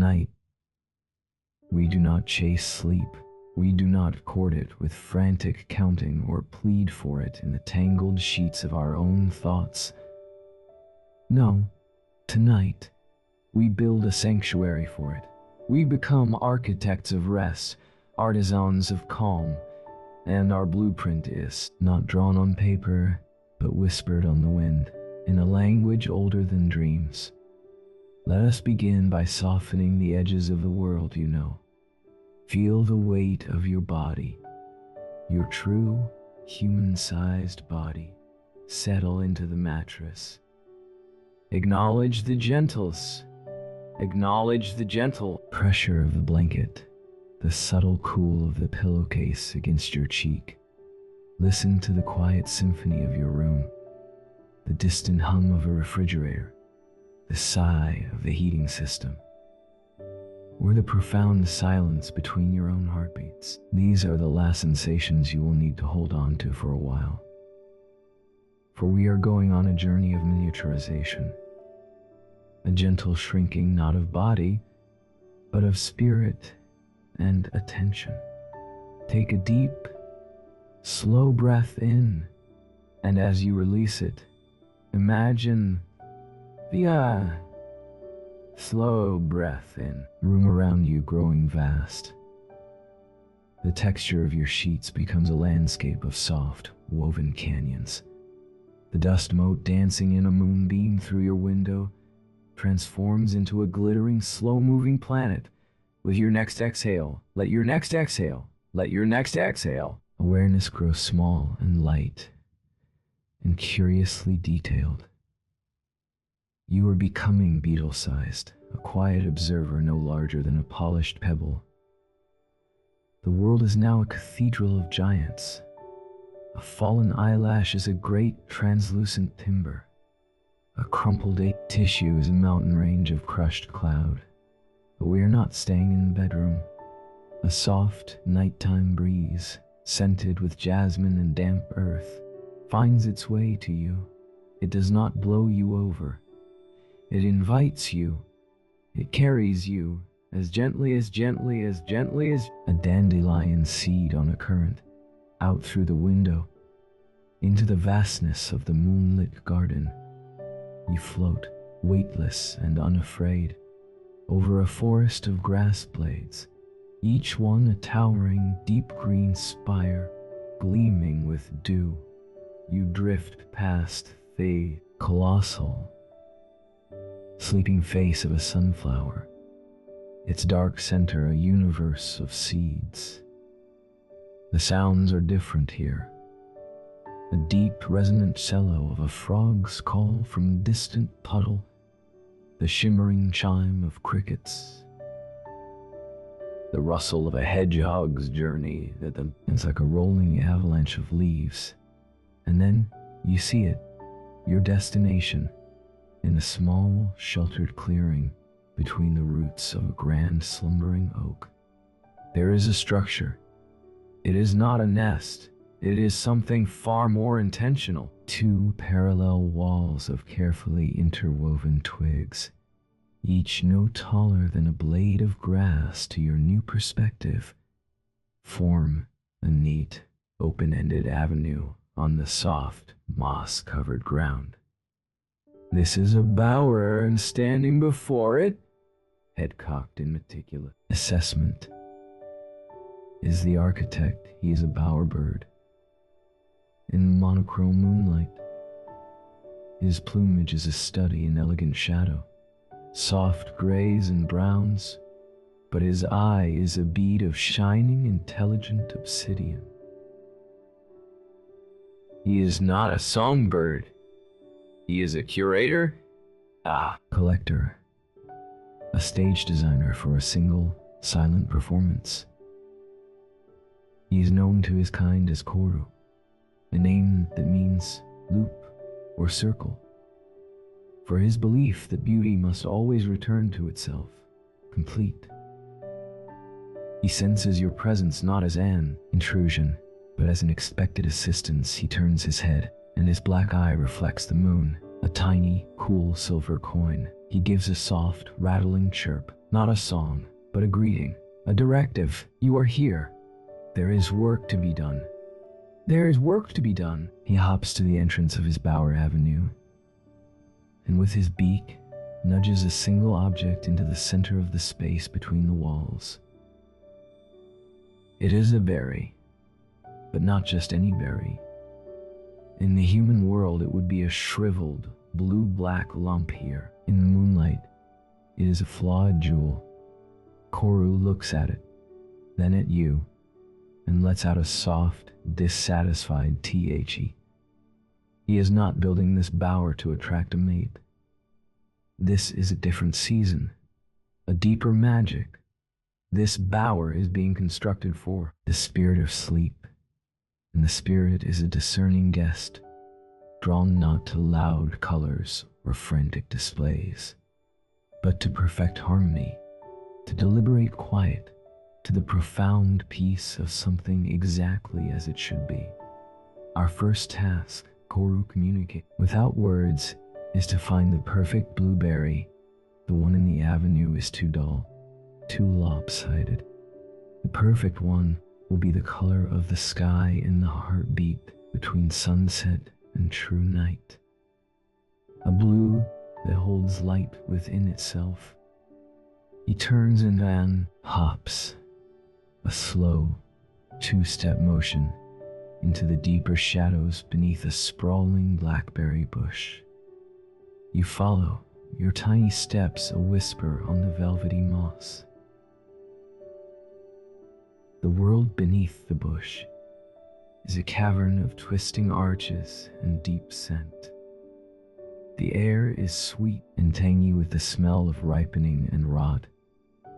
Tonight, we do not chase sleep. We do not court it with frantic counting or plead for it in the tangled sheets of our own thoughts. No, tonight, we build a sanctuary for it. We become architects of rest, artisans of calm, and our blueprint is not drawn on paper, but whispered on the wind, in a language older than dreams. Let us begin by softening the edges of the world you know. Feel the weight of your body, your true human-sized body, settle into the mattress. Acknowledge the gentle pressure of the blanket, the subtle cool of the pillowcase against your cheek. Listen to the quiet symphony of your room, the distant hum of a refrigerator, the sigh of the heating system, or the profound silence between your own heartbeats. These are the last sensations you will need to hold on to for a while. For we are going on a journey of miniaturization, a gentle shrinking not of body, but of spirit and attention. Take a deep, slow breath in, and as you release it, imagine the slow breath in, room around you growing vast. The texture of your sheets becomes a landscape of soft, woven canyons. The dust mote dancing in a moonbeam through your window transforms into a glittering, slow-moving planet. With your next exhale, let your next exhale, awareness grows small and light and curiously detailed. You are becoming beetle-sized, a quiet observer no larger than a polished pebble. The world is now a cathedral of giants. A fallen eyelash is a great translucent timber. A crumpled tissue is a mountain range of crushed cloud. But we are not staying in the bedroom. A soft nighttime breeze, scented with jasmine and damp earth, finds its way to you. It does not blow you over. It invites you. It carries you as gently as a dandelion seed on a current, out through the window, into the vastness of the moonlit garden. You float, weightless and unafraid, over a forest of grass blades, each one a towering, deep green spire, gleaming with dew. You drift past the colossal, sleeping face of a sunflower, its dark center a universe of seeds. The sounds are different here. A deep, resonant cello of a frog's call from a distant puddle, the shimmering chime of crickets, the rustle of a hedgehog's journey it's like a rolling avalanche of leaves. And then you see it, your destination, in a small, sheltered clearing between the roots of a grand slumbering oak. There is a structure. It is not a nest. It is something far more intentional. Two parallel walls of carefully interwoven twigs, each no taller than a blade of grass to your new perspective, form a neat, open-ended avenue on the soft, moss-covered ground. This is a bower, and standing before it, head cocked in meticulous assessment, is the architect. He is a bowerbird. In monochrome moonlight, his plumage is a study in elegant shadow, soft grays and browns, but his eye is a bead of shining, intelligent obsidian. He is not a songbird. He is a curator, collector, a stage designer for a single, silent performance. He is known to his kind as Koru, a name that means loop or circle, for his belief that beauty must always return to itself, complete. He senses your presence not as an intrusion, but as an expected assistance. He turns his head, and his black eye reflects the moon, a tiny, cool silver coin. He gives a soft, rattling chirp, Not a song, but a greeting, a directive. You are here. There is work to be done. There is work to be done. He hops to the entrance of his Bower Avenue, and with his beak, nudges a single object into the center of the space between the walls. It is a berry, but not just any berry. In the human world, it would be a shriveled, blue-black lump here. In the moonlight, it is a flawed jewel. Koru looks at it, then at you, and lets out a soft, dissatisfied "the". He is not building this bower to attract a mate. This is a different season, a deeper magic. This bower is being constructed for the spirit of sleep, and the spirit is a discerning guest, drawn not to loud colors or frantic displays, but to perfect harmony, to deliberate quiet, to the profound peace of something exactly as it should be. Our first task, Koru communicate without words, is to find the perfect blueberry. The one in the avenue is too dull, too lopsided. The perfect one will be the color of the sky in the heartbeat between sunset and true night. A blue that holds light within itself. He turns and then hops, a slow, two-step motion, into the deeper shadows beneath a sprawling blackberry bush. You follow, your tiny steps a whisper on the velvety moss. The world beneath the bush is a cavern of twisting arches and deep scent. The air is sweet and tangy with the smell of ripening and rot,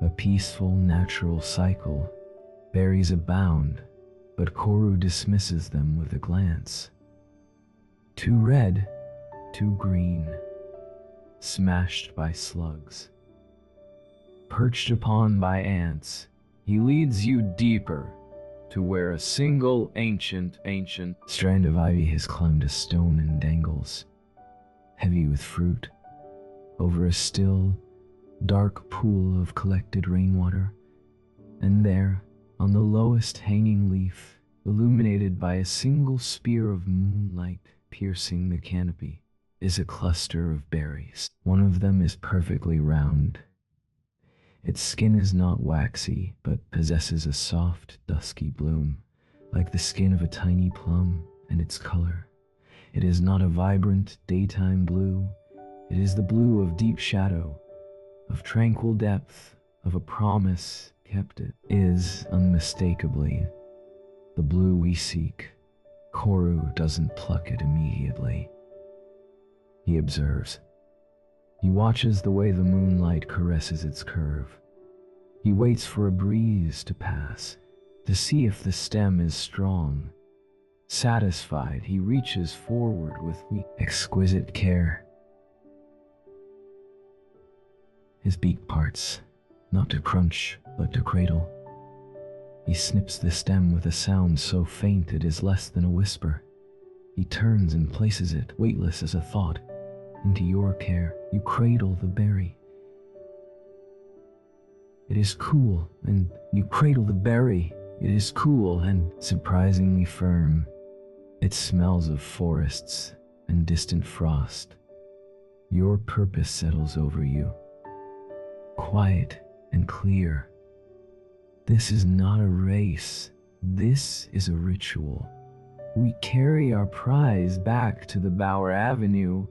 a peaceful natural cycle. Berries abound, but Koru dismisses them with a glance. Too red, too green, smashed by slugs. Perched upon by ants, he leads you deeper to where a single ancient strand of ivy has climbed a stone and dangles, heavy with fruit, over a still, dark pool of collected rainwater. And there, on the lowest hanging leaf, illuminated by a single spear of moonlight piercing the canopy, is a cluster of berries. One of them is perfectly round. Its skin is not waxy, but possesses a soft, dusky bloom, like the skin of a tiny plum, and its color. It is not a vibrant, daytime blue. It is the blue of deep shadow, of tranquil depth, of a promise kept. It is, unmistakably, the blue we seek. Koru doesn't pluck it immediately. He observes. He watches the way the moonlight caresses its curve. He waits for a breeze to pass, to see if the stem is strong. Satisfied, he reaches forward with exquisite care. His beak parts, not to crunch, but to cradle. He snips the stem with a sound so faint it is less than a whisper. He turns and places it, weightless as a thought, into your care. You cradle the berry. It is cool, and you cradle the berry. It is cool and surprisingly firm. It smells of forests and distant frost. Your purpose settles over you, quiet and clear. This is not a race. This is a ritual. We carry our prize back to the Bower Avenue.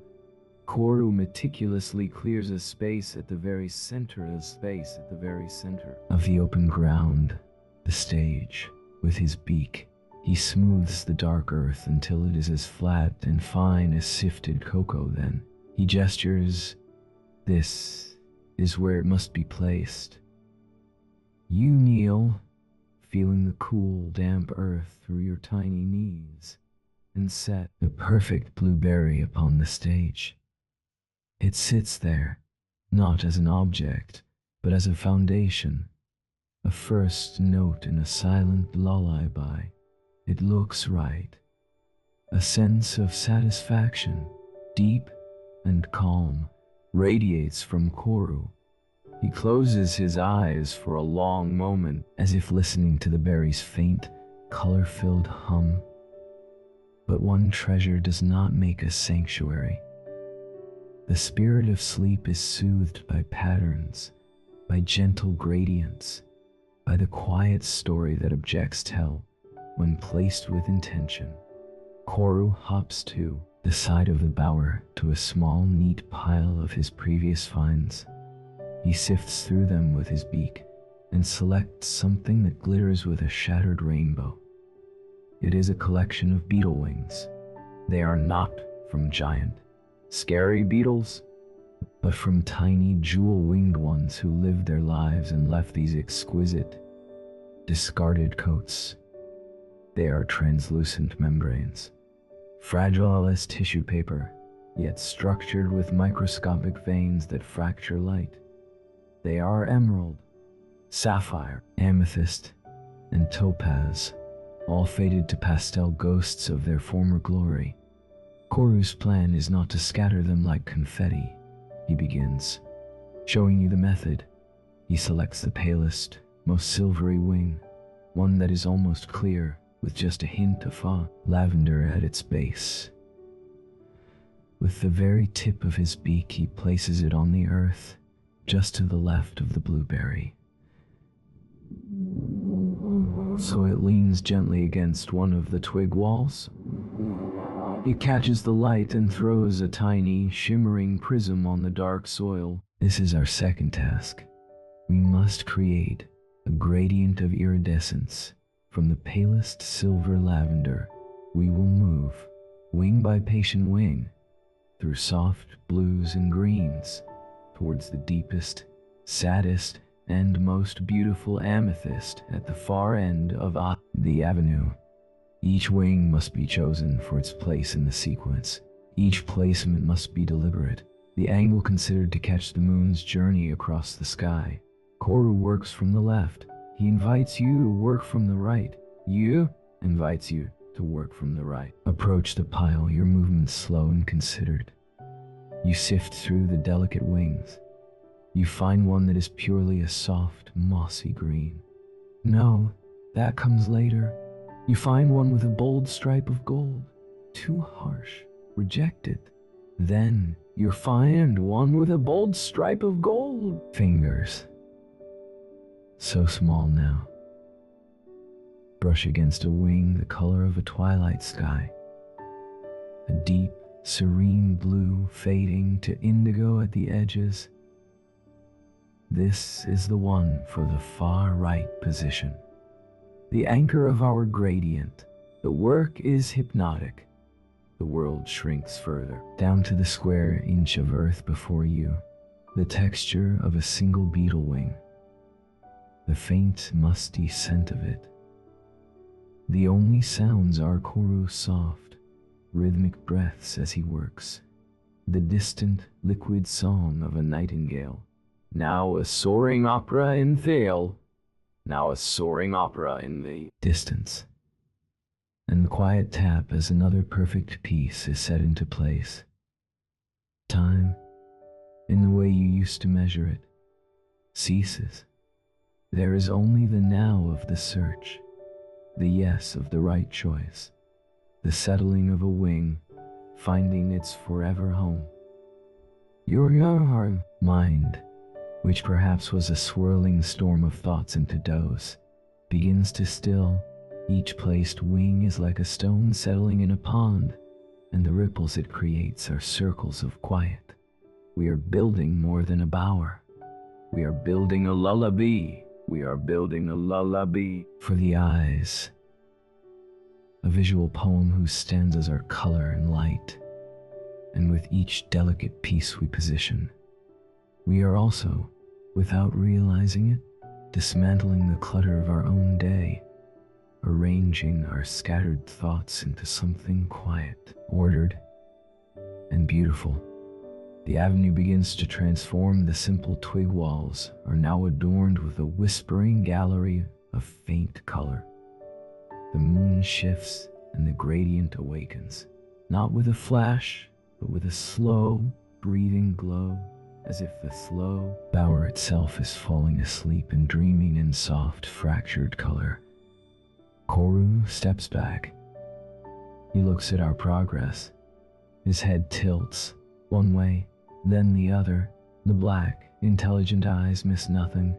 Koru meticulously clears a space at the very center of the open ground, the stage. With his beak, he smooths the dark earth until it is as flat and fine as sifted cocoa. Then he gestures. This is where it must be placed. You kneel, feeling the cool, damp earth through your tiny knees, and set the perfect blueberry upon the stage. It sits there, not as an object, but as a foundation, a first note in a silent lullaby. It looks right. A sense of satisfaction, deep and calm, radiates from Koru. He closes his eyes for a long moment, as if listening to the berry's faint, color-filled hum. But one treasure does not make a sanctuary. The spirit of sleep is soothed by patterns, by gentle gradients, by the quiet story that objects tell when placed with intention. Koru hops to the side of the bower to a small, neat pile of his previous finds. He sifts through them with his beak and selects something that glitters with a shattered rainbow. It is a collection of beetle wings. They are not from giant, scary beetles, but from tiny jewel-winged ones who lived their lives and left these exquisite, discarded coats. They are translucent membranes, fragile as tissue paper, yet structured with microscopic veins that fracture light. They are emerald, sapphire, amethyst, and topaz, all faded to pastel ghosts of their former glory. Koru's plan is not to scatter them like confetti. He begins, showing you the method. He selects the palest, most silvery wing, one that is almost clear, with just a hint of lavender at its base. With the very tip of his beak, he places it on the earth, just to the left of the blueberry. So it leans gently against one of the twig walls. He catches the light and throws a tiny, shimmering prism on the dark soil. This is our second task. We must create a gradient of iridescence. From the palest silver lavender, we will move, wing by patient wing, through soft blues and greens, towards the deepest, saddest, and most beautiful amethyst at the far end of the avenue. Each wing must be chosen for its place in the sequence. Each placement must be deliberate, the angle considered to catch the moon's journey across the sky. Koru works from the left. He invites you to work from the right. You invites you to work from the right. Approach the pile, your movements slow and considered. You sift through the delicate wings. You find one that is purely a soft, mossy green. No, that comes later. You find one with a bold stripe of gold. Too harsh. Reject it. Then you find one with a bold stripe of gold. Fingers. So small now. Brush against a wing the color of a twilight sky. A deep, serene blue fading to indigo at the edges. This is the one for the far right position. The anchor of our gradient. The work is hypnotic. The world shrinks further, down to the square inch of earth before you. The texture of a single beetle wing. The faint, musty scent of it. The only sounds are Koru's soft, rhythmic breaths as he works. The distant, liquid song of a nightingale. Now a soaring opera in Thale. Now a soaring opera in the distance. And the quiet tap as another perfect piece is set into place. Time, in the way you used to measure it, ceases. There is only the now of the search, the yes of the right choice, the settling of a wing, finding its forever home. Your heart, mind, which perhaps was a swirling storm of thoughts into doze, begins to still. Each placed wing is like a stone settling in a pond, and the ripples it creates are circles of quiet. We are building more than a bower. We are building a lullaby. We are building a lullaby for the eyes. A visual poem whose stanzas are color and light, and with each delicate piece we position, we are also, without realizing it, dismantling the clutter of our own day, arranging our scattered thoughts into something quiet, ordered, and beautiful. The avenue begins to transform. The simple twig walls are now adorned with a whispering gallery of faint color. The moon shifts and the gradient awakens, not with a flash, but with a slow, breathing glow. as if the slow bower itself is falling asleep and dreaming in soft, fractured color. Koru steps back. He looks at our progress. His head tilts, one way, then the other. The black, intelligent eyes miss nothing.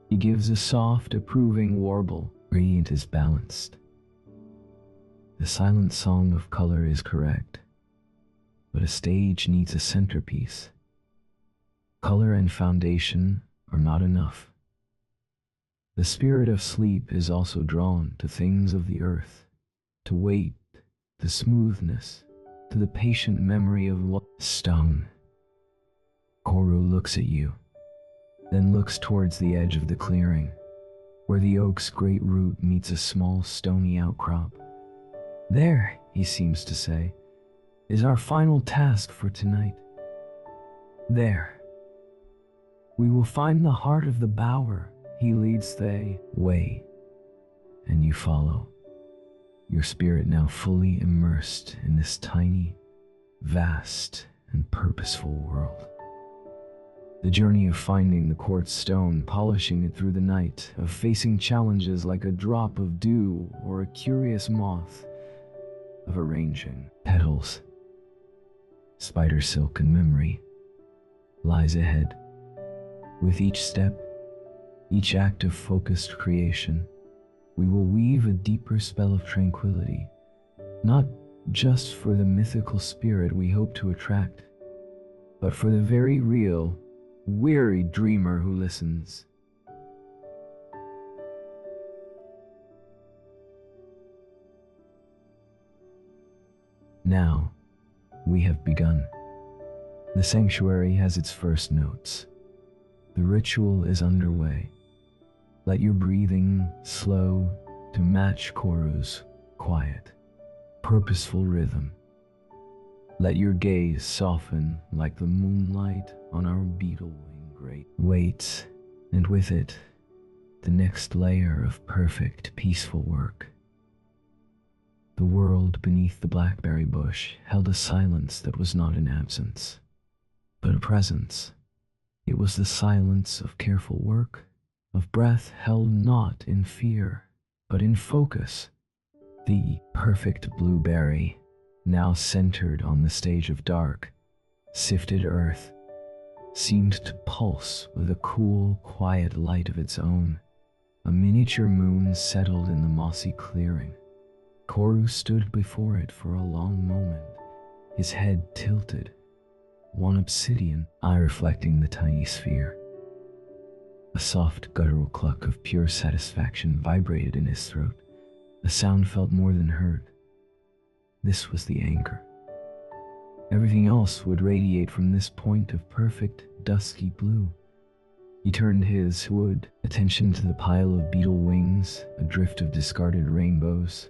He gives a soft, approving warble. Radiant is balanced. The silent song of color is correct, but a stage needs a centerpiece. Color and foundation are not enough. The spirit of sleep is also drawn to things of the earth, to weight, to smoothness, to the patient memory of what stone. Koru looks at you, then looks towards the edge of the clearing, where the oak's great root meets a small stony outcrop. There, he seems to say, is our final task for tonight. There. We will find the heart of the bower. He leads the way, and you follow, your spirit now fully immersed in this tiny, vast, and purposeful world. The journey of finding the quartz stone, polishing it through the night, of facing challenges like a drop of dew or a curious moth, of arranging petals, spider silk and memory, lies ahead. With each step, each act of focused creation, we will weave a deeper spell of tranquility, not just for the mythical spirit we hope to attract, but for the very real, weary dreamer who listens. Now, we have begun. The sanctuary has its first notes. The ritual is underway. Let your breathing slow to match Koru's quiet, purposeful rhythm. Let your gaze soften like the moonlight on our beetle wing grate. Wait, and with it, the next layer of perfect, peaceful work. The world beneath the blackberry bush held a silence that was not an absence, but a presence. It was the silence of careful work, of breath held not in fear, but in focus. The perfect blueberry, now centered on the stage of dark, sifted earth, seemed to pulse with a cool, quiet light of its own. A miniature moon settled in the mossy clearing. Koru stood before it for a long moment, his head tilted, one obsidian eye reflecting the tiny sphere. A soft guttural cluck of pure satisfaction vibrated in his throat, a sound felt more than heard. This was the anchor. Everything else would radiate from this point of perfect, dusky blue. He turned his attention to the pile of beetle wings, a drift of discarded rainbows.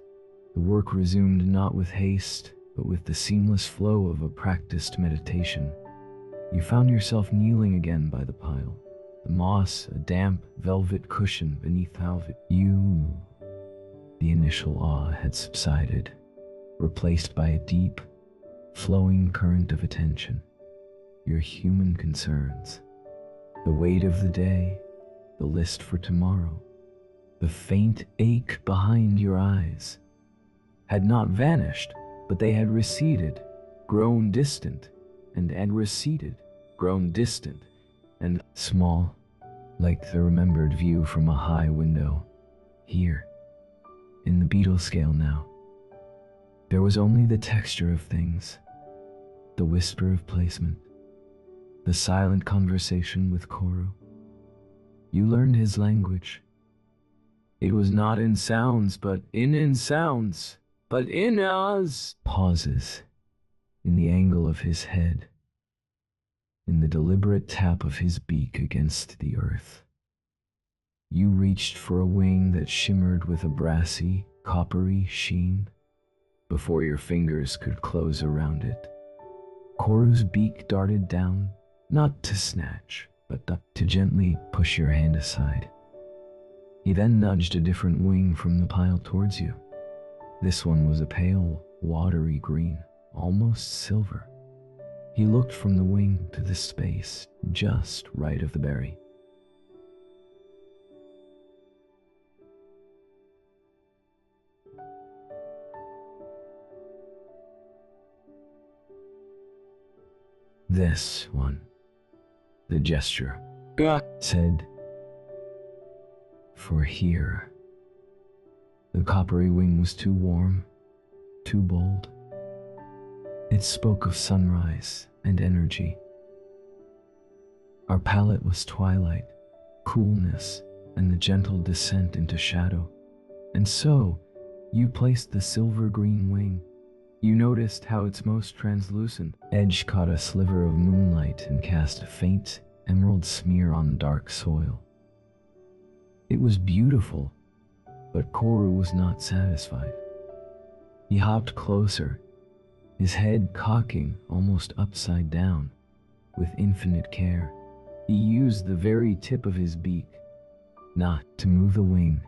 The work resumed not with haste, but with the seamless flow of a practiced meditation. You found yourself kneeling again by the pile, the moss a damp velvet cushion beneath velvet. The initial awe had subsided, replaced by a deep, flowing current of attention. Your human concerns, the weight of the day, the list for tomorrow, the faint ache behind your eyes, had not vanished, but they had receded, grown distant, and receded, grown distant, and small, like the remembered view from a high window. Here, in the beetle scale now, there was only the texture of things, the whisper of placement, the silent conversation with Koru. You learned his language. It was not in sounds, but in sounds. But in us. Pauses, in the angle of his head, in the deliberate tap of his beak against the earth. You reached for a wing that shimmered with a brassy, coppery sheen before your fingers could close around it. Koru's beak darted down, not to snatch, but to gently push your hand aside. He then nudged a different wing from the pile towards you. This one was a pale, watery green, almost silver. He looked from the wing to the space just right of the berry. This one, the gesture said, for here. The coppery wing was too warm, too bold. It spoke of sunrise and energy. Our palette was twilight, coolness, and the gentle descent into shadow. And so, you placed the silver-green wing. You noticed how its most translucent edge caught a sliver of moonlight and cast a faint emerald smear on dark soil. It was beautiful, but Koru was not satisfied. He hopped closer, his head cocking almost upside down. With infinite care, he used the very tip of his beak, not to move the wing,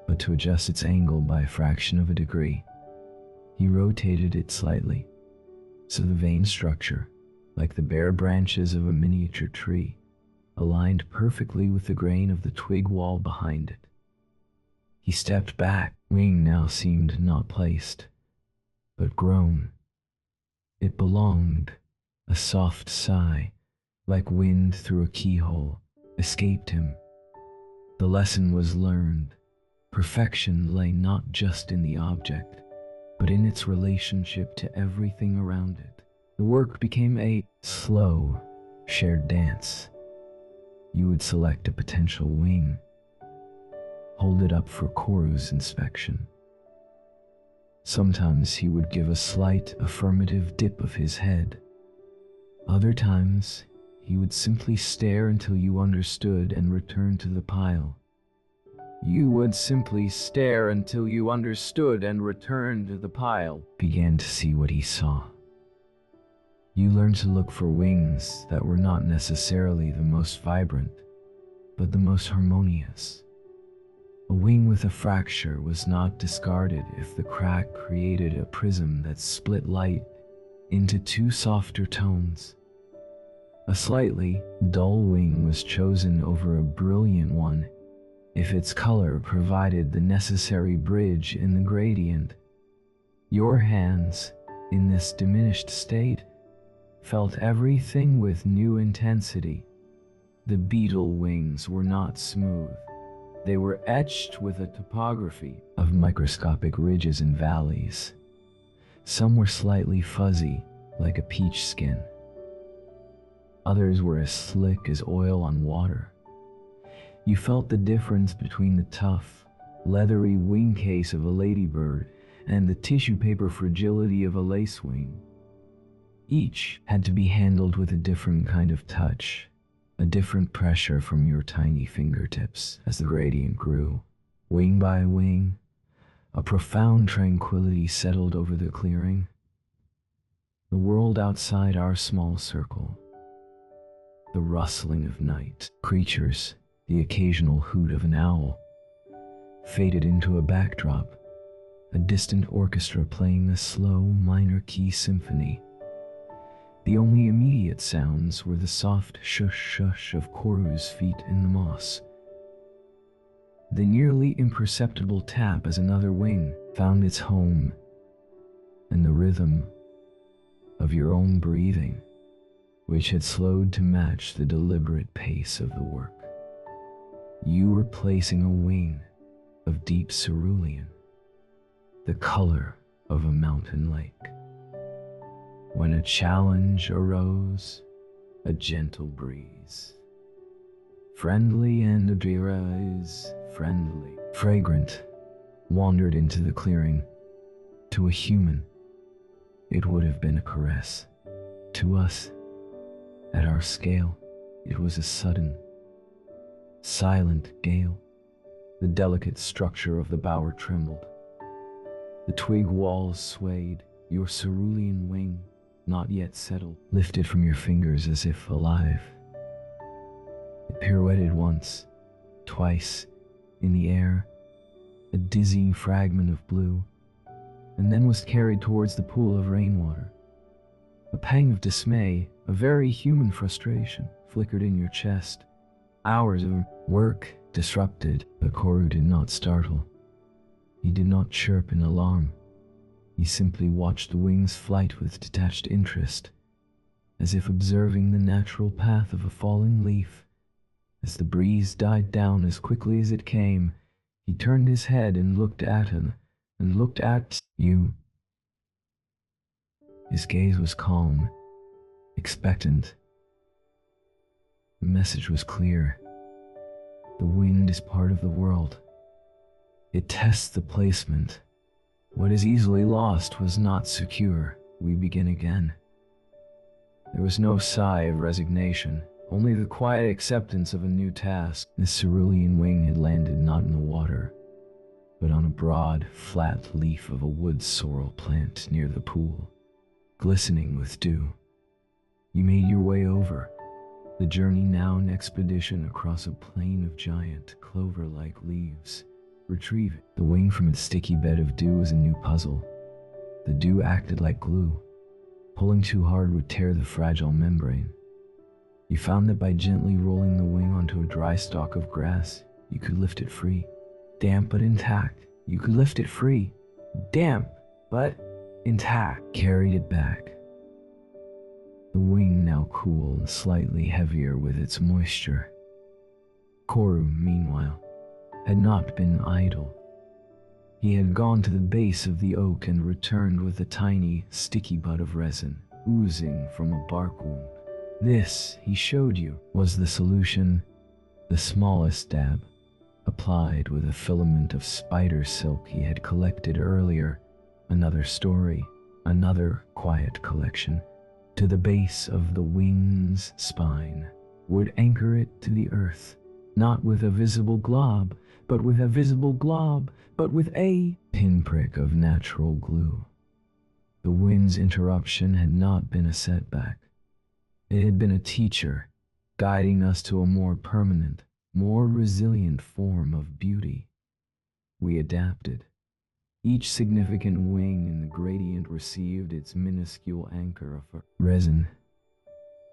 but to adjust its angle by a fraction of a degree. He rotated it slightly, so the vein structure, like the bare branches of a miniature tree, aligned perfectly with the grain of the twig wall behind it. He stepped back. Wing now seemed not placed, but grown. It belonged. A soft sigh, like wind through a keyhole, escaped him. The lesson was learned. Perfection lay not just in the object, but in its relationship to everything around it. The work became a slow, shared dance. You would select a potential wing, hold it up for Koru's inspection. Sometimes he would give a slight affirmative dip of his head. Other times, he would simply stare until you understood and return to the pile. You would simply stare until you understood and return to the pile. Began to see what he saw. You learned to look for wings that were not necessarily the most vibrant, but the most harmonious. A wing with a fracture was not discarded if the crack created a prism that split light into two softer tones. A slightly dull wing was chosen over a brilliant one if its color provided the necessary bridge in the gradient. Your hands, in this diminished state, felt everything with new intensity. The beetle wings were not smooth. They were etched with a topography of microscopic ridges and valleys. Some were slightly fuzzy, like a peach skin. Others were as slick as oil on water. You felt the difference between the tough, leathery wing case of a ladybird and the tissue paper fragility of a lacewing. Each had to be handled with a different kind of touch, a different pressure from your tiny fingertips as the gradient grew. Wing by wing, a profound tranquility settled over the clearing. The world outside our small circle, the rustling of night, creatures, the occasional hoot of an owl, faded into a backdrop, a distant orchestra playing a slow minor key symphony. The only immediate sounds were the soft shush-shush of Koru's feet in the moss, the nearly imperceptible tap as another wing found its home, and the rhythm of your own breathing, which had slowed to match the deliberate pace of the work. You were placing a wing of deep cerulean, the color of a mountain lake. When a challenge arose, a gentle breeze, friendly and Adira is friendly, fragrant, wandered into the clearing. To a human, it would have been a caress. To us, at our scale, it was a sudden, silent gale. The delicate structure of the bower trembled. The twig walls swayed. Your cerulean wing, not yet settled, lifted from your fingers as if alive. It pirouetted once, twice, in the air, a dizzying fragment of blue, and then was carried towards the pool of rainwater. A pang of dismay, a very human frustration, flickered in your chest. Hours of work disrupted, but Koru did not startle. He did not chirp in alarm. He simply watched the wing's flight with detached interest, as if observing the natural path of a falling leaf. As the breeze died down as quickly as it came, he turned his head and looked at him, and looked at you. His gaze was calm, expectant. The message was clear. The wind is part of the world. It tests the placement. What is easily lost was not secure. We begin again. There was no sigh of resignation, only the quiet acceptance of a new task. The cerulean wing had landed not in the water, but on a broad, flat leaf of a wood sorrel plant near the pool, glistening with dew. You made your way over, the journey now an expedition across a plain of giant, clover-like leaves. Retrieving the wing from its sticky bed of dew was a new puzzle. The dew acted like glue. Pulling too hard would tear the fragile membrane. You found that by gently rolling the wing onto a dry stalk of grass, you could lift it free. Damp but intact, you could lift it free. Damp but intact. Carried it back. The wing now cool and slightly heavier with its moisture. Koru, meanwhile, had not been idle. He had gone to the base of the oak and returned with a tiny, sticky bud of resin oozing from a bark wound. This, he showed you, was the solution, the smallest dab, applied with a filament of spider silk he had collected earlier. Another story, another quiet collection, to the base of the wing's spine, would anchor it to the earth, not with a visible glob, but with a visible glob, but with a pinprick of natural glue. The wind's interruption had not been a setback. It had been a teacher, guiding us to a more permanent, more resilient form of beauty. We adapted. Each significant wing in the gradient received its minuscule anchor of resin.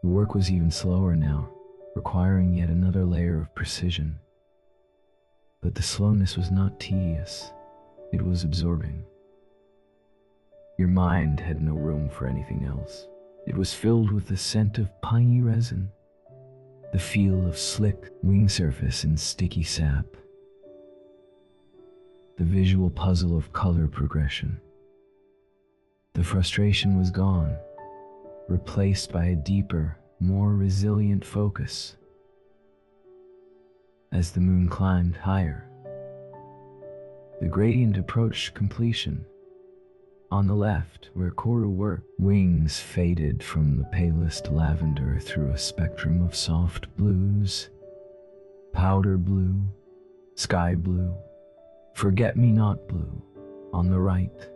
The work was even slower now, requiring yet another layer of precision. But the slowness was not tedious. It was absorbing. Your mind had no room for anything else. It was filled with the scent of piney resin, the feel of slick wing surface and sticky sap, the visual puzzle of color progression. The frustration was gone, replaced by a deeper, more resilient focus. As the moon climbed higher, the gradient approached completion. On the left, where Koru worked, wings faded from the palest lavender through a spectrum of soft blues, powder blue, sky blue, forget-me-not blue. On the right,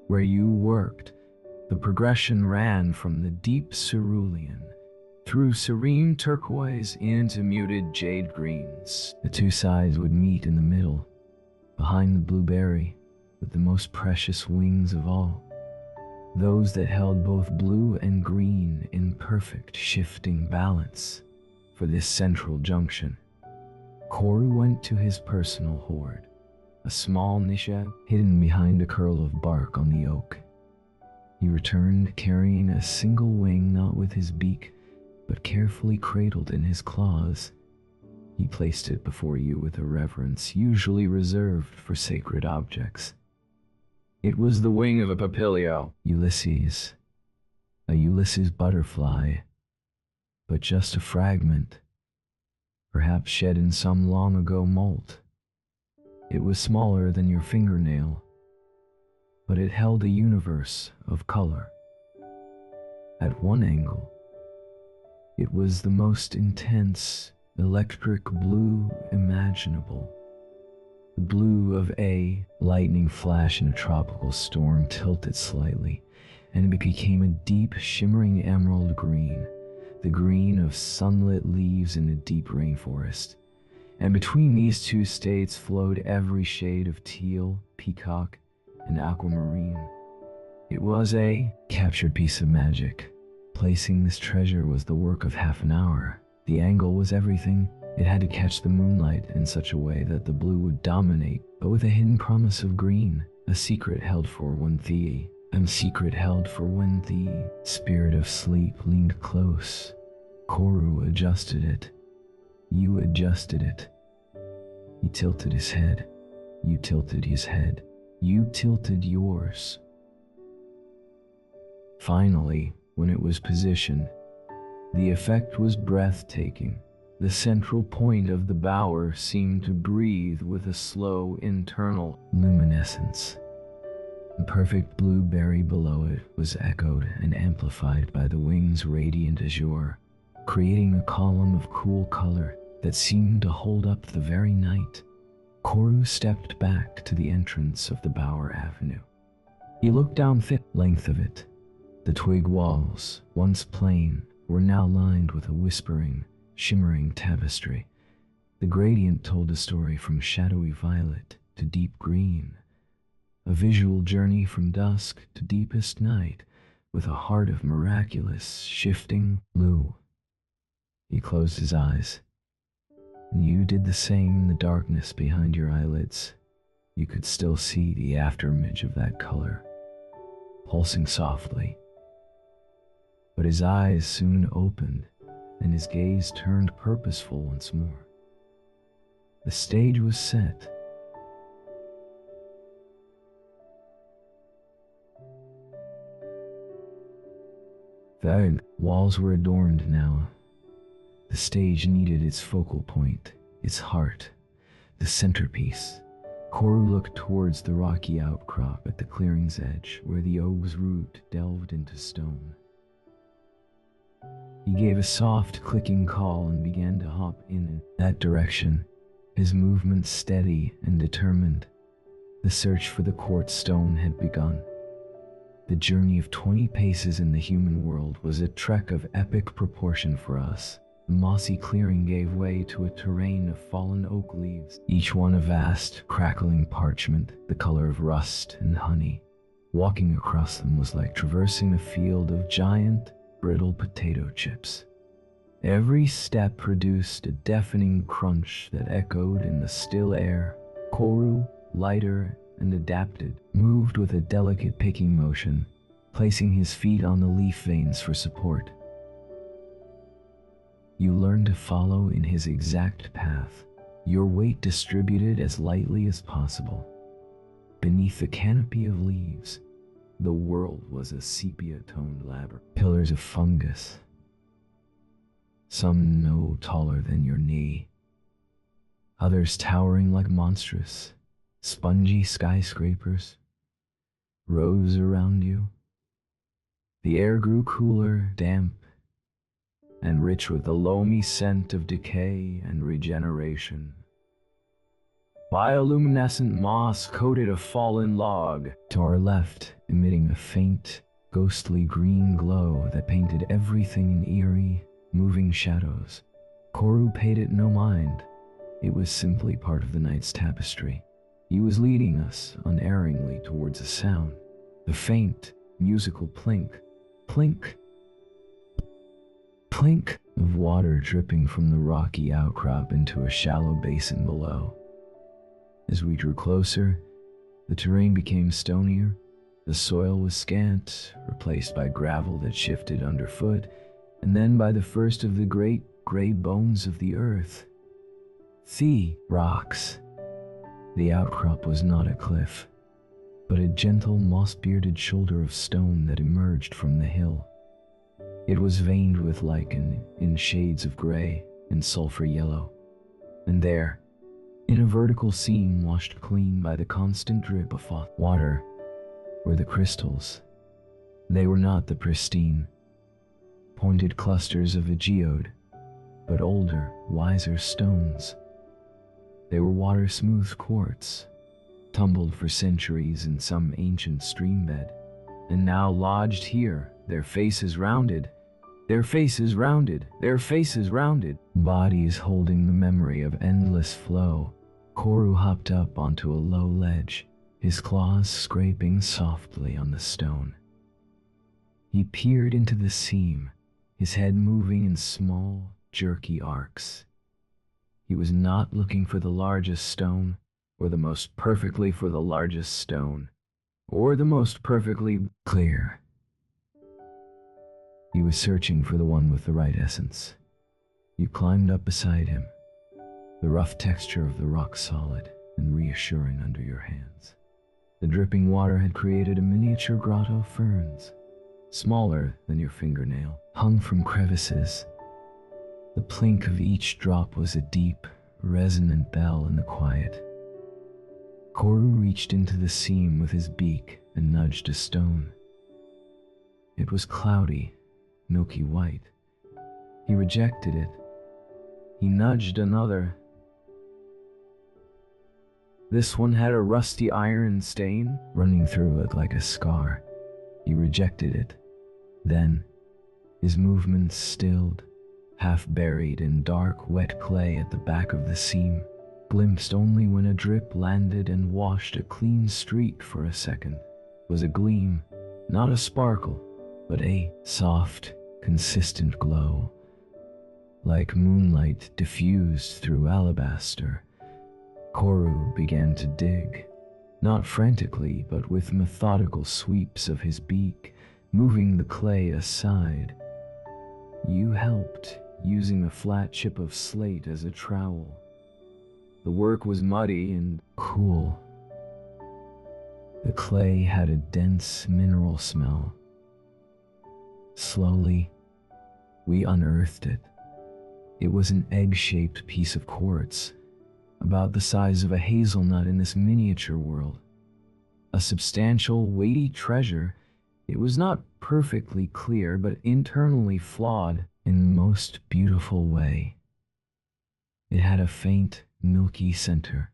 where you worked, the progression ran from the deep cerulean through serene turquoise into muted jade greens. The two sides would meet in the middle, behind the blueberry, with the most precious wings of all, those that held both blue and green in perfect shifting balance. For this central junction, Koru went to his personal hoard, a small niche hidden behind a curl of bark on the oak. He returned carrying a single wing, not with his beak, but carefully cradled in his claws. He placed it before you with a reverence usually reserved for sacred objects. It was the wing of a papilio, Ulysses, a Ulysses butterfly, but just a fragment, perhaps shed in some long ago molt. It was smaller than your fingernail, but it held a universe of color. At one angle, it was the most intense, electric blue imaginable. The blue of a lightning flash in a tropical storm tilted slightly, and it became a deep, shimmering emerald green, the green of sunlit leaves in a deep rainforest. And between these two states flowed every shade of teal, peacock, and aquamarine. It was a captured piece of magic, Placing this treasure was the work of half an hour. The angle was everything. It had to catch the moonlight in such a way that the blue would dominate, but with a hidden promise of green, a secret held for when the spirit of sleep leaned close. Koru adjusted it. You adjusted it. He tilted his head. You tilted his head. You tilted yours. Finally, when it was positioned, the effect was breathtaking. The central point of the bower seemed to breathe with a slow internal luminescence. The perfect blueberry below it was echoed and amplified by the wing's radiant azure, creating a column of cool color that seemed to hold up the very night. Koru stepped back to the entrance of the Bower Avenue. He looked down the length of it. The twig walls, once plain, were now lined with a whispering, shimmering tapestry. The gradient told a story from shadowy violet to deep green, a visual journey from dusk to deepest night, with a heart of miraculous, shifting blue. He closed his eyes, and you did the same. In the darkness behind your eyelids, you could still see the afterimage of that color, pulsing softly. But his eyes soon opened, and his gaze turned purposeful once more. The stage was set. The walls were adorned now. The stage needed its focal point, its heart, the centerpiece. Koru looked towards the rocky outcrop at the clearing's edge, where the oak's root delved into stone. He gave a soft, clicking call and began to hop in that direction, his movements steady and determined. The search for the quartz stone had begun. The journey of 20 paces in the human world was a trek of epic proportion for us. The mossy clearing gave way to a terrain of fallen oak leaves, each one a vast, crackling parchment, the color of rust and honey. Walking across them was like traversing a field of giant, brittle potato chips. Every step produced a deafening crunch that echoed in the still air. Koru, lighter and adapted, moved with a delicate picking motion, placing his feet on the leaf veins for support. You learned to follow in his exact path, your weight distributed as lightly as possible. Beneath the canopy of leaves, the world was a sepia-toned labyrinth. Pillars of fungus, some no taller than your knee, others towering like monstrous, spongy skyscrapers rose around you. The air grew cooler, damp, and rich with the loamy scent of decay and regeneration. Bioluminescent moss coated a fallen log to our left, emitting a faint, ghostly green glow that painted everything in eerie, moving shadows. Koru paid it no mind. It was simply part of the night's tapestry. He was leading us unerringly towards a sound, the faint, musical plink, plink, plink of water dripping from the rocky outcrop into a shallow basin below. As we drew closer, the terrain became stonier. The soil was scant, replaced by gravel that shifted underfoot, and then by the first of the great gray bones of the earth. The rocks. The outcrop was not a cliff, but a gentle, moss-bearded shoulder of stone that emerged from the hill. It was veined with lichen in shades of gray and sulfur yellow, and there, in a vertical seam washed clean by the constant drip of water, were the crystals. They were not the pristine, pointed clusters of a geode, but older, wiser stones. They were water-smooth quartz, tumbled for centuries in some ancient streambed, and now lodged here, their faces rounded, their faces rounded, their faces rounded, bodies holding the memory of endless flow. Koru hopped up onto a low ledge, his claws scraping softly on the stone. He peered into the seam, his head moving in small, jerky arcs. He was not looking for the largest stone, or the most perfectly for the largest stone, or the most perfectly clear. He was searching for the one with the right essence. You climbed up beside him, the rough texture of the rock solid and reassuring under your hands. The dripping water had created a miniature grotto of ferns, smaller than your fingernail, hung from crevices. The plink of each drop was a deep, resonant bell in the quiet. Koru reached into the seam with his beak and nudged a stone. It was cloudy, milky white. He rejected it. He nudged another. This one had a rusty iron stain running through it like a scar. He rejected it. Then, his movements stilled, half buried in dark, wet clay at the back of the seam, glimpsed only when a drip landed and washed a clean street for a second. It was a gleam, not a sparkle, but a soft, consistent glow, like moonlight diffused through alabaster. Koru began to dig, not frantically, but with methodical sweeps of his beak, moving the clay aside. You helped, using a flat chip of slate as a trowel. The work was muddy and cool. The clay had a dense mineral smell. Slowly, we unearthed it. It was an egg-shaped piece of quartz, about the size of a hazelnut in this miniature world. A substantial, weighty treasure. It was not perfectly clear, but internally flawed in the most beautiful way. It had a faint, milky center,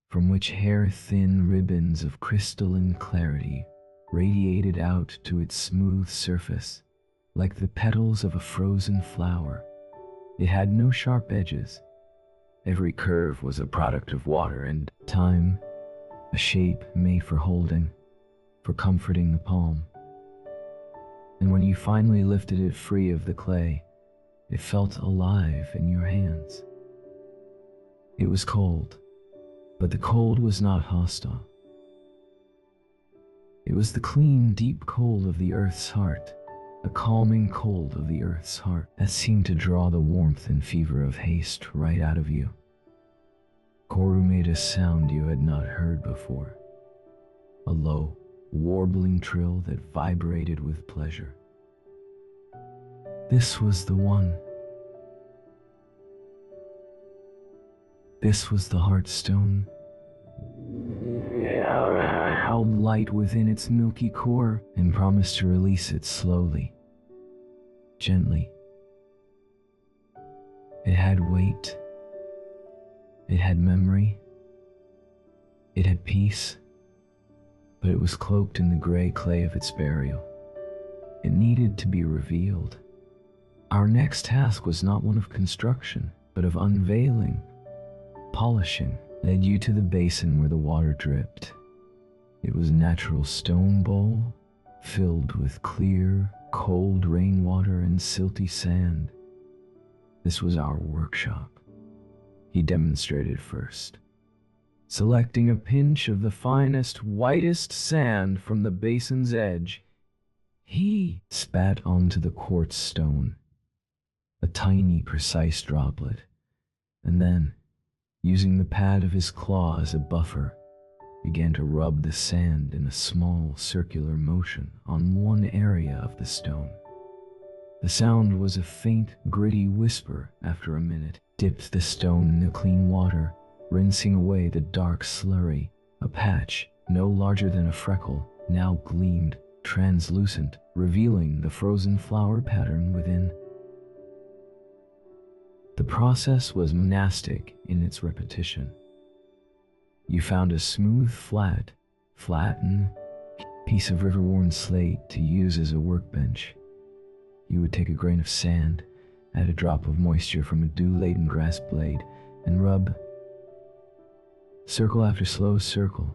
from which hair-thin ribbons of crystalline clarity radiated out to its smooth surface, like the petals of a frozen flower. It had no sharp edges. Every curve was a product of water and time, a shape made for holding, for comforting the palm. And when you finally lifted it free of the clay, it felt alive in your hands. It was cold, but the cold was not hostile. It was the clean, deep cold of the earth's heart, a calming cold of the earth's heart that seemed to draw the warmth and fever of haste right out of you. Koru made a sound you had not heard before, a low, warbling trill that vibrated with pleasure. This was the one. This was the heartstone. Held light within its milky core and promised to release it slowly, gently. It had weight. It had memory. It had peace. But it was cloaked in the gray clay of its burial. It needed to be revealed. Our next task was not one of construction, but of unveiling. Polishing led you to the basin where the water dripped. It was a natural stone bowl, filled with clear, cold rainwater and silty sand. This was our workshop. He demonstrated first, selecting a pinch of the finest, whitest sand from the basin's edge. He spat onto the quartz stone, a tiny, precise droplet, and then, using the pad of his claw as a buffer, began to rub the sand in a small circular motion on one area of the stone. The sound was a faint, gritty whisper. After a minute, dipped the stone in the clean water, rinsing away the dark slurry. A patch, no larger than a freckle, now gleamed, translucent, revealing the frozen flower pattern within. The process was monastic in its repetition. You found a smooth, flattened piece of river-worn slate to use as a workbench. You would take a grain of sand, add a drop of moisture from a dew-laden grass blade, and rub. Circle after slow circle.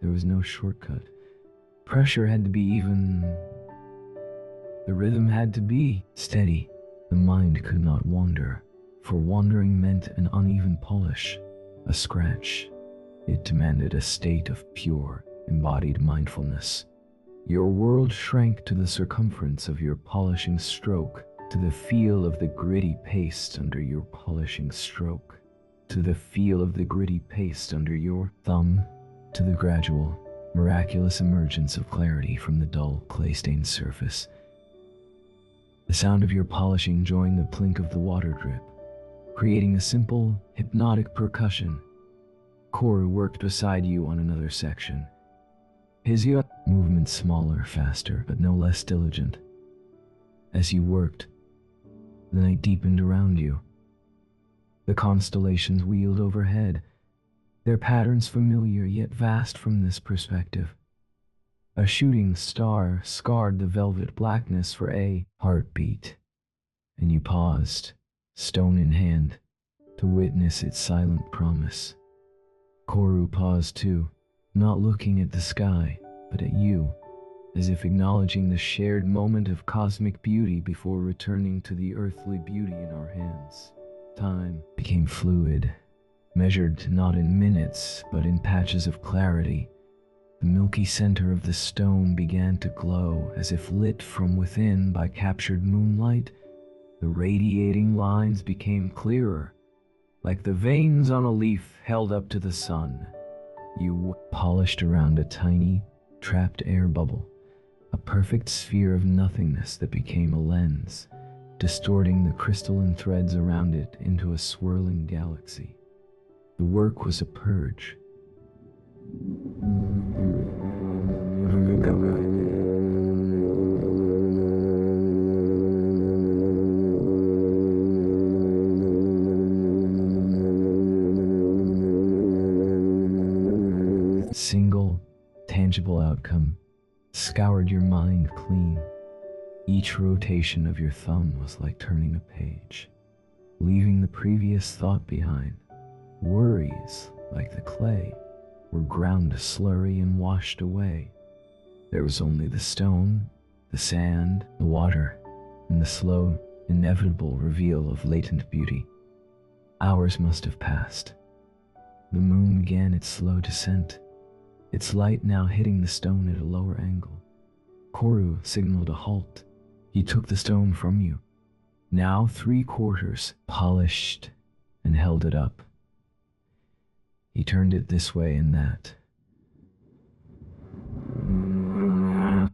There was no shortcut. Pressure had to be even, The rhythm had to be steady. The mind could not wander, for wandering meant an uneven polish, a scratch. It demanded a state of pure, embodied mindfulness. Your world shrank to the circumference of your polishing stroke, to the feel of the gritty paste under your polishing stroke, to the feel of the gritty paste under your thumb, to the gradual, miraculous emergence of clarity from the dull, clay-stained surface. The sound of your polishing joined the plink of the water drip, creating a simple, hypnotic percussion. Koru worked beside you on another section. His movement smaller, faster, but no less diligent. As you worked, the night deepened around you. The constellations wheeled overhead, their patterns familiar yet vast from this perspective. A shooting star scarred the velvet blackness for a heartbeat, and you paused, stone in hand, to witness its silent promise. Koru paused too, not looking at the sky, but at you, as if acknowledging the shared moment of cosmic beauty before returning to the earthly beauty in our hands. Time became fluid, measured not in minutes, but in patches of clarity. The milky center of the stone began to glow as if lit from within by captured moonlight. The radiating lines became clearer, like the veins on a leaf held up to the sun. You polished around a tiny, trapped air bubble, a perfect sphere of nothingness that became a lens, distorting the crystalline threads around it into a swirling galaxy. The work was a purge. Single, tangible outcome scoured your mind clean. Each rotation of your thumb was like turning a page, leaving the previous thought behind. Worries, like the clay, were ground to slurry and washed away. There was only the stone, the sand, the water, and the slow, inevitable reveal of latent beauty. Hours must have passed. The moon began its slow descent, its light now hitting the stone at a lower angle. Koru signaled a halt. He took the stone from you, now 3/4 polished, and held it up. He turned it this way and that,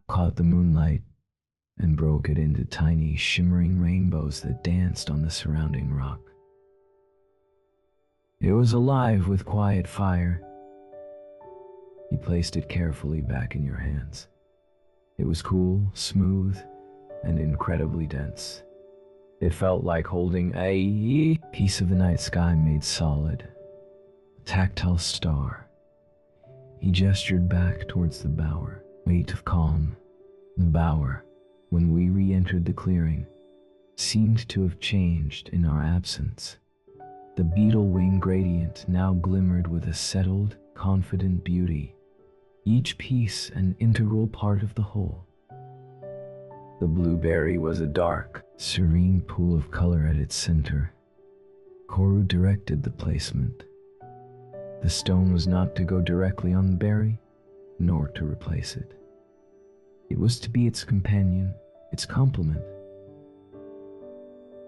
caught the moonlight, and broke it into tiny, shimmering rainbows that danced on the surrounding rock. It was alive with quiet fire. He placed it carefully back in your hands. It was cool, smooth, and incredibly dense. It felt like holding a piece of the night sky made solid, a tactile star. He gestured back towards the bower, weight of calm. The bower, when we re-entered the clearing, seemed to have changed in our absence. The beetle wing gradient now glimmered with a settled, confident beauty, each piece an integral part of the whole. The blueberry was a dark, serene pool of color at its center. Koru directed the placement. The stone was not to go directly on the berry, nor to replace it. It was to be its companion, its complement.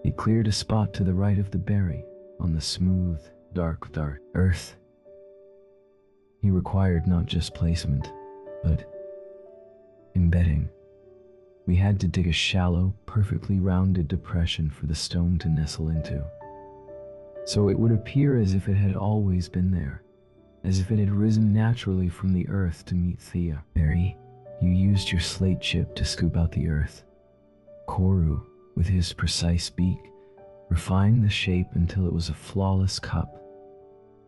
He cleared a spot to the right of the berry, on the smooth, dark earth. He required not just placement, but embedding. We had to dig a shallow, perfectly rounded depression for the stone to nestle into, so it would appear as if it had always been there, as if it had risen naturally from the earth to meet Thea. Berry, you used your slate chip to scoop out the earth. Koru, with his precise beak, refined the shape until it was a flawless cup.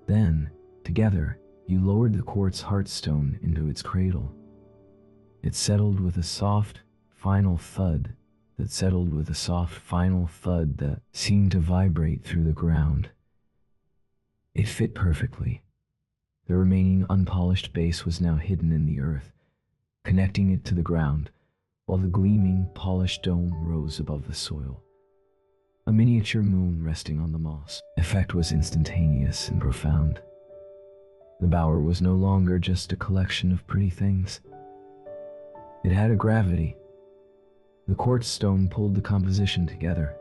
Then, together, you lowered the quartz heartstone into its cradle. It settled with a soft, final thud that seemed to vibrate through the ground. It fit perfectly. The remaining unpolished base was now hidden in the earth, connecting it to the ground, while the gleaming, polished dome rose above the soil. A miniature moon resting on the moss. Effect was instantaneous and profound. The bower was no longer just a collection of pretty things. It had a gravity. The quartz stone pulled the composition together.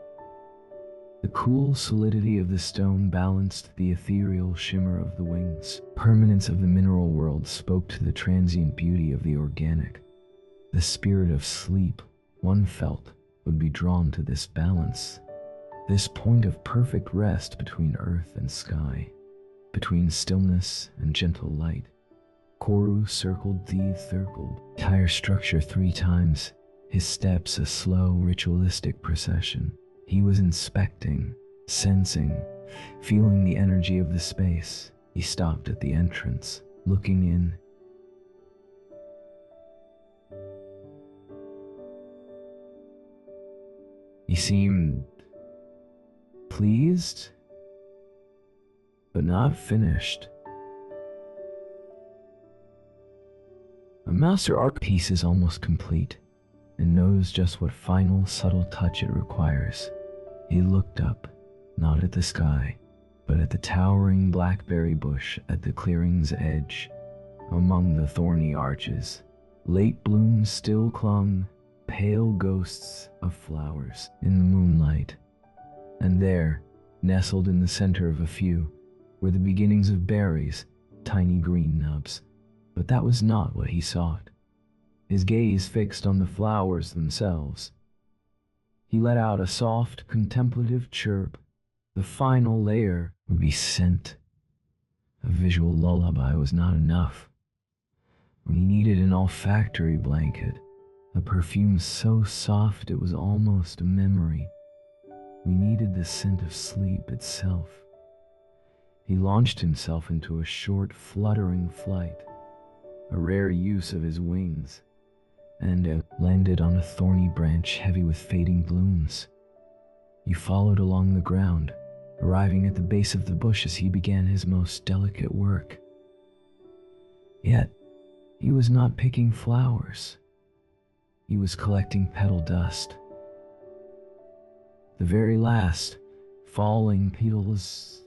The cool solidity of the stone balanced the ethereal shimmer of the wings. Permanence of the mineral world spoke to the transient beauty of the organic. The spirit of sleep, one felt, would be drawn to this balance, this point of perfect rest between earth and sky, between stillness and gentle light. Koru circled the entire structure 3 times, his steps a slow, ritualistic procession. He was inspecting, sensing, feeling the energy of the space. He stopped at the entrance, looking in. He seemed pleased, but not finished. A master art piece is almost complete and knows just what final, subtle touch it requires. He looked up, not at the sky, but at the towering blackberry bush at the clearing's edge. Among the thorny arches, late blooms still clung, pale ghosts of flowers in the moonlight. And there, nestled in the center of a few, were the beginnings of berries, tiny green nubs. But that was not what he sought. His gaze fixed on the flowers themselves. He let out a soft, contemplative chirp. The final layer would be scent. A visual lullaby was not enough. We needed an olfactory blanket, a perfume so soft it was almost a memory. We needed the scent of sleep itself. He launched himself into a short, fluttering flight, a rare use of his wings, and landed on a thorny branch heavy with fading blooms. He followed along the ground, arriving at the base of the bush as he began his most delicate work. Yet, he was not picking flowers. He was collecting petal dust. The very last, falling petals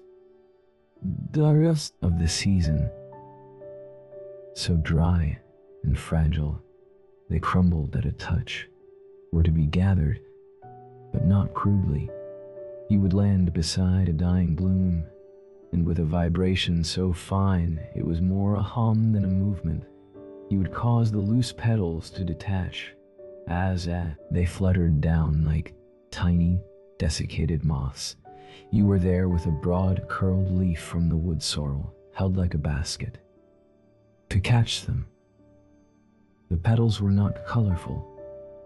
of the season. So dry and fragile, they crumbled at a touch, were to be gathered, but not crudely. He would land beside a dying bloom, and with a vibration so fine it was more a hum than a movement, he would cause the loose petals to detach, as they fluttered down like tiny, desiccated moths. You were there with a broad, curled leaf from the wood sorrel, held like a basket, to catch them. The petals were not colorful.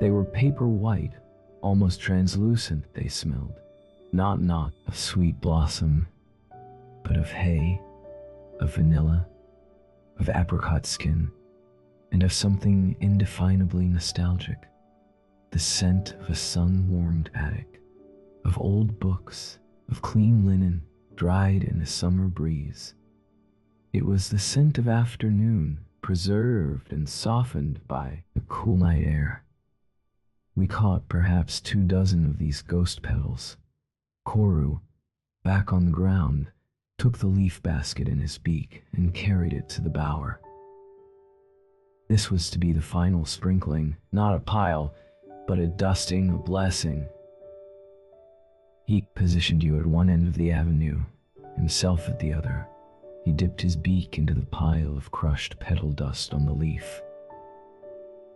They were paper white, almost translucent. They smelled, not of sweet blossom, but of hay, of vanilla, of apricot skin, and of something indefinably nostalgic. The scent of a sun-warmed attic, of old books, of clean linen, dried in a summer breeze. It was the scent of afternoon, preserved and softened by the cool night air. We caught perhaps 24 of these ghost petals. Koru, back on the ground, took the leaf basket in his beak and carried it to the bower. This was to be the final sprinkling, not a pile, but a dusting, a blessing. He positioned you at one end of the avenue, himself at the other. He dipped his beak into the pile of crushed petal dust on the leaf.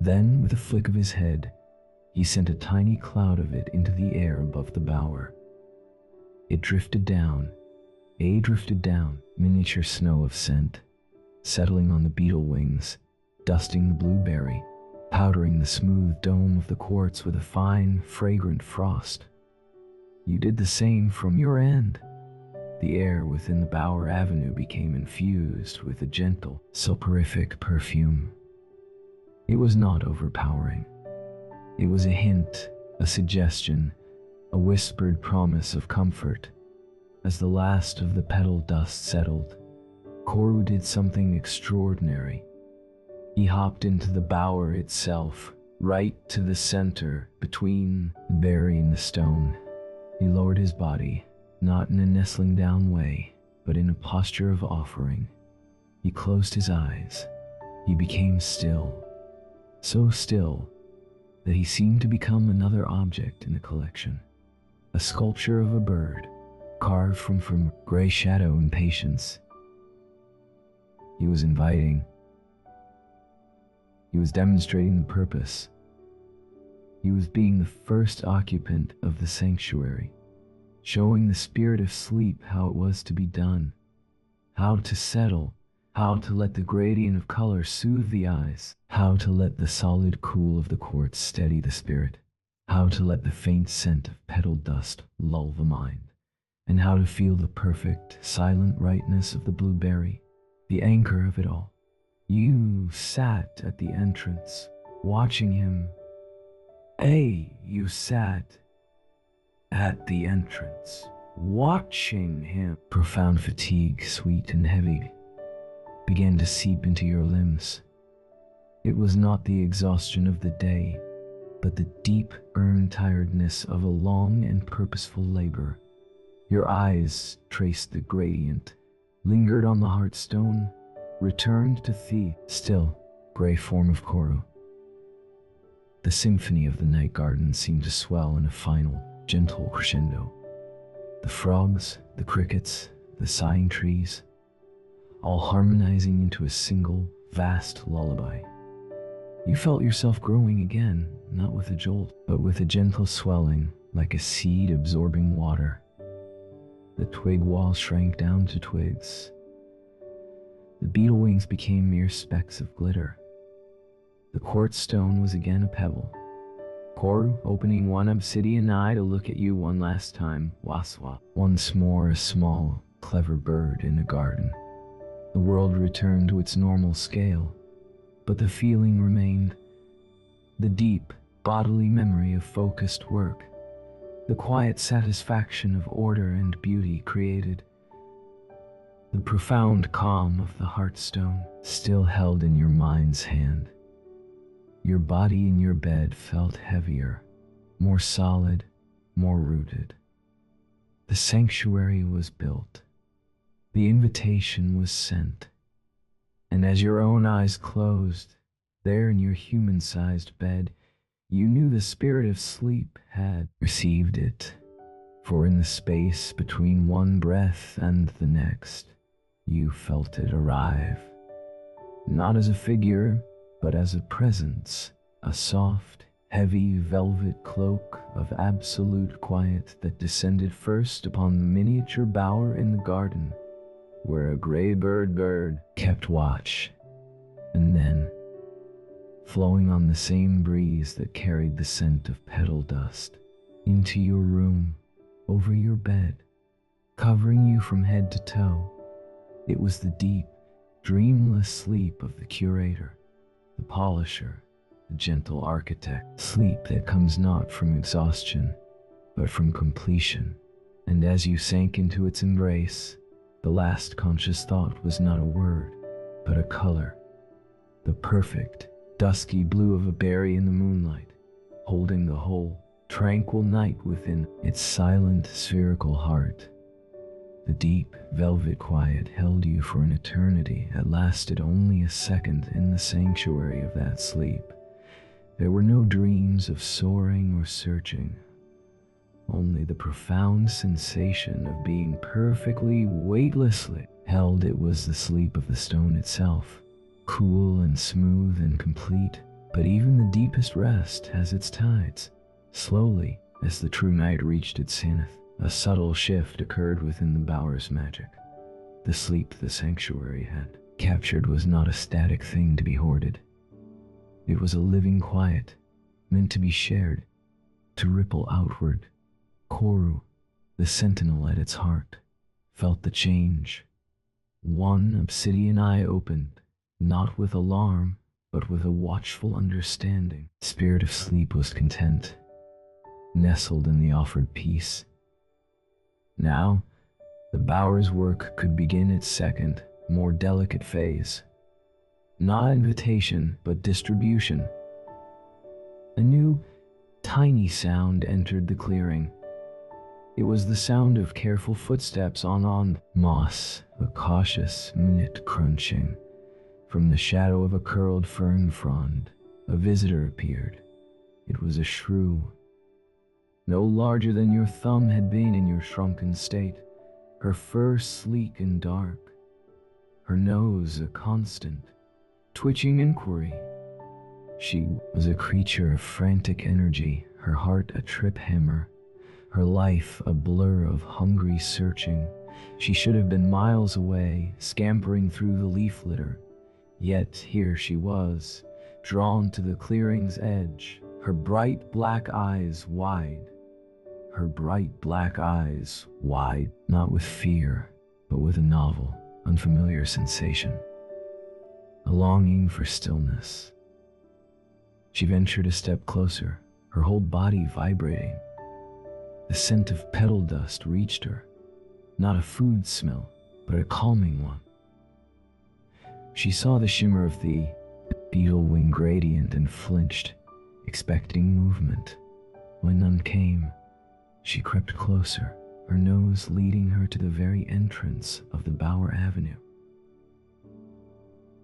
Then, with a flick of his head, he sent a tiny cloud of it into the air above the bower. It drifted down, miniature snow of scent, settling on the beetle wings, dusting the blueberry, powdering the smooth dome of the quartz with a fine, fragrant frost. You did the same from your end. The air within the Bower Avenue became infused with a gentle, soporific perfume. It was not overpowering. It was a hint, a suggestion, a whispered promise of comfort. As the last of the petal dust settled, Koru did something extraordinary. He hopped into the bower itself, right to the center, between the berry and the stone. He lowered his body, not in a nestling down way, but in a posture of offering. He closed his eyes. He became still, so still that he seemed to become another object in the collection, a sculpture of a bird, carved from gray shadow and patience. He was inviting. He was demonstrating the purpose. He was being the first occupant of the sanctuary, showing the spirit of sleep how it was to be done, how to settle, how to let the gradient of color soothe the eyes, how to let the solid cool of the quartz steady the spirit, how to let the faint scent of petal-dust lull the mind, and how to feel the perfect, silent rightness of the blueberry, the anchor of it all. You sat at the entrance, watching him. You sat at the entrance, watching him. Profound fatigue, sweet and heavy, began to seep into your limbs. It was not the exhaustion of the day, but the deep, earned tiredness of a long and purposeful labor. Your eyes traced the gradient, lingered on the heartstone, returned to the still, gray form of Koru. The symphony of the night garden seemed to swell in a final, gentle crescendo. The frogs, the crickets, the sighing trees, all harmonizing into a single, vast lullaby. You felt yourself growing again, not with a jolt, but with a gentle swelling, like a seed absorbing water. The twig walls shrank down to twigs. The beetle wings became mere specks of glitter. The quartz stone was again a pebble. Koru, opening one obsidian eye to look at you one last time, waswa. Once more a small, clever bird in a garden. The world returned to its normal scale, but the feeling remained. The deep, bodily memory of focused work, the quiet satisfaction of order and beauty created, the profound calm of the heartstone still held in your mind's hand. Your body in your bed felt heavier, more solid, more rooted. The sanctuary was built. The invitation was sent. And as your own eyes closed, there in your human-sized bed, you knew the spirit of sleep had received it. For in the space between one breath and the next, you felt it arrive. Not as a figure, but as a presence, a soft, heavy velvet cloak of absolute quiet that descended first upon the miniature bower in the garden, where a gray bird kept watch, and then, flowing on the same breeze that carried the scent of petal dust, into your room, over your bed, covering you from head to toe. It was the deep, dreamless sleep of the curator, the polisher, the gentle architect, sleep that comes not from exhaustion, but from completion. And as you sank into its embrace, the last conscious thought was not a word, but a color, the perfect, dusky blue of a berry in the moonlight, holding the whole, tranquil night within its silent, spherical heart. The deep, velvet quiet held you for an eternity that lasted only a second in the sanctuary of that sleep. There were no dreams of soaring or searching, only the profound sensation of being perfectly, weightlessly held. It was the sleep of the stone itself, cool and smooth and complete. But even the deepest rest has its tides. Slowly, as the true night reached its zenith, a subtle shift occurred within the bower's magic. The sleep the sanctuary had captured was not a static thing to be hoarded. It was a living quiet, meant to be shared, to ripple outward. Koru, the sentinel at its heart, felt the change. One obsidian eye opened, not with alarm, but with a watchful understanding. The spirit of sleep was content, nestled in the offered peace. Now, the bower's work could begin its second, more delicate phase. Not invitation, but distribution. A new, tiny sound entered the clearing. It was the sound of careful footsteps on moss, a cautious minute crunching. From the shadow of a curled fern frond, a visitor appeared. It was a shrew. No larger than your thumb had been in your shrunken state, her fur sleek and dark, her nose a constant, twitching inquiry. She was a creature of frantic energy, her heart a trip hammer, her life a blur of hungry searching. She should have been miles away, scampering through the leaf litter. Yet here she was, drawn to the clearing's edge, her bright black eyes wide. Her bright black eyes wide, not with fear, but with a novel, unfamiliar sensation. A longing for stillness. She ventured a step closer, her whole body vibrating. The scent of petal-dust reached her, not a food smell, but a calming one. She saw the shimmer of the beetle wing gradient and flinched, expecting movement. When none came, she crept closer, her nose leading her to the very entrance of the Bower Avenue.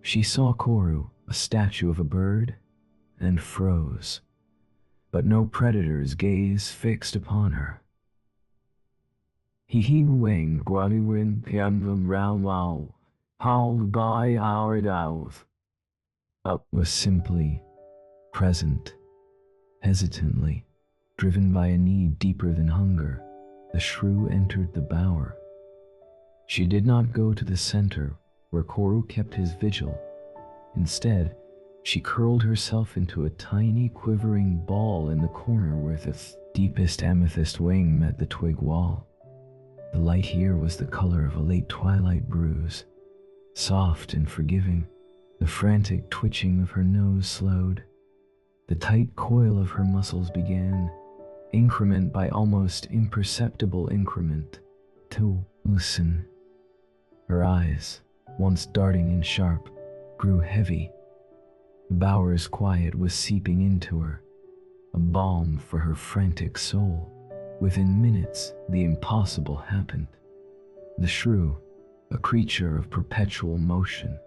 She saw Koru, a statue of a bird, and froze, but no predator's gaze fixed upon her. He wing gualiwin pianvam round wow, how by our dows. Up was simply present, hesitantly, driven by a need deeper than hunger. The shrew entered the bower. She did not go to the center where Koru kept his vigil. Instead, she curled herself into a tiny quivering ball in the corner where the deepest amethyst wing met the twig wall. The light here was the color of a late twilight bruise, soft and forgiving. The frantic twitching of her nose slowed. The tight coil of her muscles began, increment by almost imperceptible increment, to loosen. Her eyes, once darting and sharp, grew heavy. The bower's quiet was seeping into her, a balm for her frantic soul. Within minutes, the impossible happened. The shrew, a creature of perpetual motion,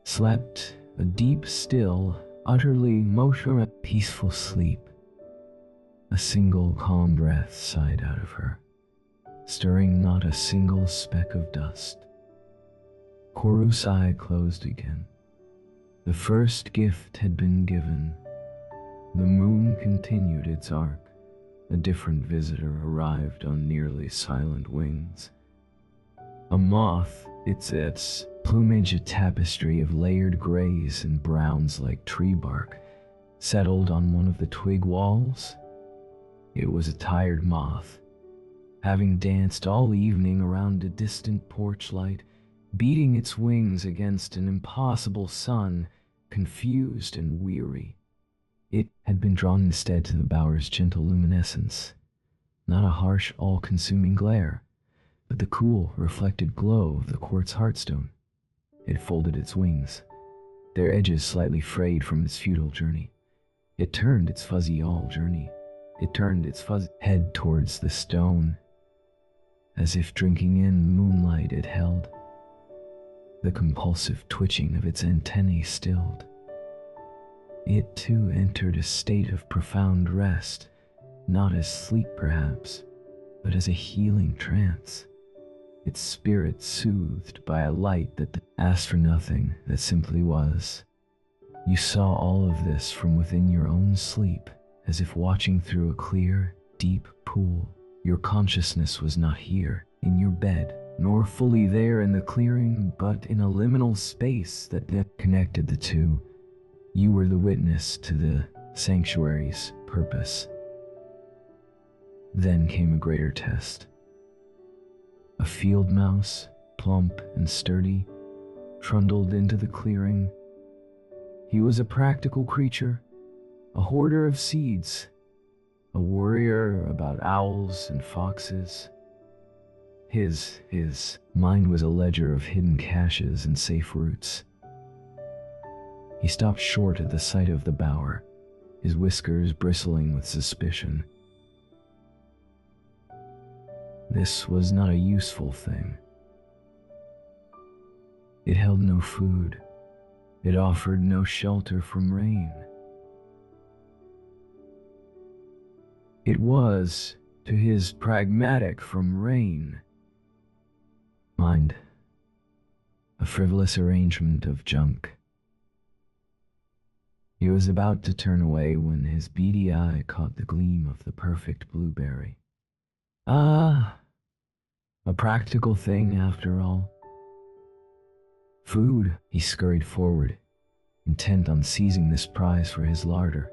slept a deep, still, utterly motionless, peaceful sleep. A single calm breath sighed out of her, stirring not a single speck of dust. Koru's eye closed again. The first gift had been given. The moon continued its arc. A different visitor arrived on nearly silent wings. A moth, its plumage a tapestry of layered grays and browns like tree bark, settled on one of the twig walls. It was a tired moth, having danced all evening around a distant porch light, beating its wings against an impossible sun, confused and weary. It had been drawn instead to the bower's gentle luminescence, not a harsh, all-consuming glare, but the cool, reflected glow of the quartz heartstone. It folded its wings, their edges slightly frayed from its futile journey. It turned its fuzzy head towards the stone, as if drinking in the moonlight it held. The compulsive twitching of its antennae stilled. It too entered a state of profound rest, not as sleep perhaps, but as a healing trance. Its spirit soothed by a light that asked for nothing, that simply was. You saw all of this from within your own sleep, as if watching through a clear, deep pool. Your consciousness was not here, in your bed, nor fully there in the clearing, but in a liminal space that connected the two. You were the witness to the sanctuary's purpose. Then came a greater test. A field mouse, plump and sturdy, trundled into the clearing. He was a practical creature, a hoarder of seeds, a worrier about owls and foxes. His mind was a ledger of hidden caches and safe routes. He stopped short at the sight of the bower, his whiskers bristling with suspicion. This was not a useful thing. It held no food. It offered no shelter from rain. It was, to his pragmatic from rain, mind, a frivolous arrangement of junk. He was about to turn away when his beady eye caught the gleam of the perfect blueberry. Ah, a practical thing after all. Food, he scurried forward, intent on seizing this prize for his larder.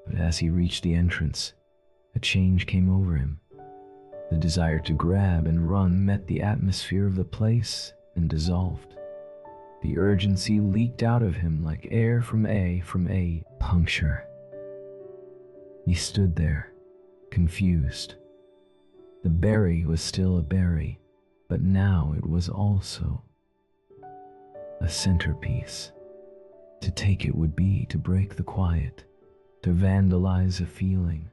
But as he reached the entrance, a change came over him. The desire to grab and run met the atmosphere of the place and dissolved. The urgency leaked out of him like air from a puncture. He stood there, confused. The berry was still a berry, but now it was also a centerpiece. To take it would be to break the quiet, to vandalize a feeling.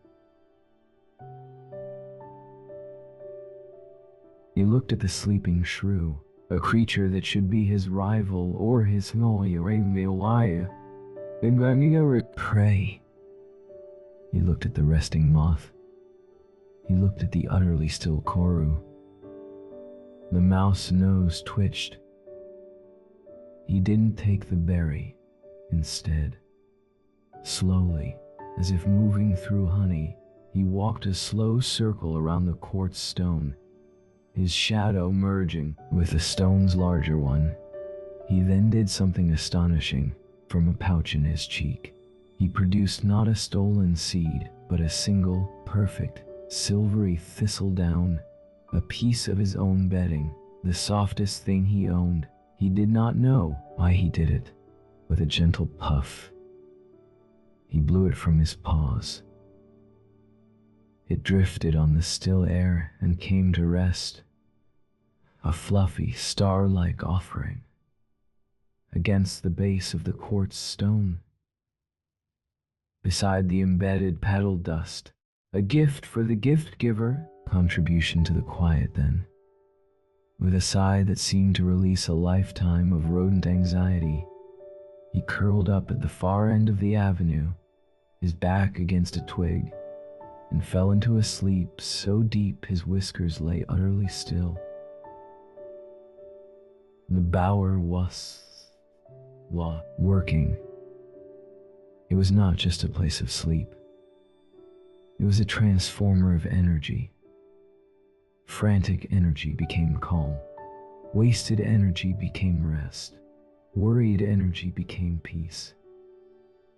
He looked at the sleeping shrew, a creature that should be his rival or his prey. He looked at the resting moth. He looked at the utterly still Koru. The mouse nose twitched. He didn't take the berry. Instead, slowly, as if moving through honey, he walked a slow circle around the quartz stone, his shadow merging with the stone's larger one. He then did something astonishing. From a pouch in his cheek, he produced not a stolen seed, but a single, perfect, silvery thistledown, a piece of his own bedding, the softest thing he owned. He did not know why he did it. With a gentle puff, he blew it from his paws. It drifted on the still air and came to rest, a fluffy, star-like offering, against the base of the quartz stone. Beside the embedded petal-dust, a gift for the gift-giver, contribution to the quiet then. With a sigh that seemed to release a lifetime of rodent anxiety, he curled up at the far end of the avenue, his back against a twig, and fell into a sleep so deep his whiskers lay utterly still. The bower was working. It was not just a place of sleep. It was a transformer of energy. Frantic energy became calm. Wasted energy became rest. Worried energy became peace.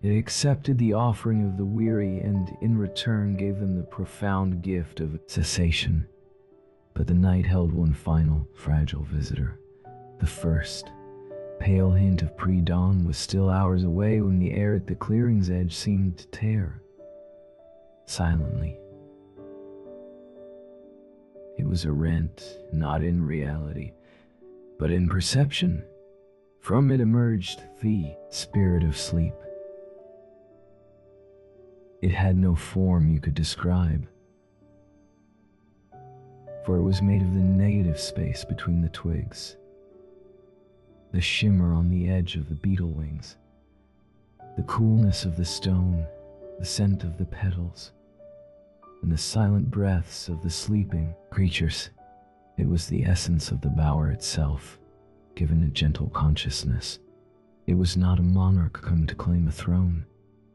It accepted the offering of the weary and in return gave them the profound gift of cessation. But the night held one final, fragile visitor. The first, pale hint of pre-dawn was still hours away when the air at the clearing's edge seemed to tear. Silently. It was a rent, not in reality, but in perception. From it emerged the spirit of sleep. It had no form you could describe, for it was made of the negative space between the twigs, the shimmer on the edge of the beetle wings, the coolness of the stone, the scent of the petals, and the silent breaths of the sleeping creatures. It was the essence of the bower itself, given a gentle consciousness. It was not a monarch come to claim a throne,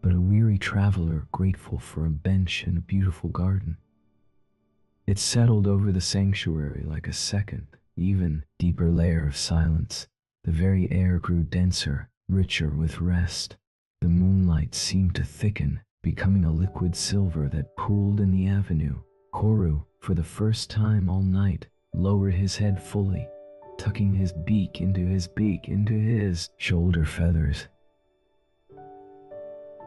but a weary traveler grateful for a bench in a beautiful garden. It settled over the sanctuary like a second, even deeper layer of silence. The very air grew denser, richer with rest. The moonlight seemed to thicken, becoming a liquid silver that pooled in the avenue. Koru, for the first time all night, lowered his head fully, tucking his beak into his shoulder feathers.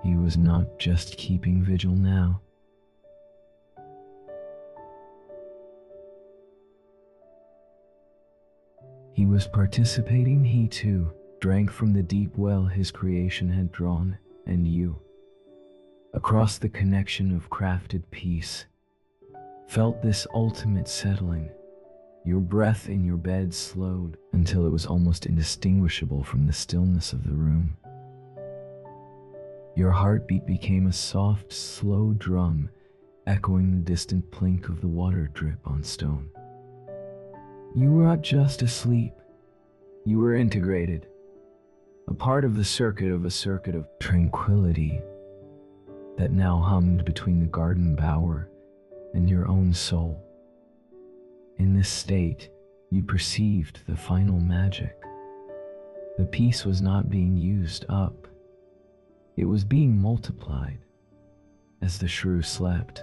He was not just keeping vigil now. He was participating. He too drank from the deep well his creation had drawn, and you, across the connection of crafted peace, felt this ultimate settling. Your breath in your bed slowed until it was almost indistinguishable from the stillness of the room. Your heartbeat became a soft, slow drum, echoing the distant plink of the water drip on stone. You were not just asleep, you were integrated, a part of the circuit of tranquility that now hummed between the garden bower and your own soul. In this state, you perceived the final magic. The peace was not being used up, it was being multiplied. As the shrew slept,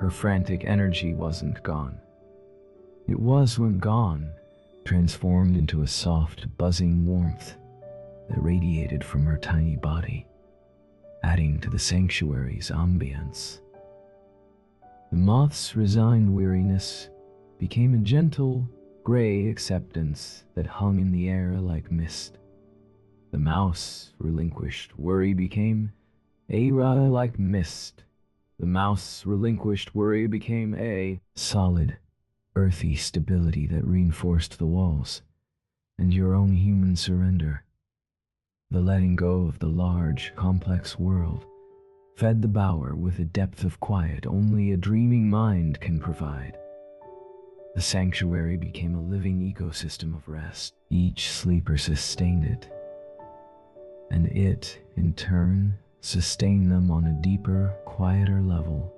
her frantic energy wasn't gone. It wasn't gone, transformed into a soft, buzzing warmth that radiated from her tiny body, adding to the sanctuary's ambience. The moth's resigned weariness became a gentle, gray acceptance that hung in the air like mist. The mouse relinquished worry became a like mist. The mouse relinquished worry became a solid, earthy stability that reinforced the walls and your own human surrender. The letting go of the large, complex world fed the bower with a depth of quiet only a dreaming mind can provide. The sanctuary became a living ecosystem of rest. Each sleeper sustained it, and it, in turn, sustained them on a deeper, quieter level.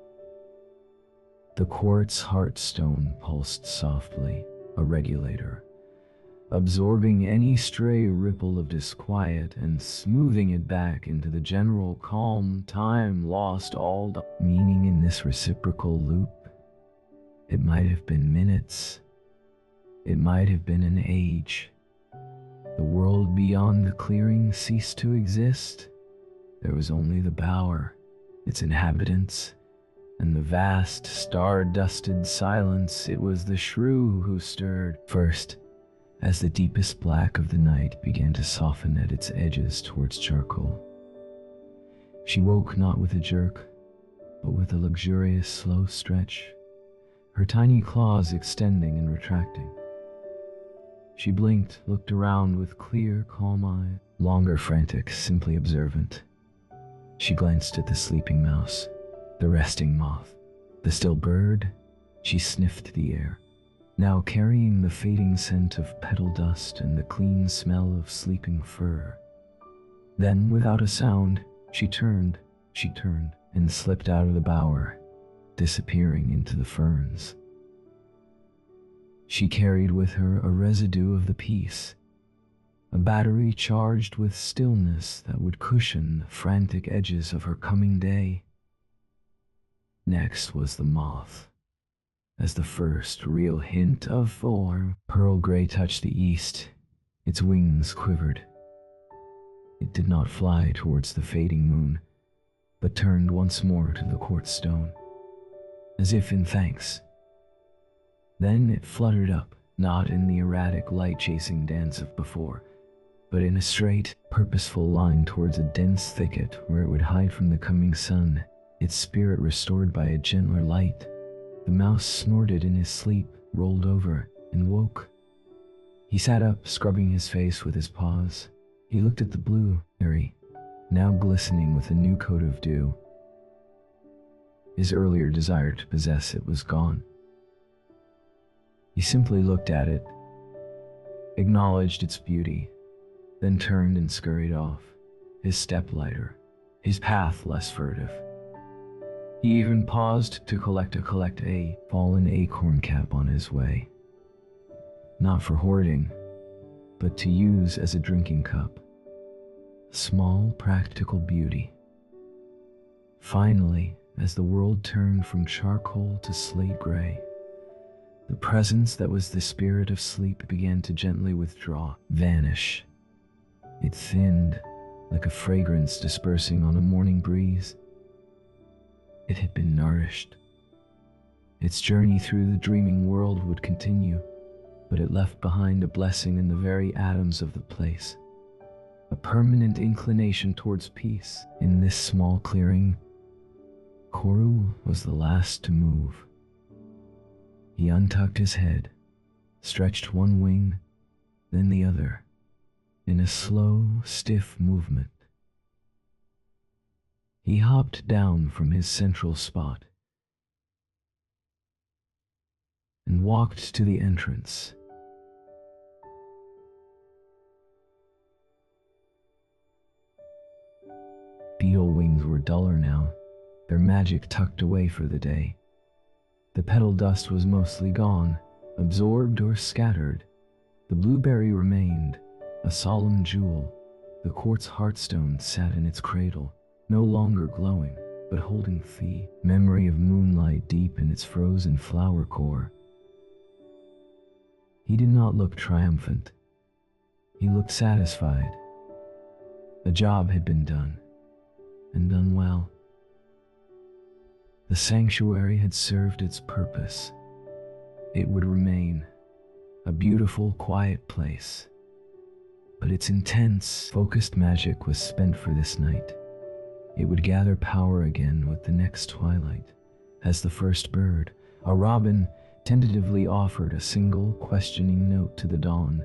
The quartz heartstone pulsed softly, a regulator, absorbing any stray ripple of disquiet and smoothing it back into the general calm. Time lost all the meaning in this reciprocal loop. It might have been minutes. It might have been an age. The world beyond the clearing ceased to exist. There was only the bower, its inhabitants, and the vast, star-dusted silence. It was the shrew who stirred first, as the deepest black of the night began to soften at its edges towards charcoal. She woke not with a jerk, but with a luxurious, slow stretch, her tiny claws extending and retracting. She blinked, looked around with clear, calm eyes, longer frantic, simply observant. She glanced at the sleeping mouse, the resting moth, the still bird. She sniffed the air, now carrying the fading scent of petal-dust and the clean smell of sleeping fur. Then, without a sound, she turned, and slipped out of the bower, disappearing into the ferns. She carried with her a residue of the peace, a battery charged with stillness that would cushion the frantic edges of her coming day. Next was the moth. As the first real hint of form, pearl gray touched the east, its wings quivered. It did not fly towards the fading moon, but turned once more to the quartz stone, as if in thanks. Then it fluttered up, not in the erratic light-chasing dance of before, but in a straight, purposeful line towards a dense thicket where it would hide from the coming sun, its spirit restored by a gentler light. The mouse snorted in his sleep, rolled over, and woke. He sat up, scrubbing his face with his paws. He looked at the blue berry, now glistening with a new coat of dew. His earlier desire to possess it was gone. He simply looked at it, acknowledged its beauty, then turned and scurried off, his step lighter, his path less furtive. He even paused to collect a fallen acorn cap on his way. Not for hoarding, but to use as a drinking cup. Small, practical beauty. Finally, as the world turned from charcoal to slate gray, the presence that was the spirit of sleep began to gently withdraw, vanish. It thinned, like a fragrance dispersing on a morning breeze. It had been nourished. Its journey through the dreaming world would continue, but it left behind a blessing in the very atoms of the place, a permanent inclination towards peace. In this small clearing, Koru was the last to move. He untucked his head, stretched one wing, then the other, in a slow, stiff movement. He hopped down from his central spot and walked to the entrance. Beetle wings were duller now, their magic tucked away for the day. The petal dust was mostly gone, absorbed or scattered. The blueberry remained, a solemn jewel. The quartz heartstone sat in its cradle, no longer glowing, but holding the memory of moonlight deep in its frozen flower core. He did not look triumphant. He looked satisfied. The job had been done, and done well. The sanctuary had served its purpose. It would remain a beautiful, quiet place, but its intense, focused magic was spent for this night. It would gather power again with the next twilight, as the first bird, a robin, tentatively offered a single, questioning note to the dawn.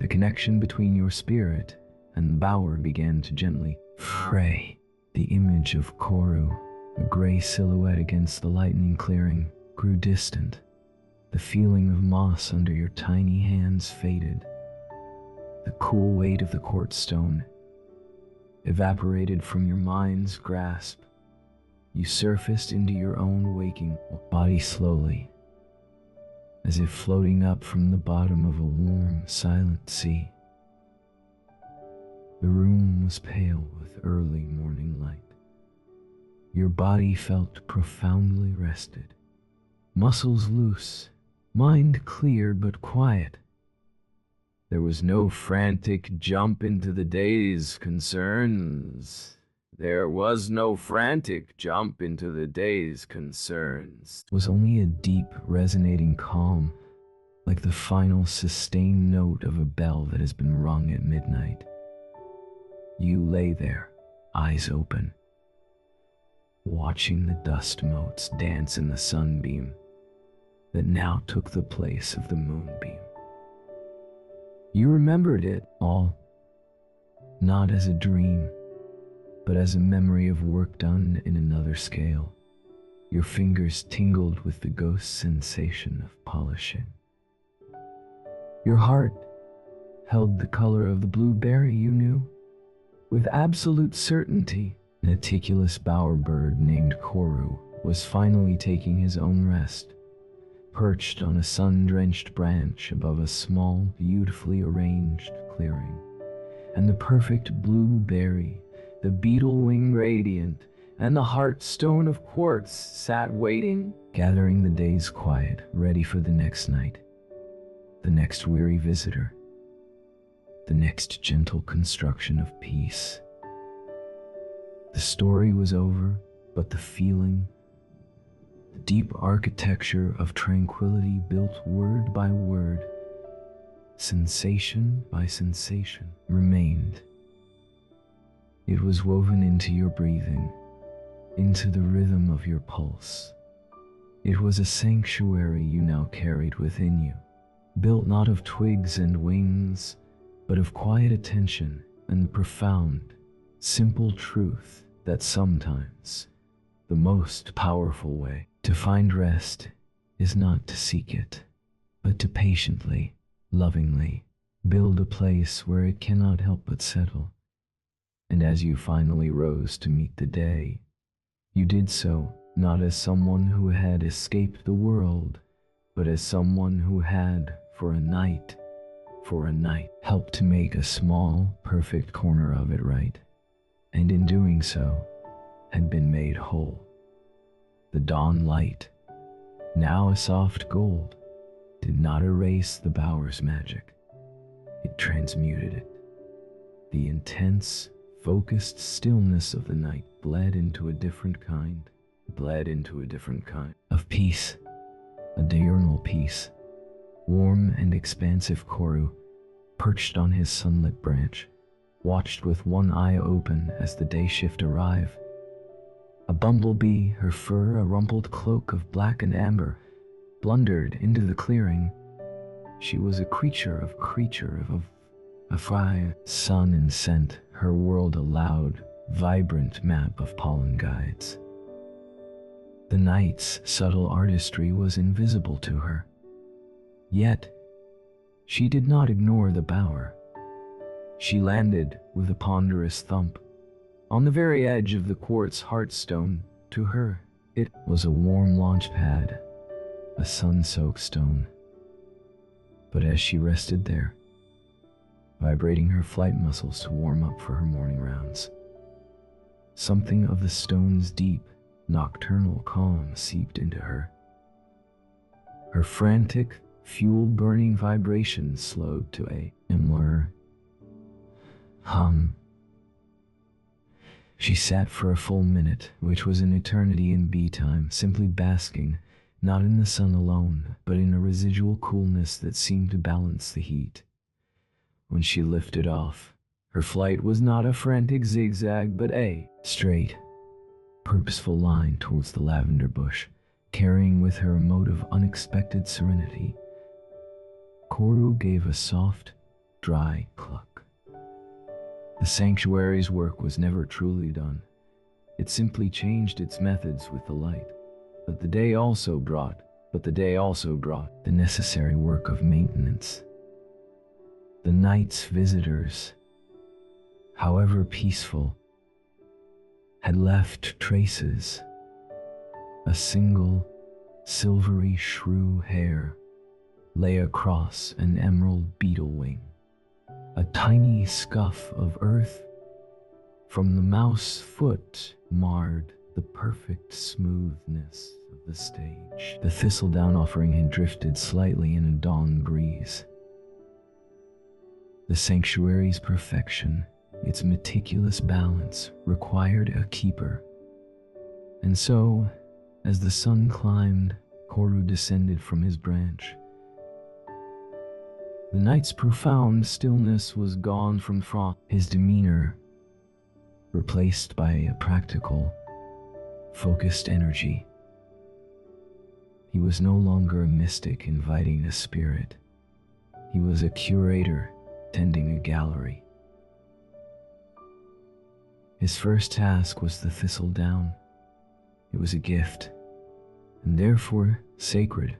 The connection between your spirit and the bower began to gently fray. The image of Koru, a gray silhouette against the lightning clearing, grew distant. The feeling of moss under your tiny hands faded. The cool weight of the quartz stone evaporated from your mind's grasp. You surfaced into your own waking body slowly, as if floating up from the bottom of a warm, silent sea. The room was pale with early morning light. Your body felt profoundly rested, muscles loose, mind clear but quiet. There was no frantic jump into the day's concerns. There was no frantic jump into the day's concerns. It was only a deep, resonating calm, like the final sustained note of a bell that has been rung at midnight. You lay there, eyes open, watching the dust motes dance in the sunbeam that now took the place of the moonbeam. You remembered it all, not as a dream, but as a memory of work done in another scale. Your fingers tingled with the ghost sensation of polishing. Your heart held the color of the blueberry you knew. With absolute certainty, meticulous bowerbird named Koru was finally taking his own rest, perched on a sun-drenched branch above a small, beautifully arranged clearing. And the perfect blueberry, the beetle wing radiant, and the heartstone of quartz sat waiting, gathering the day's quiet, ready for the next night, the next weary visitor, the next gentle construction of peace. The story was over, but the feeling, the deep architecture of tranquility built word by word, sensation by sensation, remained. It was woven into your breathing, into the rhythm of your pulse. It was a sanctuary you now carried within you, built not of twigs and wings, but of quiet attention and the profound, simple truth that sometimes the most powerful way to find rest is not to seek it, but to patiently, lovingly build a place where it cannot help but settle. And as you finally rose to meet the day, you did so not as someone who had escaped the world, but as someone who had, for a night, helped to make a small, perfect corner of it right, and in doing so, had been made whole. The dawn light, now a soft gold, did not erase the bower's magic. It transmuted it. The intense, focused stillness of the night bled into a different kind of peace, a diurnal peace. Warm and expansive Koru, perched on his sunlit branch, watched with one eye open as the day shift arrived. A bumblebee, her fur a rumpled cloak of black and amber, blundered into the clearing. She was a creature of a fire, sun and scent, her world a loud, vibrant map of pollen guides. The night's subtle artistry was invisible to her. Yet, she did not ignore the bower. She landed with a ponderous thump on the very edge of the quartz heartstone. To her, it was a warm launch pad, a sun-soaked stone. But as she rested there, vibrating her flight muscles to warm up for her morning rounds, something of the stone's deep, nocturnal calm seeped into her. Her frantic, fuel-burning vibrations slowed to a murmur hum. She sat for a full minute, which was an eternity in bee time, simply basking, not in the sun alone, but in a residual coolness that seemed to balance the heat. When she lifted off, her flight was not a frantic zigzag, but a straight, purposeful line towards the lavender bush, carrying with her a mote of unexpected serenity. Koru gave a soft, dry cluck. The sanctuary's work was never truly done. It simply changed its methods with the light. But the day also brought the necessary work of maintenance. The night's visitors, however peaceful, had left traces. A single, silvery shrew hair lay across an emerald beetle wing. A tiny scuff of earth from the mouse foot marred the perfect smoothness of the stage. The thistledown offering had drifted slightly in a dawn breeze. The sanctuary's perfection, its meticulous balance, required a keeper. And so, as the sun climbed, Koru descended from his branch. The night's profound stillness was gone from frost, his demeanor replaced by a practical, focused energy. He was no longer a mystic inviting a spirit. He was a curator tending a gallery. His first task was the thistledown. It was a gift, and therefore sacred,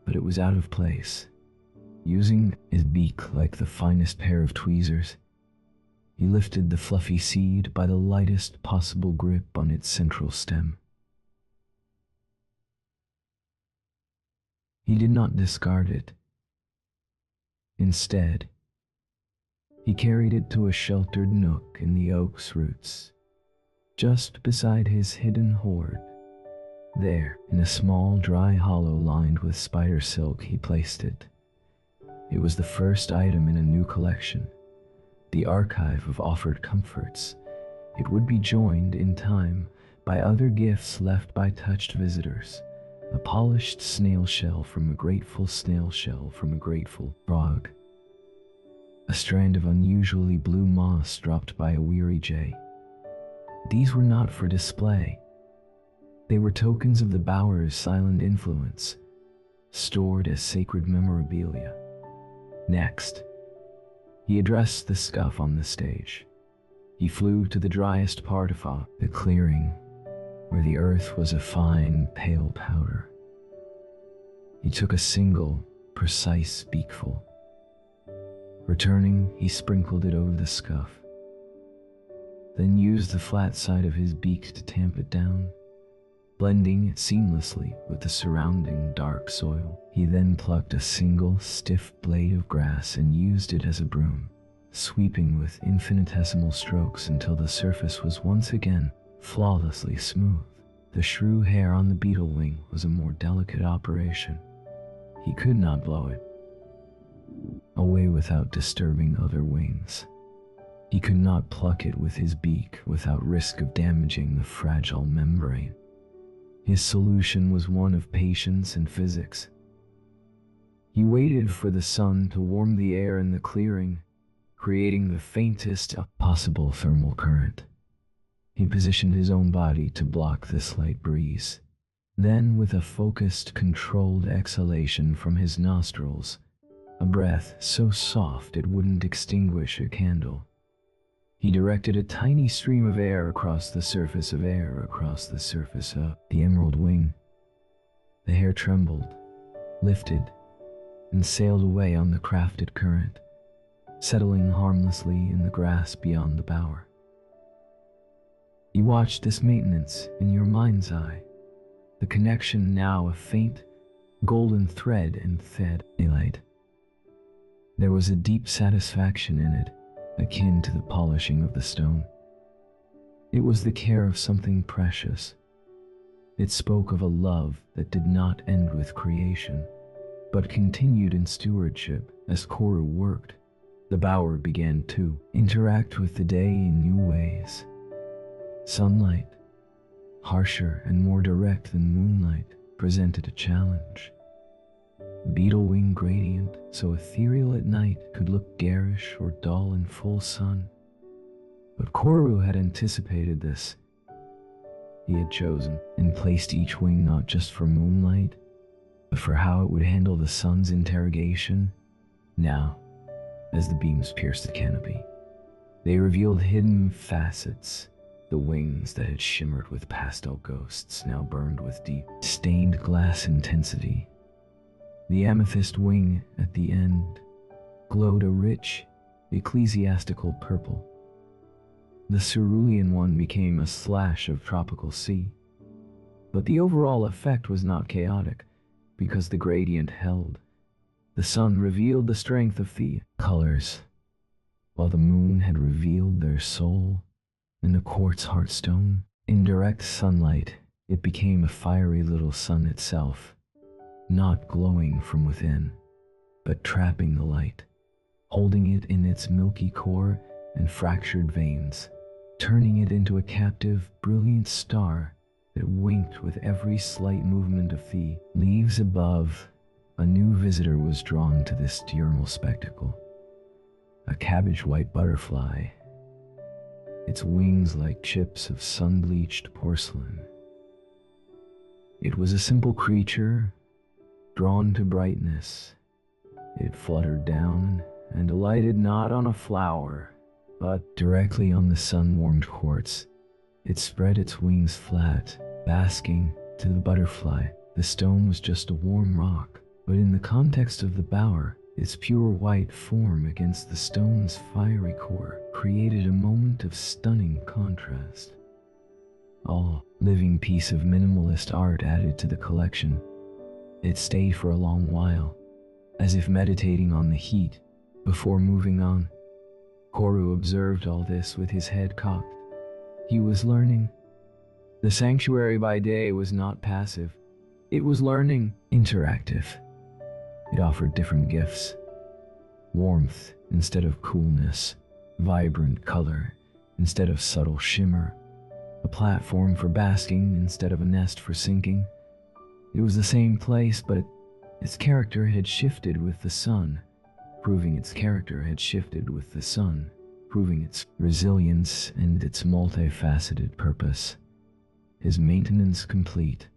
but it was out of place. Using his beak like the finest pair of tweezers, he lifted the fluffy seed by the lightest possible grip on its central stem. He did not discard it. Instead, he carried it to a sheltered nook in the oak's roots, just beside his hidden hoard. There, in a small, dry hollow lined with spider silk, he placed it. It was the first item in a new collection, the archive of offered comforts. It would be joined, in time, by other gifts left by touched visitors. A polished snail shell from a grateful frog. A strand of unusually blue moss dropped by a weary jay. These were not for display. They were tokens of the bower's silent influence, stored as sacred memorabilia. Next, he addressed the scuff on the stage. He flew to the driest part of the clearing, where the earth was a fine, pale powder. He took a single, precise beakful. Returning, he sprinkled it over the scuff, then used the flat side of his beak to tamp it down, blending it seamlessly with the surrounding dark soil. He then plucked a single, stiff blade of grass and used it as a broom, sweeping with infinitesimal strokes until the surface was once again flawlessly smooth. The shrew hair on the beetle wing was a more delicate operation. He could not blow it away without disturbing other wings. He could not pluck it with his beak without risk of damaging the fragile membrane. His solution was one of patience and physics. He waited for the sun to warm the air in the clearing, creating the faintest possible thermal current. He positioned his own body to block the slight breeze. Then, with a focused, controlled exhalation from his nostrils, a breath so soft it wouldn't extinguish a candle, he directed a tiny stream of air across the surface of the emerald wing. The hair trembled, lifted, and sailed away on the crafted current, settling harmlessly in the grass beyond the bower. You watched this maintenance in your mind's eye, the connection now a faint, golden thread in thin daylight. There was a deep satisfaction in it, akin to the polishing of the stone. It was the care of something precious. It spoke of a love that did not end with creation, but continued in stewardship as Koru worked. The bower began to interact with the day in new ways. Sunlight, harsher and more direct than moonlight, presented a challenge. Beetle wing gradient, so ethereal at night, could look garish or dull in full sun. But Koru had anticipated this. He had chosen and placed each wing not just for moonlight, but for how it would handle the sun's interrogation. Now, as the beams pierced the canopy, they revealed hidden facets. The wings that had shimmered with pastel ghosts now burned with deep, stained glass intensity. The amethyst wing at the end glowed a rich, ecclesiastical purple. The cerulean one became a slash of tropical sea. But the overall effect was not chaotic, because the gradient held. The sun revealed the strength of the colors, while the moon had revealed their soul. In the quartz heartstone, in direct sunlight, it became a fiery little sun itself, not glowing from within, but trapping the light, holding it in its milky core and fractured veins, turning it into a captive, brilliant star that winked with every slight movement of the leaves above. A new visitor was drawn to this diurnal spectacle, a cabbage-white butterfly, its wings like chips of sun-bleached porcelain. It was a simple creature, drawn to brightness. It fluttered down and alighted not on a flower, but directly on the sun-warmed quartz. It spread its wings flat, basking. To the butterfly, the stone was just a warm rock, but in the context of the bower, its pure white form against the stone's fiery core created a moment of stunning contrast. All living piece of minimalist art added to the collection. It stayed for a long while, as if meditating on the heat, before moving on. Koru observed all this with his head cocked. He was learning. The sanctuary by day was not passive. It was learning, interactive. It offered different gifts. Warmth instead of coolness, vibrant color instead of subtle shimmer, a platform for basking instead of a nest for sinking. It was the same place, but its character had shifted with the sun, proving its resilience and its multifaceted purpose. His maintenance complete,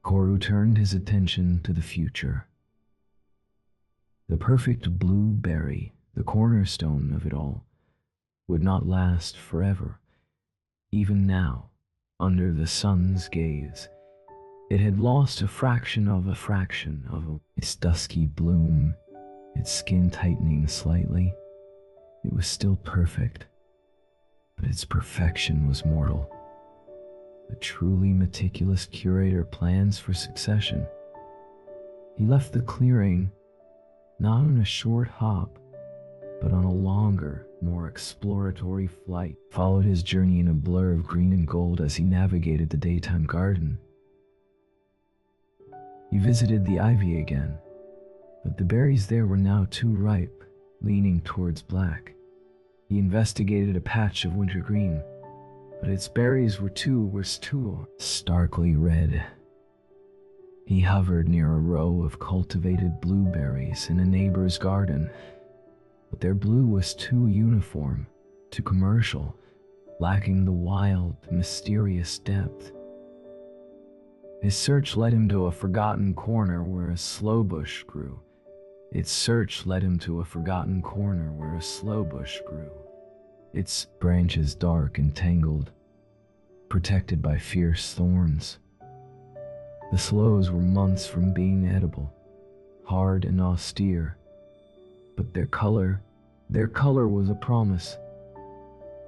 Koru turned his attention to the future. The perfect blueberry, the cornerstone of it all, would not last forever. Even now, under the sun's gaze, it had lost a fraction of its dusky bloom, its skin tightening slightly. It was still perfect, but its perfection was mortal. A truly meticulous curator plans for succession. He left the clearing not on a short hop, but on a longer, more exploratory flight. Followed his journey in a blur of green and gold as he navigated the daytime garden. He visited the ivy again, but the berries there were now too ripe, leaning towards black. He investigated a patch of wintergreen, but its berries were too starkly red. He hovered near a row of cultivated blueberries in a neighbor's garden, but their blue was too uniform, too commercial. lacking the wild, mysterious depth. His search led him to a forgotten corner where a slow bush grew. Its search led him to a forgotten corner where a slow bush grew. Its branches dark and tangled, protected by fierce thorns. The sloes were months from being edible, hard and austere, but their color was a promise.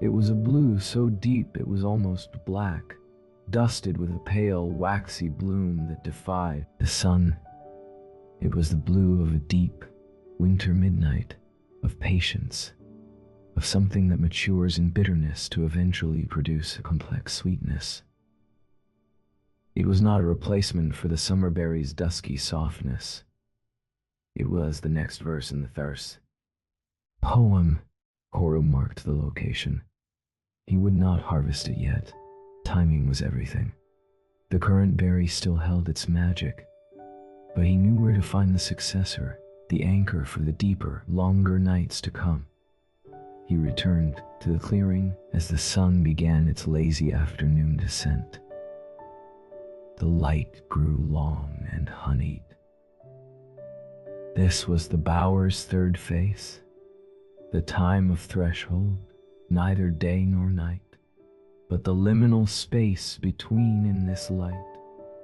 It was a blue so deep it was almost black, dusted with a pale, waxy bloom that defied the sun. It was the blue of a deep, winter midnight, of patience, of something that matures in bitterness to eventually produce a complex sweetness. It was not a replacement for the summer berry's dusky softness. It was the next verse in the verse. Poem. Koru marked the location. He would not harvest it yet. Timing was everything. The current berry still held its magic, but he knew where to find the successor, the anchor for the deeper, longer nights to come. He returned to the clearing as the sun began its lazy afternoon descent. The light grew long and honeyed. This was the bower's third face, the time of threshold, neither day nor night, but the liminal space between in this light.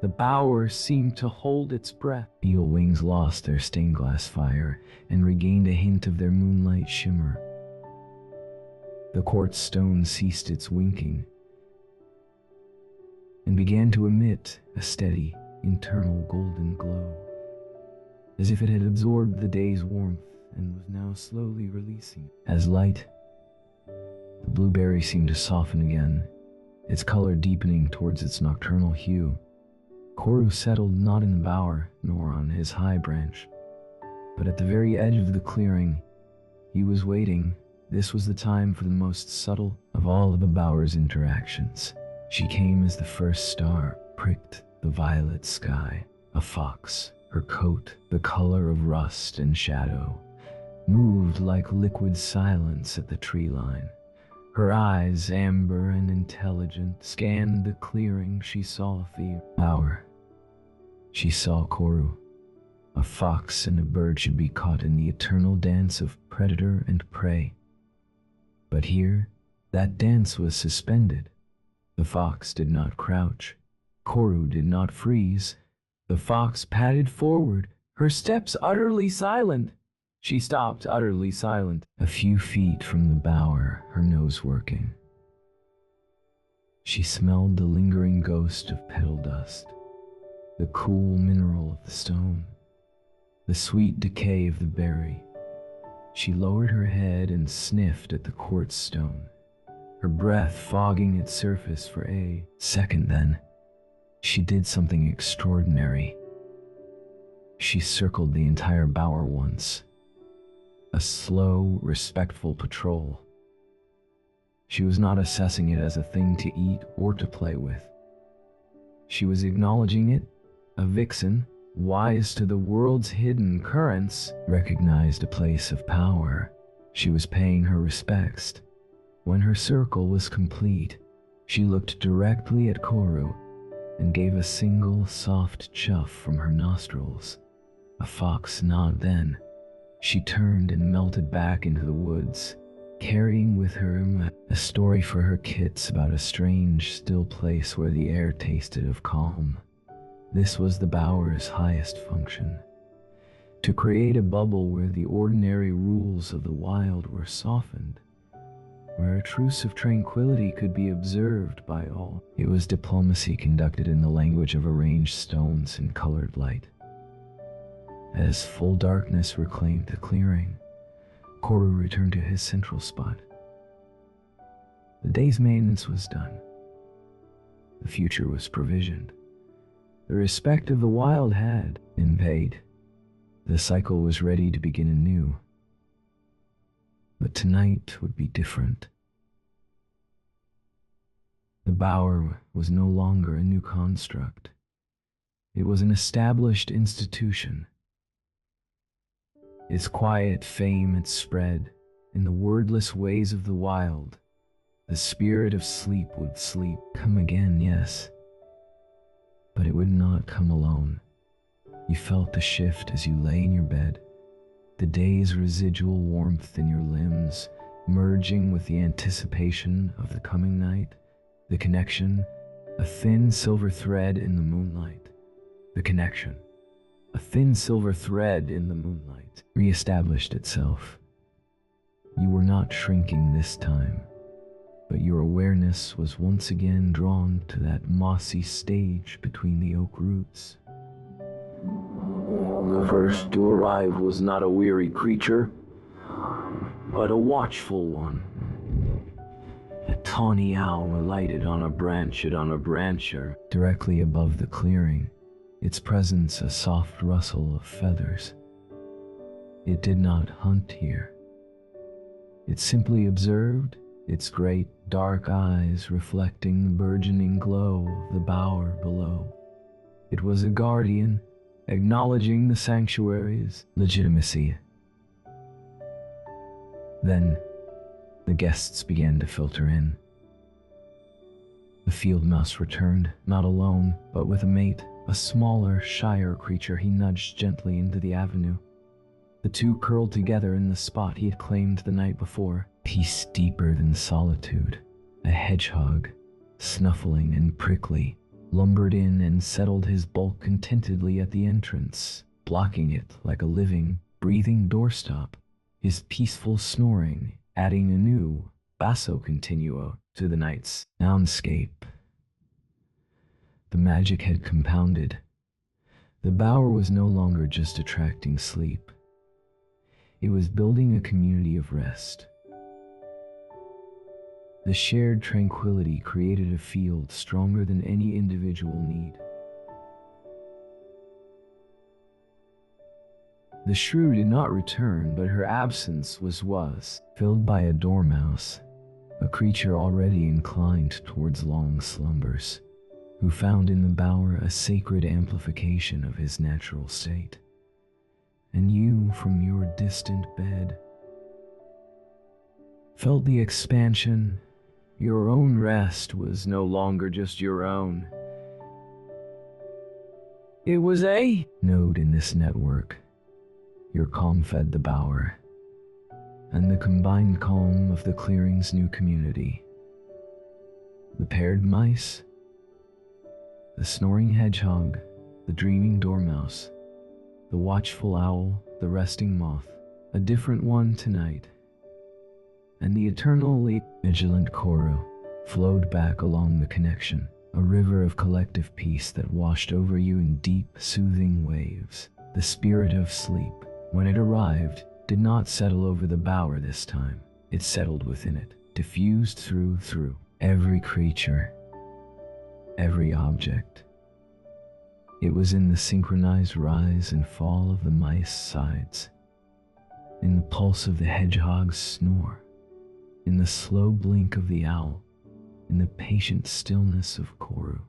The bower seemed to hold its breath. Eel wings lost their stained glass fire and regained a hint of their moonlight shimmer. The quartz stone ceased its winking and began to emit a steady, internal golden glow, as if it had absorbed the day's warmth and was now slowly releasing. As light, the blueberry seemed to soften again, its color deepening towards its nocturnal hue. Koru settled not in the bower, nor on his high branch, but at the very edge of the clearing. He was waiting. This was the time for the most subtle of all of the bower's interactions. She came as the first star pricked the violet sky. A fox, her coat the color of rust and shadow, moved like liquid silence at the tree line. Her eyes, amber and intelligent, scanned the clearing. She saw the bower. She saw Koru. A fox and a bird should be caught in the eternal dance of predator and prey. But here, that dance was suspended. The fox did not crouch. Koru did not freeze. The fox padded forward, her steps utterly silent. She stopped, utterly silent, a few feet from the bower, her nose working. She smelled the lingering ghost of petal-dust, the cool mineral of the stone, the sweet decay of the berry. She lowered her head and sniffed at the quartz stone, her breath fogging its surface for a second. Then she did something extraordinary. She circled the entire bower once, a slow, respectful patrol. She was not assessing it as a thing to eat or to play with. She was acknowledging it. A vixen, wise to the world's hidden currents, recognized a place of power. She was paying her respects. When her circle was complete, she looked directly at Koru and gave a single soft chuff from her nostrils. A fox nod. Then she turned and melted back into the woods, carrying with her a story for her kits about a strange, still place where the air tasted of calm. This was the bower's highest function, to create a bubble where the ordinary rules of the wild were softened, where a truce of tranquility could be observed by all. It was diplomacy conducted in the language of arranged stones and colored light. As full darkness reclaimed the clearing, Koru returned to his central spot. The day's maintenance was done. The future was provisioned. The respect of the wild had been paid. The cycle was ready to begin anew. But tonight would be different. The bower was no longer a new construct. It was an established institution. Its quiet fame had spread in the wordless ways of the wild, The spirit of sleep would sleep. Come again, yes. But it would not come alone. You felt the shift as you lay in your bed, the day's residual warmth in your limbs, merging with the anticipation of the coming night, the connection, a thin silver thread in the moonlight. The connection, a thin silver thread in the moonlight, reestablished itself. You were not shrinking this time, but your awareness was once again drawn to that mossy stage between the oak roots. The first to arrive was not a weary creature, but a watchful one. A tawny owl alighted on a branch directly above the clearing, its presence a soft rustle of feathers. It did not hunt here. It simply observed, its great dark eyes reflecting the burgeoning glow of the bower below. It was a guardian, acknowledging the sanctuary's legitimacy. Then, the guests began to filter in. The field mouse returned, not alone, but with a mate, a smaller, shyer creature he nudged gently into the avenue. The two curled together in the spot he had claimed the night before, peace deeper than solitude. A hedgehog, snuffling and prickly, lumbered in and settled his bulk contentedly at the entrance, blocking it like a living, breathing doorstop, his peaceful snoring adding a new basso continuo to the night's soundscape. The magic had compounded. The bower was no longer just attracting sleep. It was building a community of rest. The shared tranquility created a field stronger than any individual need. The shrew did not return, but her absence was filled by a dormouse, a creature already inclined towards long slumbers, who found in the bower a sacred amplification of his natural state. And you, from your distant bed, felt the expansion. Your own rest was no longer just your own. It was a node in this network. Your calm fed the bower, and the combined calm of the clearing's new community. The paired mice, the snoring hedgehog, the dreaming dormouse, the watchful owl, the resting moth, a different one tonight, and the eternally vigilant Koru flowed back along the connection, a river of collective peace that washed over you in deep, soothing waves. The spirit of sleep, when it arrived, did not settle over the bower this time. It settled within it, diffused through every creature, every object. It was in the synchronized rise and fall of the mice's sides, in the pulse of the hedgehog's snore, in the slow blink of the owl, in the patient stillness of Koru.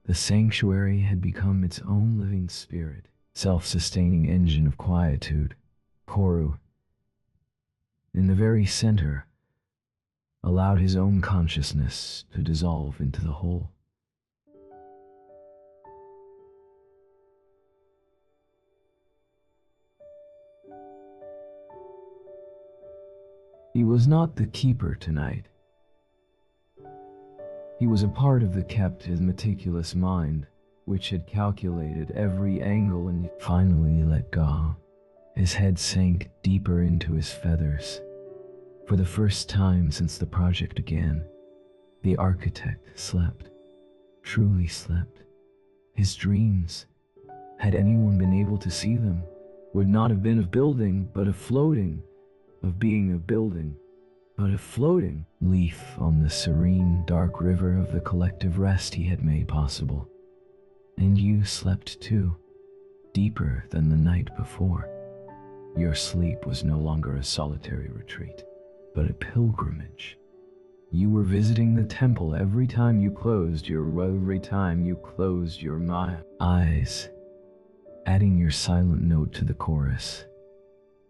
The sanctuary had become its own living spirit, self-sustaining engine of quietude. Koru, in the very center, allowed his own consciousness to dissolve into the whole. He was not the keeper tonight. He was a part of the kept his meticulous mind, which had calculated every angle and finally let go. His head sank deeper into his feathers. For the first time since the project began, the architect slept, truly slept. His dreams, had anyone been able to see them, would not have been of building, but of floating, of being a building, but a floating leaf on the serene, dark river of the collective rest he had made possible. And you slept too, deeper than the night before. Your sleep was no longer a solitary retreat, but a pilgrimage. You were visiting the temple every time you closed your eyes, adding your silent note to the chorus,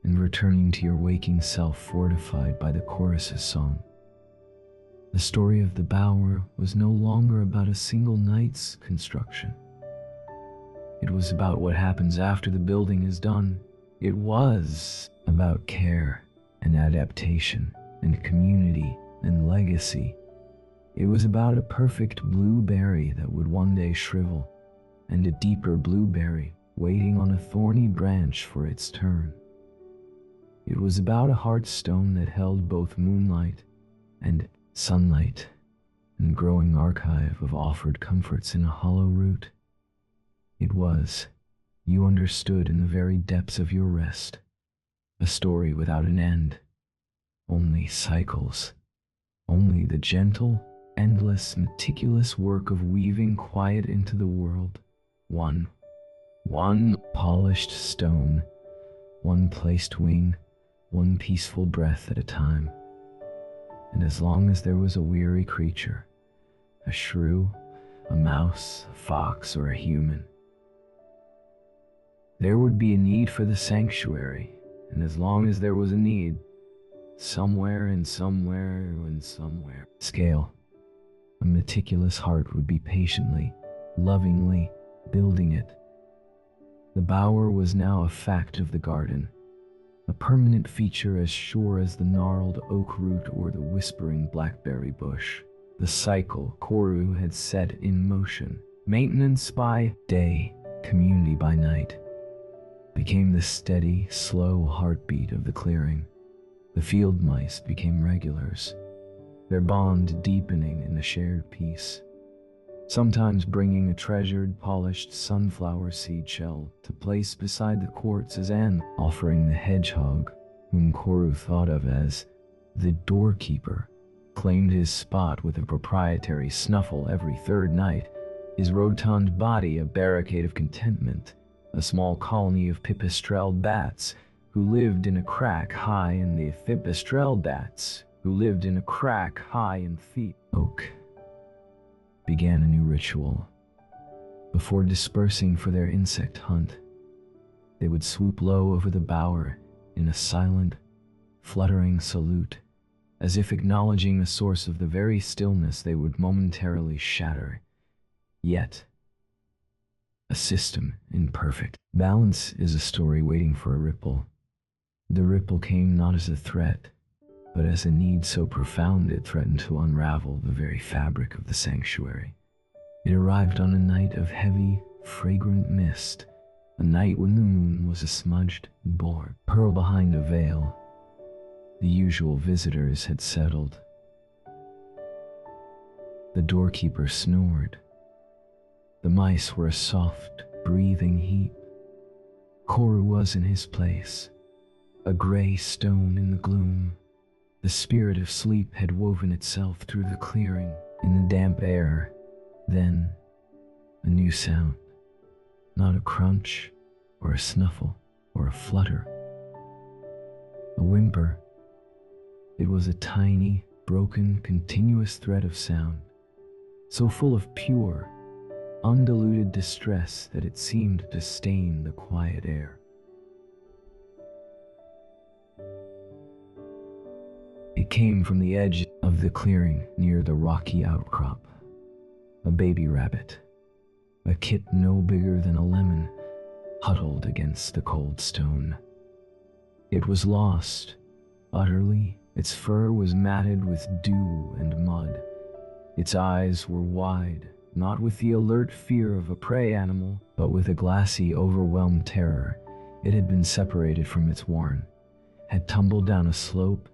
and returning to your waking self fortified by the chorus's song. The story of the Bower was no longer about a single night's construction. It was about what happens after the building is done. It was about care and adaptation and community and legacy. It was about a perfect blueberry that would one day shrivel, and a deeper blueberry waiting on a thorny branch for its turn. It was about a heartstone that held both moonlight and sunlight, and growing archive of offered comforts in a hollow root. It was, you understood in the very depths of your rest, a story without an end, only cycles, only the gentle, endless, meticulous work of weaving quiet into the world, one polished stone, one placed wing, one peaceful breath at a time. And as long as there was a weary creature, a shrew, a mouse, a fox, or a human, there would be a need for the sanctuary, and as long as there was a need, somewhere and somewhere and somewhere, scale, a meticulous heart would be patiently, lovingly building it. The bower was now a fact of the garden, a permanent feature as sure as the gnarled oak root or the whispering blackberry bush. The cycle Koru had set in motion, maintenance by day, community by night, became the steady, slow heartbeat of the clearing. The field mice became regulars, their bond deepening in the shared peace, sometimes bringing a treasured, polished sunflower seed shell to place beside the quartz as an offering. The hedgehog, whom Koru thought of as the doorkeeper, claimed his spot with a proprietary snuffle every third night, his rotund body a barricade of contentment, a small colony of pipistrelled bats who lived in a crack high in the pipistrelled bats who lived in a crack high in the oak. Began a new ritual. Before dispersing for their insect hunt, they would swoop low over the bower in a silent, fluttering salute, as if acknowledging the source of the very stillness they would momentarily shatter. Yet, a system in perfect balance is a story waiting for a ripple. The ripple came not as a threat, but as a need so profound it threatened to unravel the very fabric of the sanctuary. It arrived on a night of heavy, fragrant mist, a night when the moon was a smudged pearl behind a veil. The usual visitors had settled. The doorkeeper snored. The mice were a soft, breathing heap. Koru was in his place, a gray stone in the gloom. The spirit of sleep had woven itself through the clearing in the damp air. Then, a new sound, not a crunch or a snuffle or a flutter, a whimper. It was a tiny, broken, continuous thread of sound, so full of pure, undiluted distress that it seemed to stain the quiet air. It came from the edge of the clearing near the rocky outcrop. A baby rabbit, a kit no bigger than a lemon, huddled against the cold stone. It was lost, utterly. Its fur was matted with dew and mud. Its eyes were wide, not with the alert fear of a prey animal, but with a glassy, overwhelmed terror. It had been separated from its warren, had tumbled down a slope,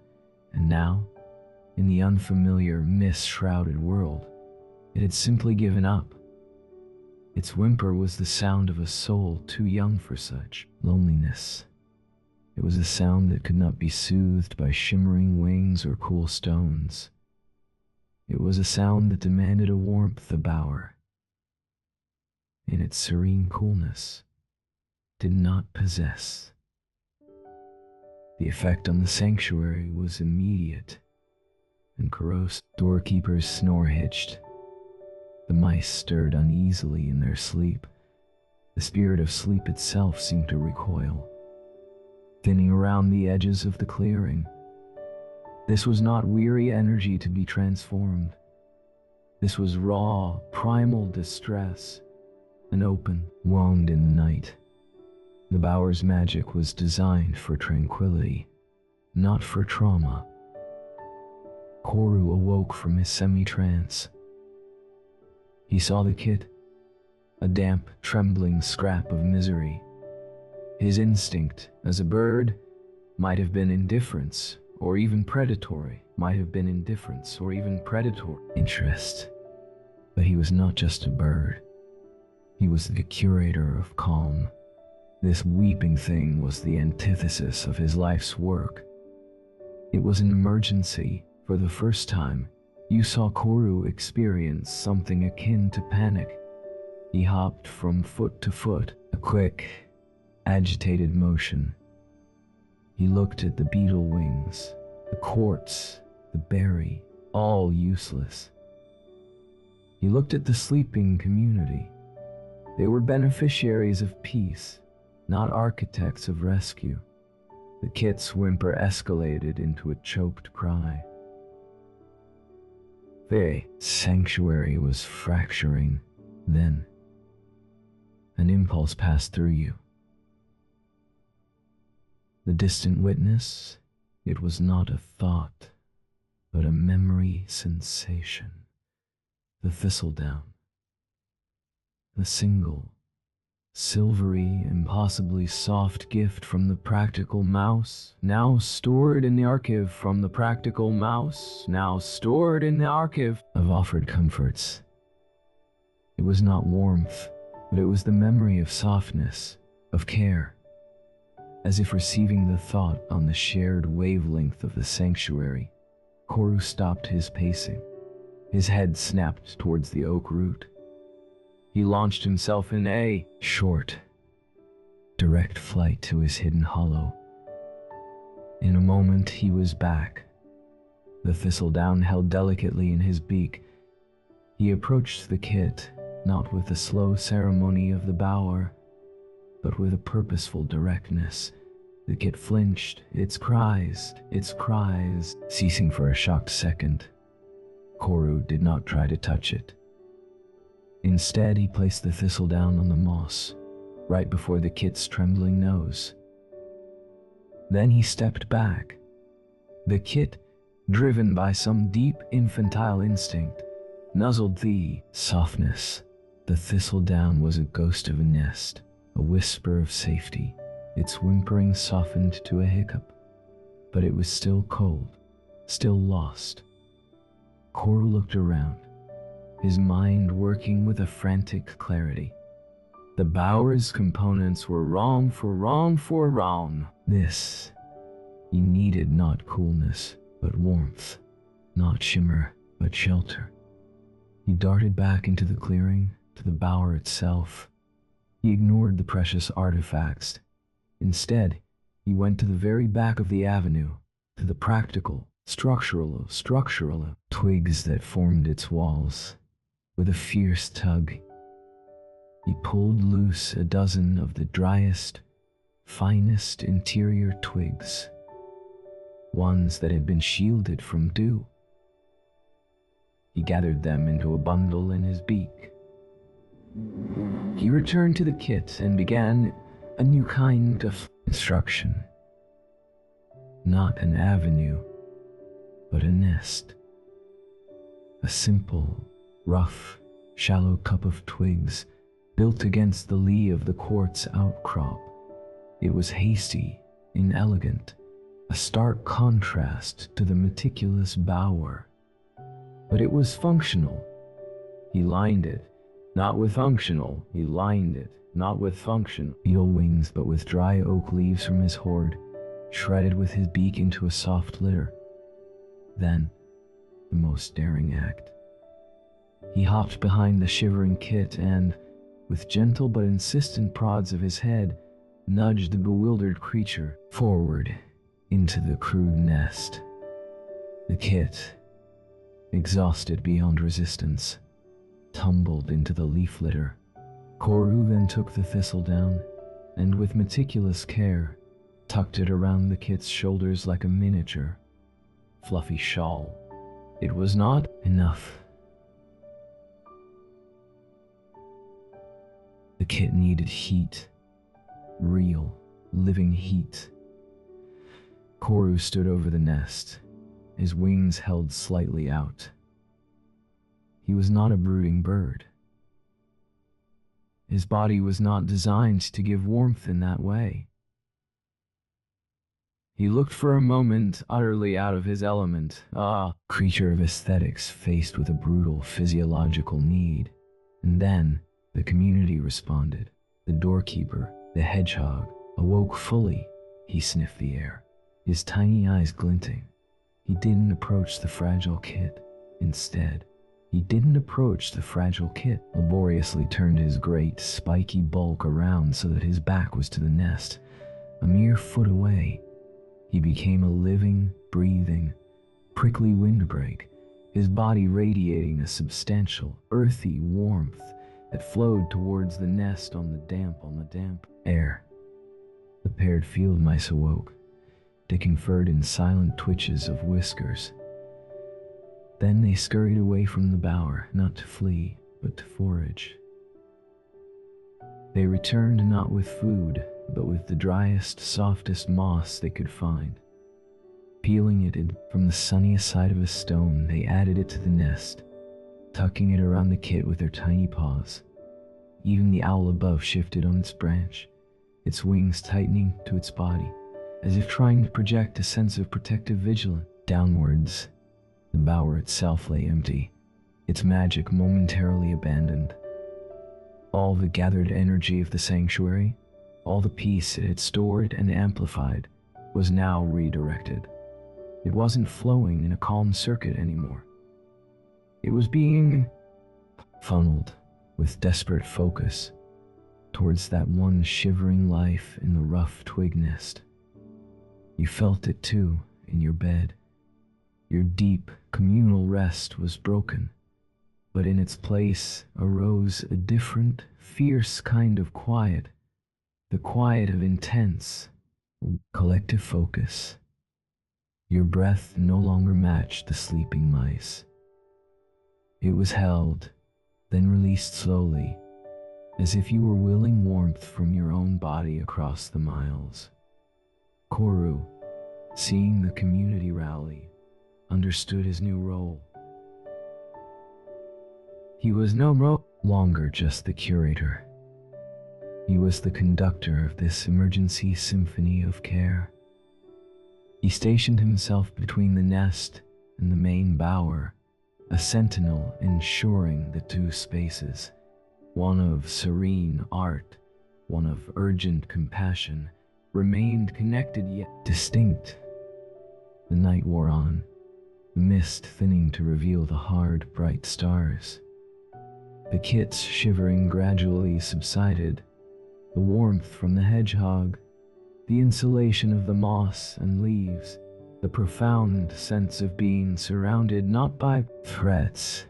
and now, in the unfamiliar, mist-shrouded world, it had simply given up. Its whimper was the sound of a soul too young for such loneliness. It was a sound that could not be soothed by shimmering wings or cool stones. It was a sound that demanded a warmth the bower, in its serene coolness, did not possess. The effect on the sanctuary was immediate, and Koru's doorkeeper's snore hitched. The mice stirred uneasily in their sleep. The spirit of sleep itself seemed to recoil, thinning around the edges of the clearing. This was not weary energy to be transformed. This was raw, primal distress, an open wound in the night. The Bower's magic was designed for tranquility, not for trauma. Koru awoke from his semi-trance. He saw the kit, a damp, trembling scrap of misery. His instinct, as a bird, might have been indifference, or even predatory, interest. But he was not just a bird. He was the curator of calm. This weeping thing was the antithesis of his life's work. It was an emergency. For the first time, you saw Koru experience something akin to panic. He hopped from foot to foot, a quick, agitated motion. He looked at the beetle wings, the quartz, the berry, all useless. He looked at the sleeping community. They were beneficiaries of peace, not architects of rescue. The kit's whimper escalated into a choked cry. The sanctuary was fracturing. Then, an impulse passed through you. The distant witness, it was not a thought, but a memory sensation. The thistledown. The single, silvery, impossibly soft gift from the practical mouse, now stored in the archive of offered comforts. It was not warmth, but it was the memory of softness, of care, as if receiving the thought on the shared wavelength of the sanctuary. Koru stopped his pacing. His head snapped towards the oak root. He launched himself in a short, direct flight to his hidden hollow. In a moment he was back, the thistledown held delicately in his beak. He approached the kit, not with the slow ceremony of the bower, but with a purposeful directness. The kit flinched, its cries, ceasing for a shocked second. Koru did not try to touch it. Instead, he placed the thistledown on the moss, right before the kit's trembling nose. Then he stepped back. The kit, driven by some deep infantile instinct, nuzzled the softness. The thistledown was a ghost of a nest, a whisper of safety. Its whimpering softened to a hiccup, but it was still cold, still lost. Koru looked around, his mind working with a frantic clarity. The bower's components were wrong for wrong. This, he needed not coolness, but warmth, not shimmer, but shelter. He darted back into the clearing, to the bower itself. He ignored the precious artifacts. Instead, he went to the very back of the avenue, to the practical, structural twigs that formed its walls. With a fierce tug, he pulled loose a dozen of the driest, finest interior twigs, ones that had been shielded from dew. He gathered them into a bundle in his beak. He returned to the kit and began a new kind of construction. Not an avenue, but a nest. A simple, rough, shallow cup of twigs built against the lee of the quartz outcrop. It was hasty, inelegant, a stark contrast to the meticulous bower. But it was functional. He lined it, not with functional, he lined it, not with function. Beetle wings, but with dry oak leaves from his hoard, shredded with his beak into a soft litter. Then, the most daring act. He hopped behind the shivering kit and, with gentle but insistent prods of his head, nudged the bewildered creature forward into the crude nest. The kit, exhausted beyond resistance, tumbled into the leaf litter. Koru then took the thistledown and, with meticulous care, tucked it around the kit's shoulders like a miniature. fluffy shawl. It was not enough. The kit needed heat. Real, living heat. Koru stood over the nest, his wings held slightly out. He was not a brooding bird. His body was not designed to give warmth in that way. He looked for a moment utterly out of his element, a creature of aesthetics faced with a brutal physiological need. And then, the community responded. The doorkeeper, the hedgehog, awoke fully. He sniffed the air, his tiny eyes glinting. He didn't approach the fragile kit. Instead, he didn't approach the fragile kit, laboriously turned his great, spiky bulk around so that his back was to the nest, a mere foot away. He became a living, breathing, prickly windbreak, his body radiating a substantial, earthy warmth that flowed towards the nest on the damp air. The paired field mice awoke. They conferred in silent twitches of whiskers. Then they scurried away from the bower, not to flee, but to forage. They returned not with food, but with the driest, softest moss they could find. Peeling it from the sunniest side of a stone, they added it to the nest, tucking it around the kit with their tiny paws. Even the owl above shifted on its branch, its wings tightening to its body, as if trying to project a sense of protective vigilance. Downwards, the bower itself lay empty, its magic momentarily abandoned. All the gathered energy of the sanctuary, all the peace it had stored and amplified, was now redirected. It wasn't flowing in a calm circuit anymore. It was being funneled with desperate focus towards that one shivering life in the rough twig nest. You felt it too in your bed. Your deep, communal rest was broken, but in its place arose a different, fierce kind of quiet, the quiet of intense, collective focus. Your breath no longer matched the sleeping mice. It was held, then released slowly, as if you were willing warmth from your own body across the miles. Koru, seeing the community rally, understood his new role. He was no longer just the curator. He was the conductor of this emergency symphony of care. He stationed himself between the nest and the main bower, a sentinel ensuring the two spaces, one of serene art, one of urgent compassion, remained connected yet distinct. The night wore on, the mist thinning to reveal the hard, bright stars. The kits shivering gradually subsided, the warmth from the hedgehog, the insulation of the moss and leaves, the profound sense of being surrounded not by threats,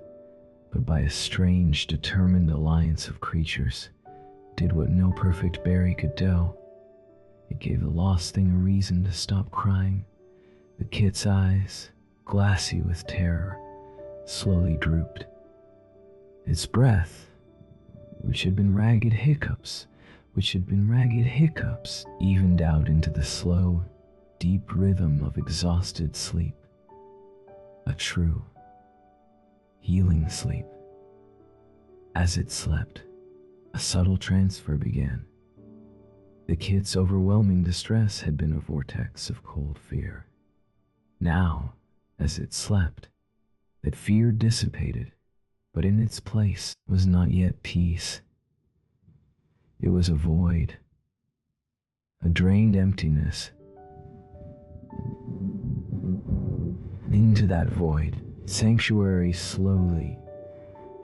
but by a strange, determined alliance of creatures, did what no perfect berry could do. It gave the lost thing a reason to stop crying. The kit's eyes, glassy with terror, slowly drooped. Its breath, which had been ragged hiccups, evened out into the slow, deep rhythm of exhausted sleep. A true, healing sleep. As it slept, a subtle transfer began. The kit's overwhelming distress had been a vortex of cold fear. Now, as it slept, that fear dissipated, but in its place was not yet peace. It was a void, a drained emptiness. Into that void, sanctuary slowly,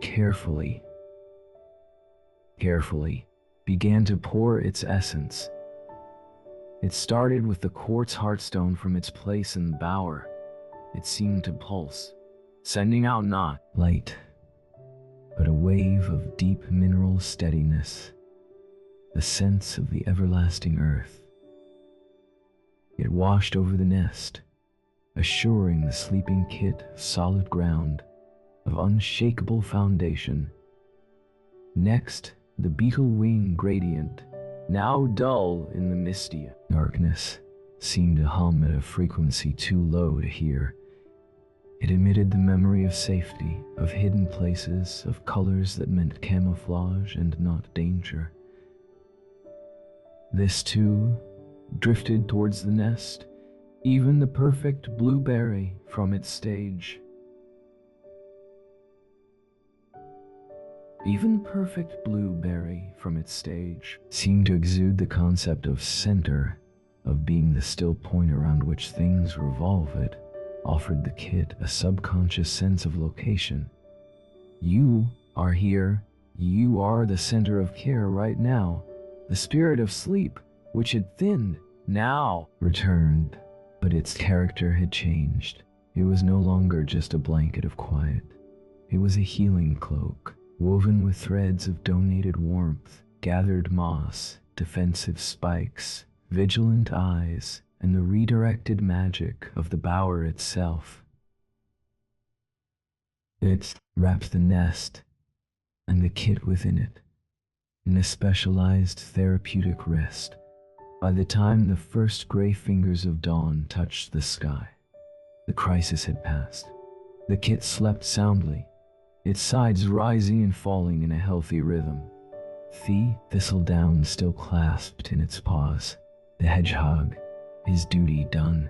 carefully, began to pour its essence. It started with the quartz heartstone from its place in the bower. It seemed to pulse, sending out not light, but a wave of deep mineral steadiness, the sense of the everlasting earth. It washed over the nest, assuring the sleeping kit of solid ground, of unshakable foundation. Next, the beetle wing gradient, now dull in the misty darkness, seemed to hum at a frequency too low to hear. It emitted the memory of safety, of hidden places, of colors that meant camouflage and not danger. This too drifted towards the nest, even the perfect blueberry from its stage. Even the perfect blueberry from its stage seemed to exude the concept of center, of being the still point around which things revolve. It offered the kit a subconscious sense of location. You are here. You are the center of care right now. The spirit of sleep, which had thinned, now returned, but its character had changed. It was no longer just a blanket of quiet. It was a healing cloak, woven with threads of donated warmth, gathered moss, defensive spikes, vigilant eyes, and the redirected magic of the bower itself. It wrapped the nest and the kit within it in a specialized therapeutic rest. By the time the first gray fingers of dawn touched the sky, the crisis had passed. The kit slept soundly, its sides rising and falling in a healthy rhythm. The thistledown still clasped in its paws. The hedgehog, his duty done,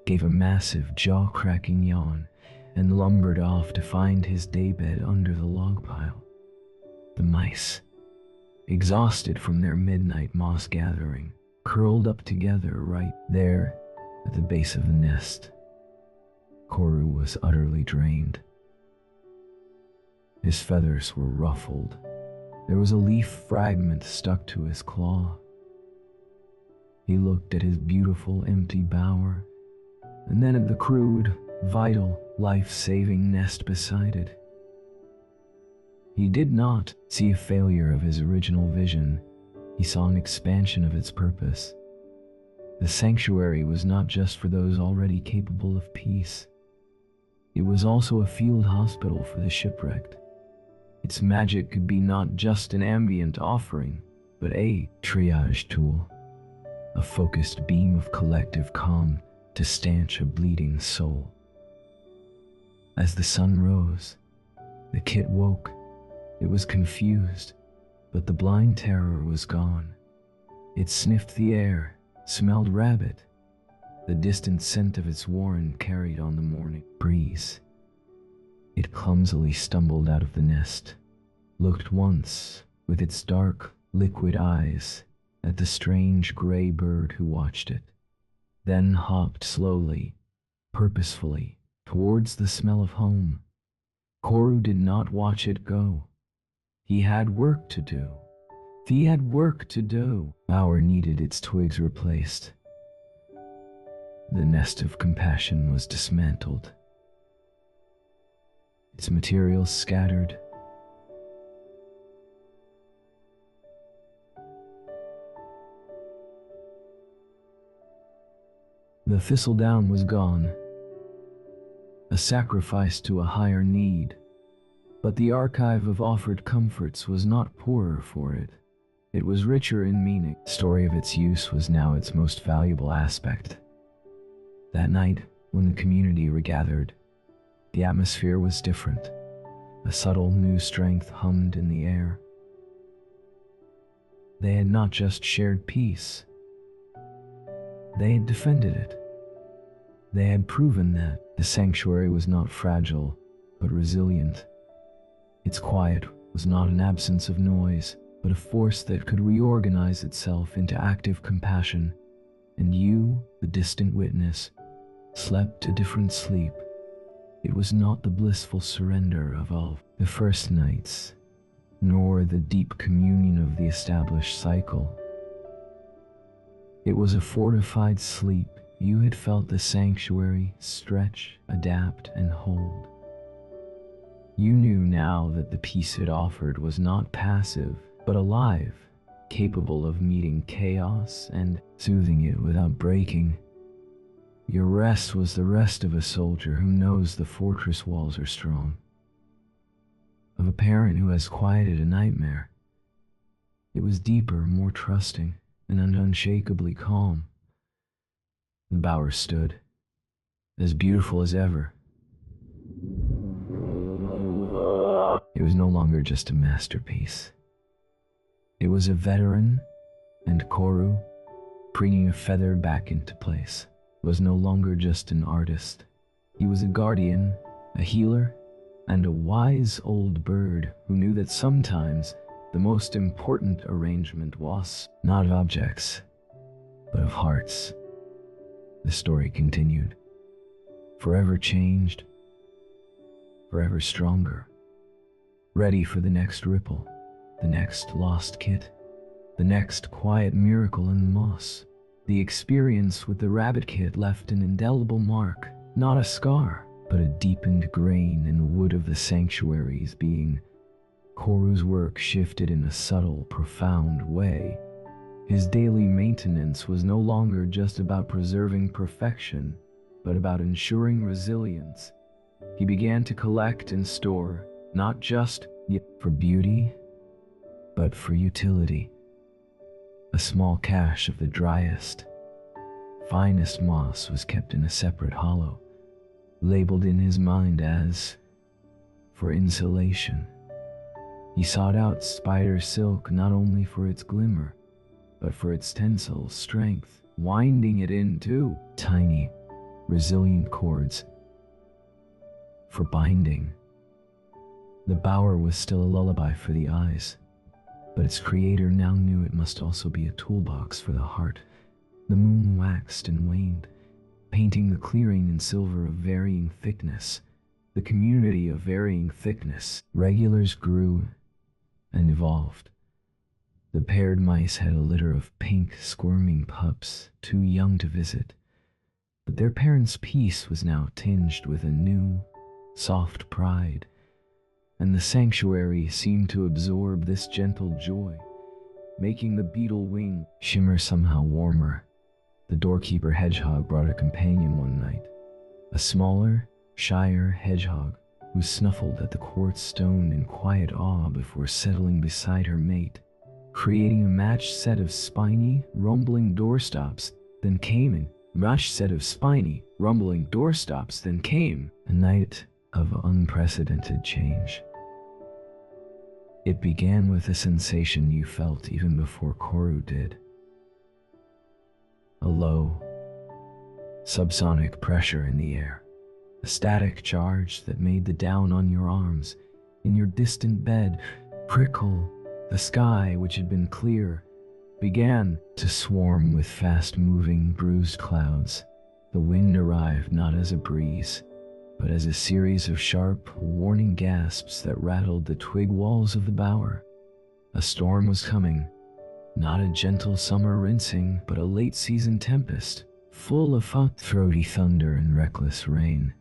gave a massive jaw-cracking yawn and lumbered off to find his daybed under the log pile. The mice, exhausted from their midnight moss gathering, curled up together right there at the base of the nest. Koru was utterly drained. His feathers were ruffled. There was a leaf fragment stuck to his claw. He looked at his beautiful empty bower, and then at the crude, vital, life-saving nest beside it. He did not see a failure of his original vision. He saw an expansion of its purpose. The sanctuary was not just for those already capable of peace. It was also a field hospital for the shipwrecked. Its magic could be not just an ambient offering, but a triage tool, a focused beam of collective calm to stanch a bleeding soul. As the sun rose, the kit woke. It was confused, but the blind terror was gone. It sniffed the air, smelled rabbit, the distant scent of its warren carried on the morning breeze. It clumsily stumbled out of the nest, looked once with its dark, liquid eyes at the strange gray bird who watched it, then hopped slowly, purposefully, towards the smell of home. Koru did not watch it go. He had work to do. He had work to do. Bower needed its twigs replaced. The nest of compassion was dismantled, its materials scattered. The thistledown was gone, a sacrifice to a higher need. But the archive of offered comforts was not poorer for it. It was richer in meaning. The story of its use was now its most valuable aspect. That night, when the community regathered, the atmosphere was different. A subtle new strength hummed in the air. They had not just shared peace. They had defended it. They had proven that the sanctuary was not fragile, but resilient. Its quiet was not an absence of noise, but a force that could reorganize itself into active compassion. And you, the distant witness, slept a different sleep. It was not the blissful surrender of all the first nights, nor the deep communion of the established cycle. It was a fortified sleep. You had felt the sanctuary stretch, adapt, and hold. You knew now that the peace it offered was not passive, but alive, capable of meeting chaos and soothing it without breaking. Your rest was the rest of a soldier who knows the fortress walls are strong, of a parent who has quieted a nightmare. It was deeper, more trusting, and unshakably calm. The bower stood, as beautiful as ever. It was no longer just a masterpiece. It was a veteran, and Koru, bringing a feather back into place, was no longer just an artist. He was a guardian, a healer, and a wise old bird who knew that sometimes the most important arrangement was not of objects, but of hearts. The story continued, forever changed, forever stronger, ready for the next ripple, the next lost kit, the next quiet miracle in the moss. The experience with the rabbit kit left an indelible mark, not a scar, but a deepened grain in the wood of the sanctuary's being. Koru's work shifted in a subtle, profound way. His daily maintenance was no longer just about preserving perfection, but about ensuring resilience. He began to collect and store, not just for beauty, but for utility. A small cache of the driest, finest moss was kept in a separate hollow, labeled in his mind as for insulation. He sought out spider silk not only for its glimmer, but for its tensile strength, winding it into tiny, resilient cords for binding. The bower was still a lullaby for the eyes, but its creator now knew it must also be a toolbox for the heart. The moon waxed and waned, painting the clearing in silver of varying thickness, the community of varying thickness. Regulars grew and evolved. The paired mice had a litter of pink, squirming pups, too young to visit, but their parents' peace was now tinged with a new, soft pride, and the sanctuary seemed to absorb this gentle joy, making the beetle wing shimmer somehow warmer. The doorkeeper hedgehog brought a companion one night, a smaller, shyer hedgehog who snuffled at the quartz stone in quiet awe before settling beside her mate, creating a matched set of spiny, rumbling doorstops. Then came a night of unprecedented change. It began with a sensation you felt even before Koru did. A low, subsonic pressure in the air, a static charge that made the down on your arms, in your distant bed, prickle. The sky, which had been clear, began to swarm with fast-moving, bruised clouds. The wind arrived not as a breeze, but as a series of sharp, warning gasps that rattled the twig walls of the bower. A storm was coming, not a gentle summer rinsing, but a late-season tempest, full of throaty thunder and reckless rain.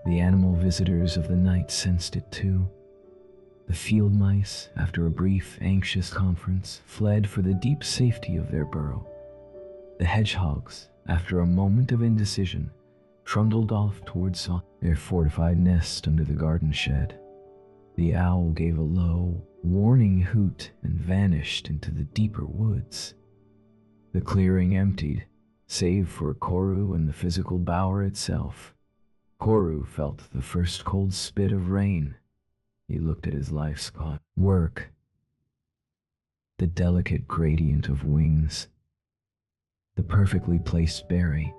The animal visitors of the night sensed it too. The field mice, after a brief, anxious conference, fled for the deep safety of their burrow. The hedgehogs, after a moment of indecision, trundled off towards their fortified nest under the garden shed. The owl gave a low, warning hoot and vanished into the deeper woods. The clearing emptied, save for Koru and the physical bower itself. Koru felt the first cold spit of rain. He looked at his life's work, the delicate gradient of wings, the perfectly placed berry,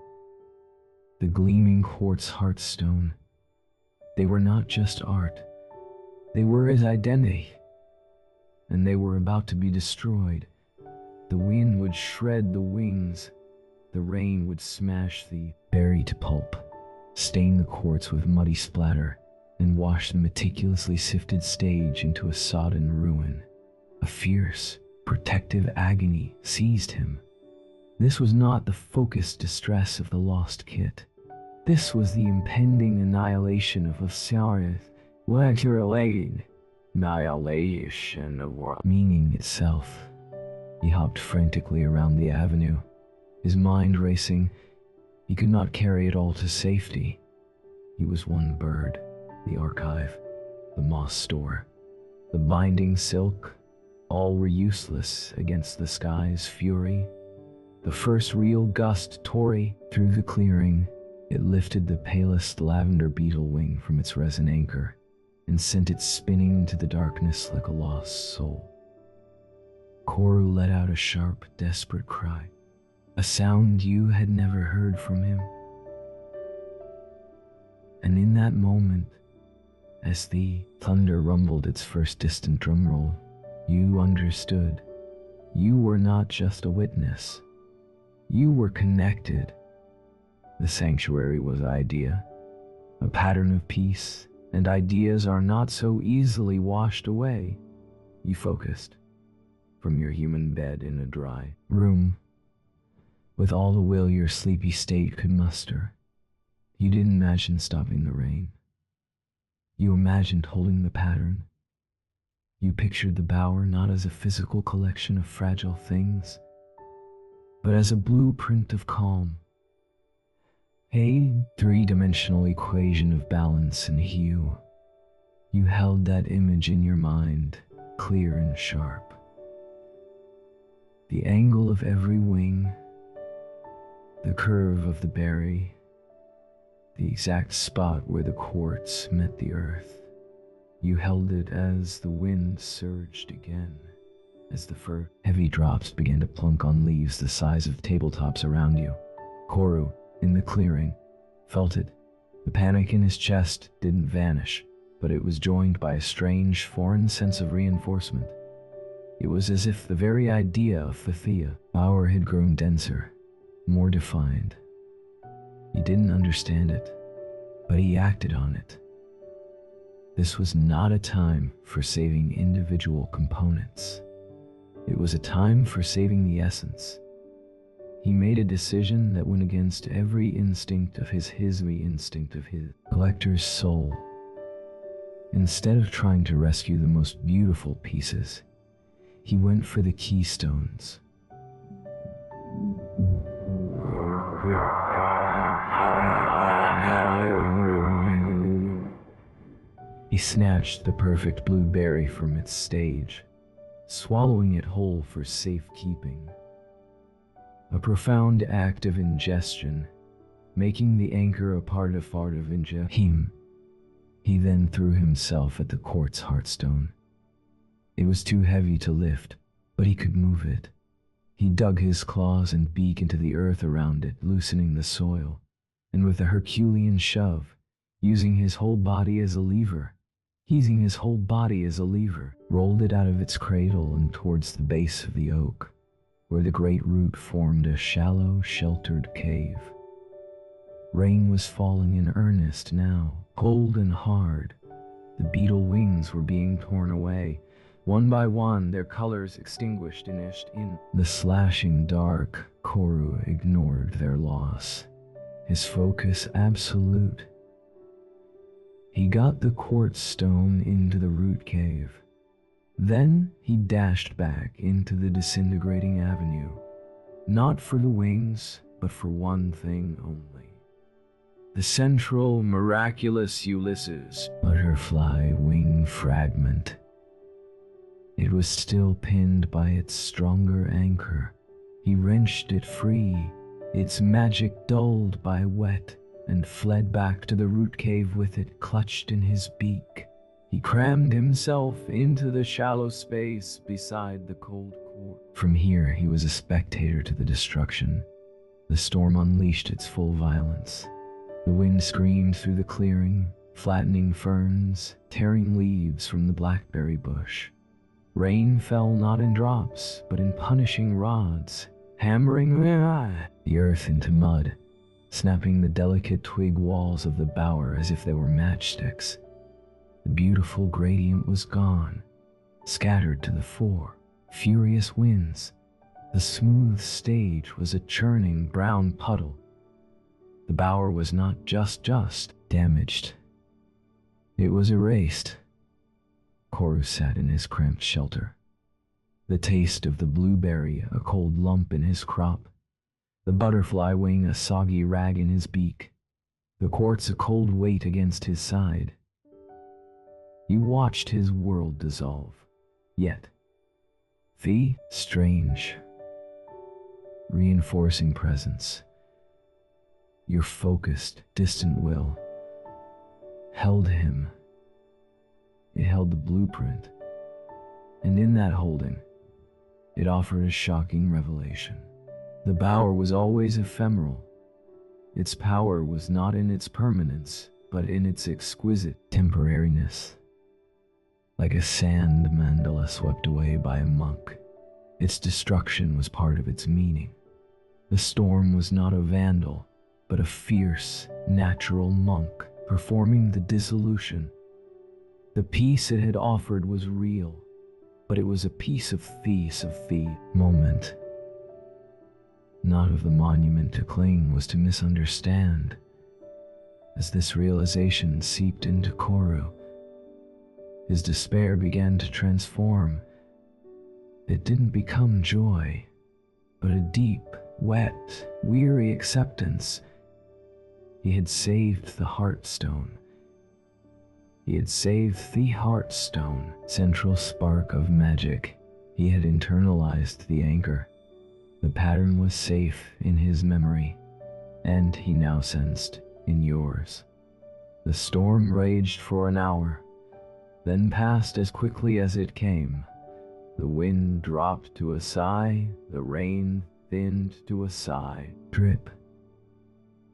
the gleaming quartz heartstone. They were not just art, they were his identity, and they were about to be destroyed. The wind would shred the wings, the rain would smash the berry to pulp, stain the quartz with muddy splatter, and wash the meticulously sifted stage into a sodden ruin. A fierce, protective agony seized him. This was not the focused distress of the lost kit. This was the impending annihilation of Osiris, annihilation of world meaning itself. He hopped frantically around the avenue, his mind racing, He could not carry it all to safety. He was one bird, the archive, the moss store, the binding silk, all were useless against the sky's fury. The first real gust tore through the clearing. It lifted the palest lavender beetle wing from its resin anchor and sent it spinning into the darkness like a lost soul. Koru let out a sharp, desperate cry, a sound you had never heard from him. And in that moment, as the thunder rumbled its first distant drum roll, you understood. You were not just a witness. You were connected. The sanctuary was idea, a pattern of peace, and ideas are not so easily washed away. You focused from your human bed in a dry room, with all the will your sleepy state could muster. You didn't imagine stopping the rain. You imagined holding the pattern. You pictured the bower not as a physical collection of fragile things, but as a blueprint of calm, a three-dimensional equation of balance and hue. You held that image in your mind, clear and sharp. The angle of every wing, the curve of the berry, the exact spot where the quartz met the earth. You held it as the wind surged again, as the heavy drops began to plunk on leaves the size of tabletops around you. Koru, in the clearing, felt it. The panic in his chest didn't vanish, but it was joined by a strange, foreign sense of reinforcement. It was as if the very idea of the bower had grown denser, more defined. He didn't understand it, but he acted on it. This was not a time for saving individual components. It was a time for saving the essence. He made a decision that went against every instinct of his collector's soul. Instead of trying to rescue the most beautiful pieces, he went for the keystones. He snatched the perfect blueberry from its stage, swallowing it whole for safekeeping. A profound act of ingestion, making the anchor a part of him. He then threw himself at the quartz heartstone. It was too heavy to lift, but he could move it. He dug his claws and beak into the earth around it, loosening the soil, and with a Herculean shove, using his whole body as a lever, rolled it out of its cradle and towards the base of the oak, where the great root formed a shallow, sheltered cave. Rain was falling in earnest now, cold and hard. The beetle wings were being torn away. One by one, their colors extinguished in the slashing dark. Koru ignored their loss, his focus absolute. He got the quartz stone into the root cave. Then he dashed back into the disintegrating avenue, not for the wings, but for one thing only. The central, miraculous Ulysses butterfly wing fragment. It was still pinned by its stronger anchor. He wrenched it free, its magic dulled by wet, and fled back to the root cave with it clutched in his beak. He crammed himself into the shallow space beside the cold quartz. From here, he was a spectator to the destruction. The storm unleashed its full violence. The wind screamed through the clearing, flattening ferns, tearing leaves from the blackberry bush. Rain fell not in drops, but in punishing rods, hammering the earth into mud, snapping the delicate twig walls of the bower as if they were matchsticks. The beautiful gradient was gone, scattered to the four furious winds. The smooth stage was a churning brown puddle. The bower was not just damaged. It was erased. Koru sat in his cramped shelter, the taste of the blueberry a cold lump in his crop. the butterfly wing a soggy rag in his beak, the quartz a cold weight against his side. You watched his world dissolve. Yet, the strange, reinforcing presence, your focused, distant will, held him. It held the blueprint, and in that holding, it offered a shocking revelation. The bower was always ephemeral. Its power was not in its permanence, but in its exquisite temporariness. Like a sand mandala swept away by a monk, its destruction was part of its meaning. The storm was not a vandal, but a fierce, natural monk performing the dissolution. The peace it had offered was real, but it was a piece of the moment. Not of the monument to cling was to misunderstand. As this realization seeped into Koru, his despair began to transform. It didn't become joy, but a deep, wet, weary acceptance. He had saved the Heartstone. He had saved the Heartstone, central spark of magic. He had internalized the anchor. The pattern was safe in his memory, and he now sensed in yours. The storm raged for an hour, then passed as quickly as it came. The wind dropped to a sigh, the rain thinned to a sigh. Drip.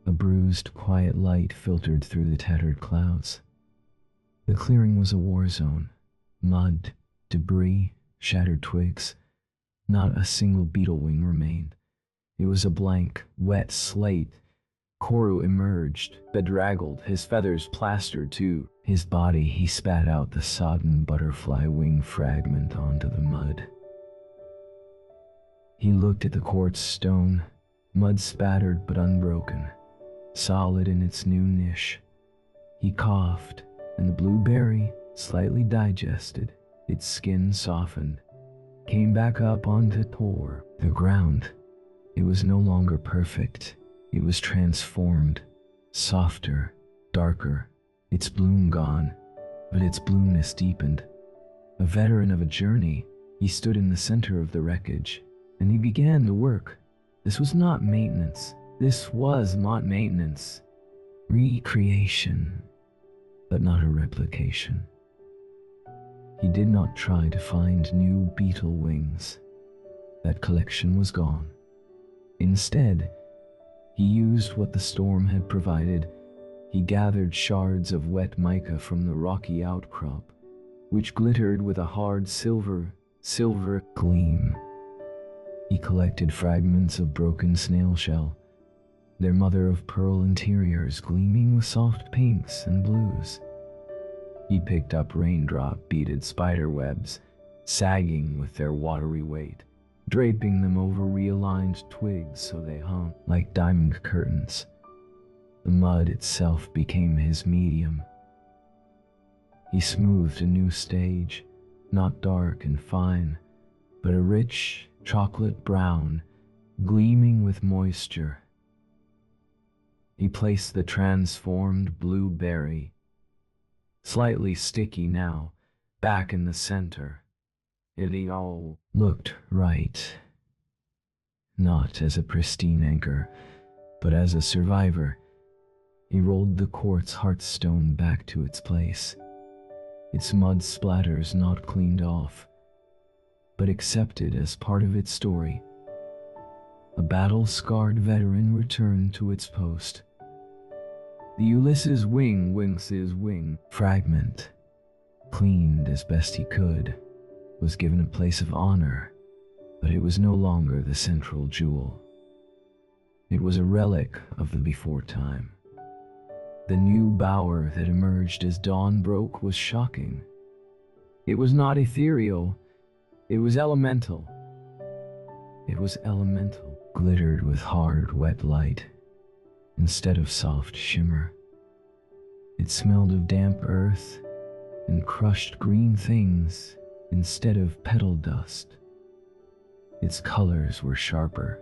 A bruised, quiet light filtered through the tattered clouds. The clearing was a war zone. Mud, debris, shattered twigs. Not a single beetle wing remained. It was a blank, wet slate. Koru emerged, bedraggled, his feathers plastered to his body. He spat out the sodden butterfly wing fragment onto the mud. He looked at the quartz stone, mud spattered but unbroken, solid in its new niche. He coughed, and the blueberry, slightly digested, its skin softened, came back up onto the ground. It was no longer perfect. It was transformed, softer, darker, its bloom gone, but its blueness deepened. A veteran of a journey, he stood in the center of the wreckage, and he began to work. This was not maintenance. This was not maintenance. Recreation, but not a replication. He did not try to find new beetle wings. That collection was gone. Instead, he used what the storm had provided. He gathered shards of wet mica from the rocky outcrop, which glittered with a hard silver gleam. He collected fragments of broken snail shell, their mother of pearl interiors gleaming with soft pinks and blues. He picked up raindrop-beaded spider webs, sagging with their watery weight, draping them over realigned twigs so they hung like diamond curtains. The mud itself became his medium. He smoothed a new stage, not dark and fine, but a rich chocolate brown, gleaming with moisture. He placed the transformed blueberry, slightly sticky now, back in the center. It all looked right. Not as a pristine anchor, but as a survivor. He rolled the quartz heartstone back to its place, its mud splatters not cleaned off, but accepted as part of its story. A battle-scarred veteran returned to its post. The Ulysses wing fragment, cleaned as best he could, was given a place of honor, but it was no longer the central jewel. It was a relic of the before time. The new bower that emerged as dawn broke was shocking. It was not ethereal, it was elemental. It was elemental, glittered with hard, wet light, instead of soft shimmer. It smelled of damp earth and crushed green things instead of petal-dust. Its colors were sharper,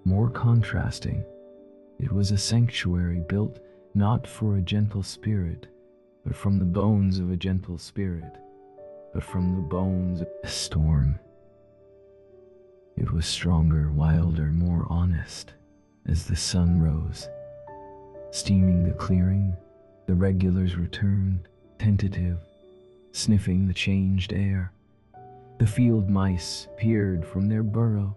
more contrasting. It was a sanctuary built not for a gentle spirit, but from the bones of a gentle spirit, but from the bones of a storm. It was stronger, wilder, more honest. As the sun rose, steaming the clearing, the regulars returned, tentative, sniffing the changed air. The field mice peered from their burrow,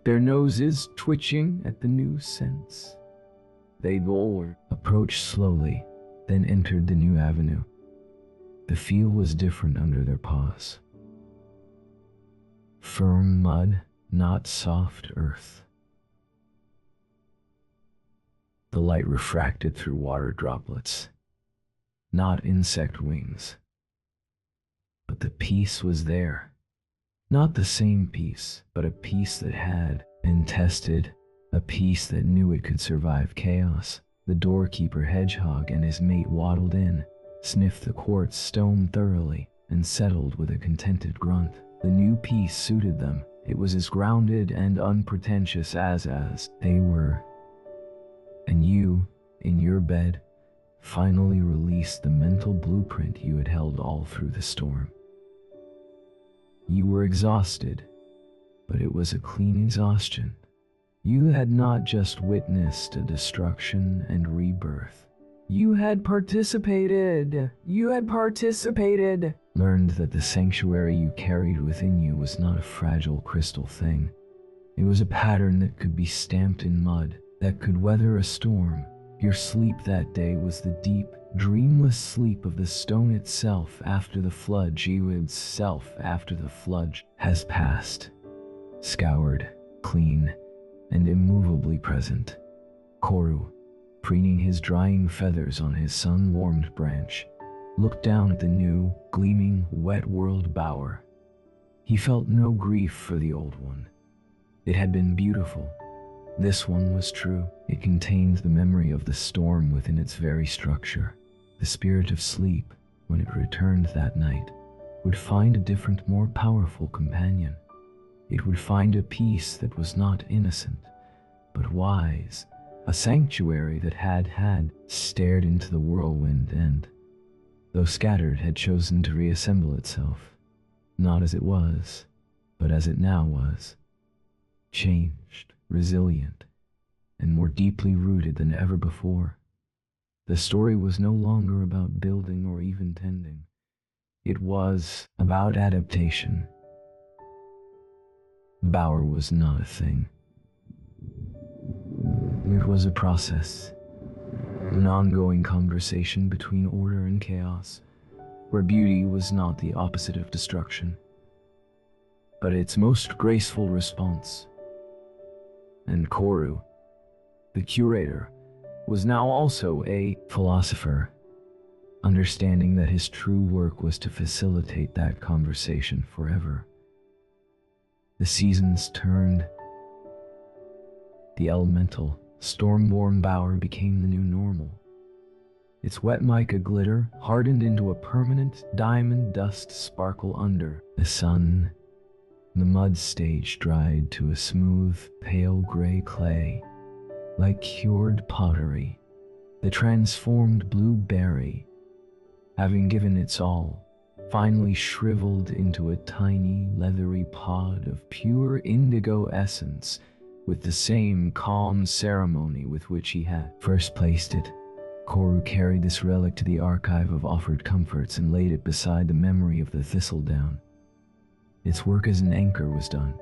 their noses twitching at the new scents. They approached slowly, then entered the new avenue. The feel was different under their paws. Firm mud, not soft earth. The light refracted through water droplets, not insect wings. But the peace was there. Not the same peace, but a peace that had been tested, a peace that knew it could survive chaos. The doorkeeper hedgehog and his mate waddled in, sniffed the quartz stone thoroughly, and settled with a contented grunt. The new peace suited them. It was as grounded and unpretentious as they were. And you, in your bed, finally released the mental blueprint you had held all through the storm. You were exhausted, but it was a clean exhaustion. You had not just witnessed a destruction and rebirth. You had participated. Learned that the sanctuary you carried within you was not a fragile crystal thing. It was a pattern that could be stamped in mud, that could weather a storm. Your sleep that day was the deep, dreamless sleep of the stone itself after the flood. You itself after the flood has passed, scoured, clean, and immovably present. Koru, preening his drying feathers on his sun-warmed branch, looked down at the new, gleaming, wet world bower. He felt no grief for the old one. It had been beautiful. This one was true. It contained the memory of the storm within its very structure. The spirit of sleep, when it returned that night, would find a different, more powerful companion. It would find a peace that was not innocent, but wise, a sanctuary that had stared into the whirlwind and, though scattered, had chosen to reassemble itself, not as it was, but as it now was, changed, resilient, and more deeply rooted than ever before. The story was no longer about building or even tending. It was about adaptation. Bower was not a thing. It was a process, an ongoing conversation between order and chaos, where beauty was not the opposite of destruction, but its most graceful response. And Koru, the curator, was now also a philosopher, understanding that his true work was to facilitate that conversation forever. The seasons turned. The elemental, storm-born bower became the new normal. Its wet mica glitter hardened into a permanent diamond dust sparkle under the sun. The mud stage dried to a smooth, pale gray clay, like cured pottery. The transformed blueberry, having given its all, finally shriveled into a tiny, leathery pod of pure indigo essence, with the same calm ceremony with which he had first placed it. Koru carried this relic to the archive of offered comforts and laid it beside the memory of the thistledown. Its work as an anchor was done.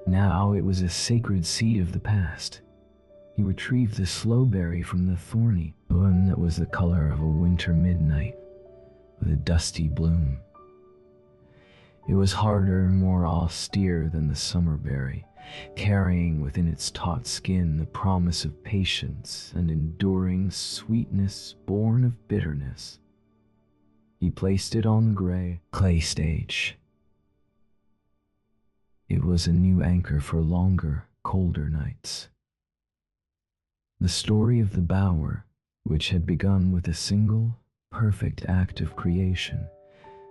Now it was a sacred seed of the past. He retrieved the slowberry from the thorny one that was the color of a winter midnight, with a dusty bloom. It was harder, more austere than the summerberry, carrying within its taut skin the promise of patience and enduring sweetness born of bitterness. He placed it on the gray clay stage. It was a new anchor for longer, colder nights. The story of the bower, which had begun with a single, perfect act of creation,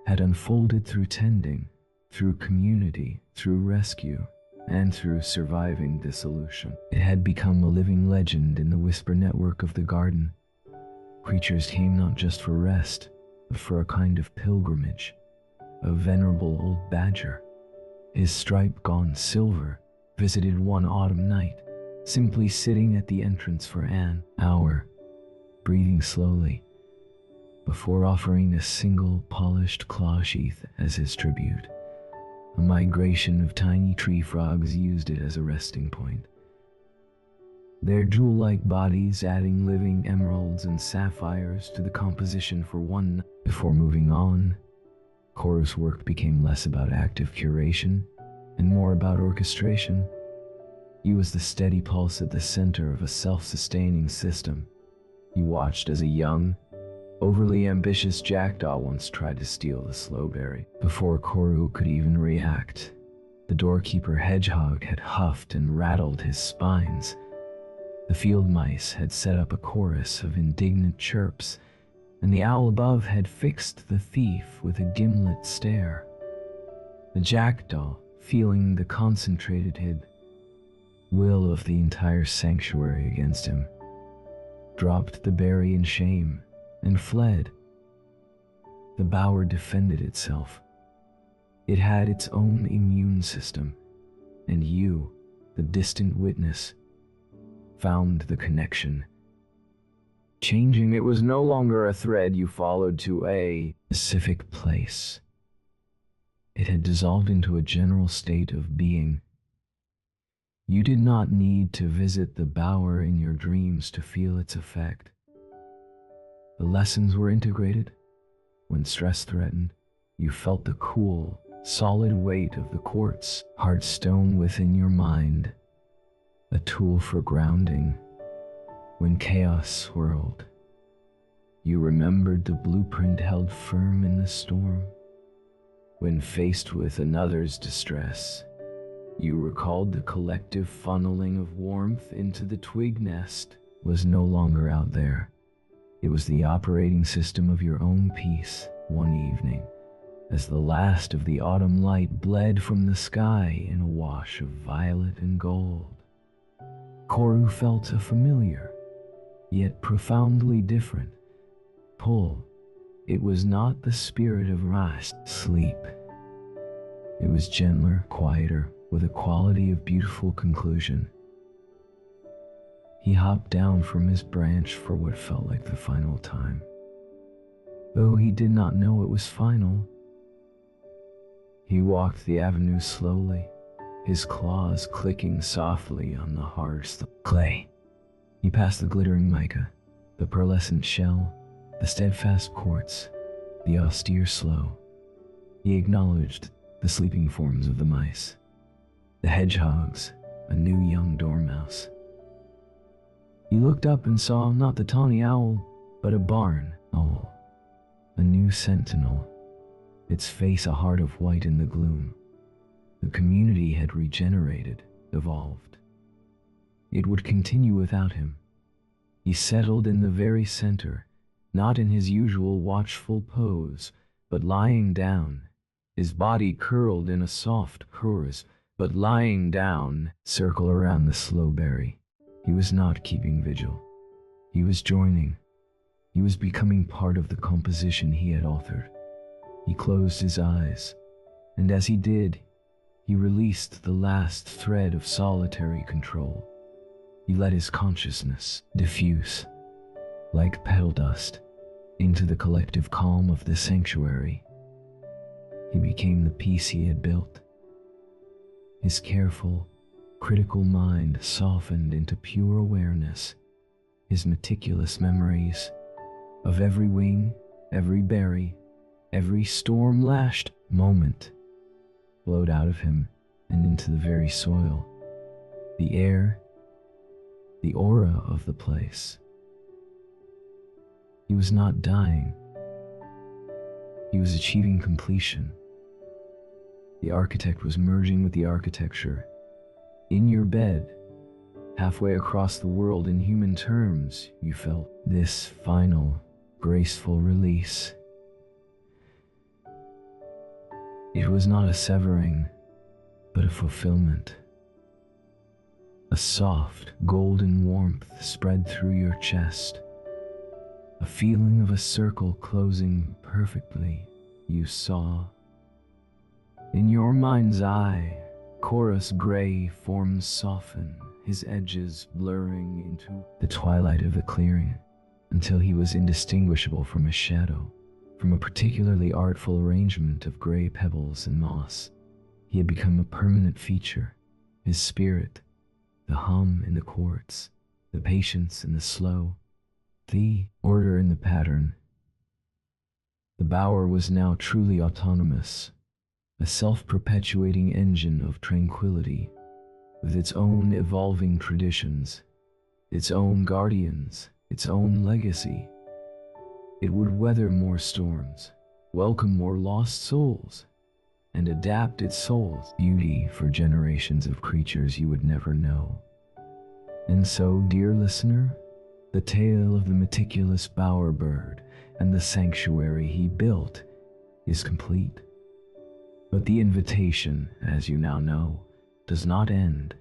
had unfolded through tending, through community, through rescue. and through surviving dissolution. It had become a living legend in the whisper network of the garden. Creatures came not just for rest, but for a kind of pilgrimage. A venerable old badger, his stripe gone silver, visited one autumn night, simply sitting at the entrance for an hour, breathing slowly, before offering a single polished claw sheath as his tribute. A migration of tiny tree frogs used it as a resting point, their jewel-like bodies adding living emeralds and sapphires to the composition for one night. Before moving on, Koru's work became less about active curation and more about orchestration. He was the steady pulse at the center of a self-sustaining system. He watched as a young, overly ambitious jackdaw once tried to steal the slowberry. Before Koru could even react, the doorkeeper hedgehog had huffed and rattled his spines. The field mice had set up a chorus of indignant chirps, and the owl above had fixed the thief with a gimlet stare. The jackdaw, feeling the concentrated will of the entire sanctuary against him, dropped the berry in shame and fled. The bower defended itself. It had its own immune system, and you, the distant witness, found the connection. Changing, it was no longer a thread you followed to a specific place. It had dissolved into a general state of being. You did not need to visit the bower in your dreams to feel its effect. The lessons were integrated. When stress threatened, you felt the cool, solid weight of the quartz heartstone within your mind, a tool for grounding. When chaos swirled, you remembered the blueprint held firm in the storm. When faced with another's distress, you recalled the collective funneling of warmth into the twig nest was no longer out there. It was the operating system of your own peace. One evening, as the last of the autumn light bled from the sky in a wash of violet and gold, Koru felt a familiar, yet profoundly different pull. It was not the spirit of rest, sleep. It was gentler, quieter, with a quality of beautiful conclusion. He hopped down from his branch for what felt like the final time. Though he did not know it was final, he walked the avenue slowly, his claws clicking softly on the hard clay. He passed the glittering mica, the pearlescent shell, the steadfast quartz, the austere sloe. He acknowledged the sleeping forms of the mice, the hedgehogs, a new young dormouse. He looked up and saw not the tawny owl, but a barn owl, a new sentinel, its face a heart of white in the gloom. The community had regenerated, evolved. It would continue without him. He settled in the very center, not in his usual watchful pose, but lying down, his body curled in a soft chorus, but lying down, circle around the slowberry. He was not keeping vigil. He was joining. He was becoming part of the composition he had authored. He closed his eyes, and as he did, he released the last thread of solitary control. He let his consciousness diffuse, like petal-dust, into the collective calm of the sanctuary. He became the piece he had built. His careful, critical mind softened into pure awareness, his meticulous memories of every wing, every berry, every storm-lashed moment flowed out of him and into the very soil, the air, the aura of the place. He was not dying. He was achieving completion. The architect was merging with the architecture. In your bed, halfway across the world in human terms, you felt this final, graceful release. It was not a severing, but a fulfillment. A soft, golden warmth spread through your chest, a feeling of a circle closing perfectly. You saw. In your mind's eye, chorus gray forms soften, his edges blurring into the twilight of the clearing, until he was indistinguishable from a shadow, from a particularly artful arrangement of gray pebbles and moss. He had become a permanent feature, his spirit, the hum in the quartz, the patience in the slow, the order in the pattern. The bower was now truly autonomous, a self-perpetuating engine of tranquility, with its own evolving traditions, its own guardians, its own legacy. It would weather more storms, welcome more lost souls, and adapt its soul's beauty for generations of creatures you would never know. And so, dear listener, the tale of the meticulous Bowerbird and the sanctuary he built is complete. But the invitation, as you now know, does not end.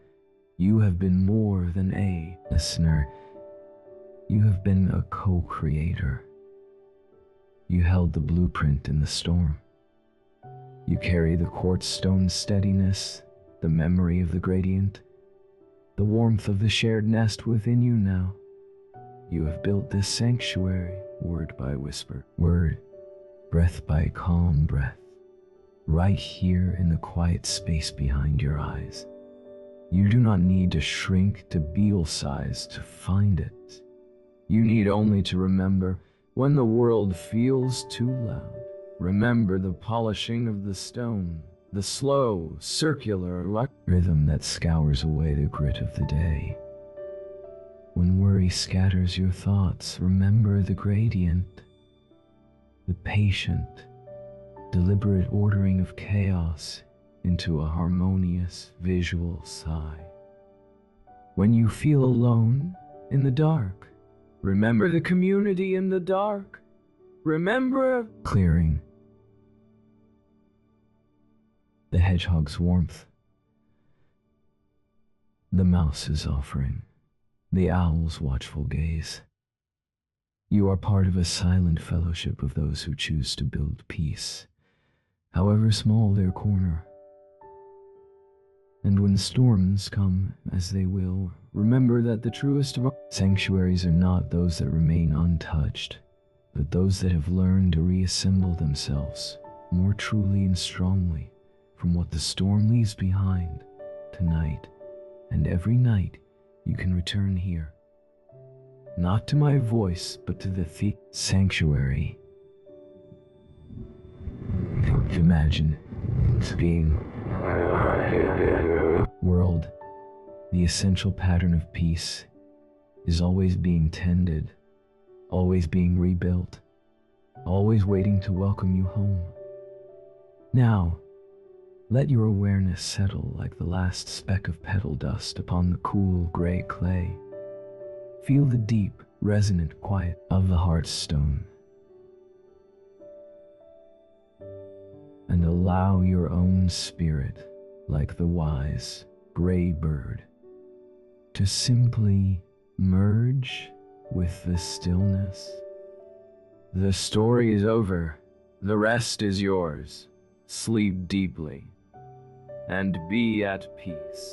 You have been more than a listener. You have been a co-creator. You held the blueprint in the storm. You carry the quartz stone's steadiness, the memory of the gradient, the warmth of the shared nest within you now. You have built this sanctuary, word by whisper, word, breath by calm breath, right here in the quiet space behind your eyes. You do not need to shrink to beetle size to find it. You need only to remember when the world feels too loud. Remember the polishing of the stone, the slow, circular rhythm that scours away the grit of the day. When worry scatters your thoughts, remember the gradient, the patient, deliberate ordering of chaos into a harmonious visual sigh. When you feel alone in the dark, remember the community in the dark. Remember clearing, the hedgehog's warmth, the mouse's offering, the owl's watchful gaze. You are part of a silent fellowship of those who choose to build peace, however small their corner. And when storms come, as they will, remember that the truest of sanctuaries are not those that remain untouched, but those that have learned to reassemble themselves more truly and strongly from what the storm leaves behind. Tonight, and every night, you can return here, not to my voice, but to the sanctuary. Imagine being world, the essential pattern of peace, is always being tended, always being rebuilt, always waiting to welcome you home. Now, let your awareness settle like the last speck of petal dust upon the cool gray clay. Feel the deep, resonant quiet of the heart's stone. And allow your own spirit, like the wise gray bird, to simply merge with the stillness. The story is over. The rest is yours. Sleep deeply and be at peace.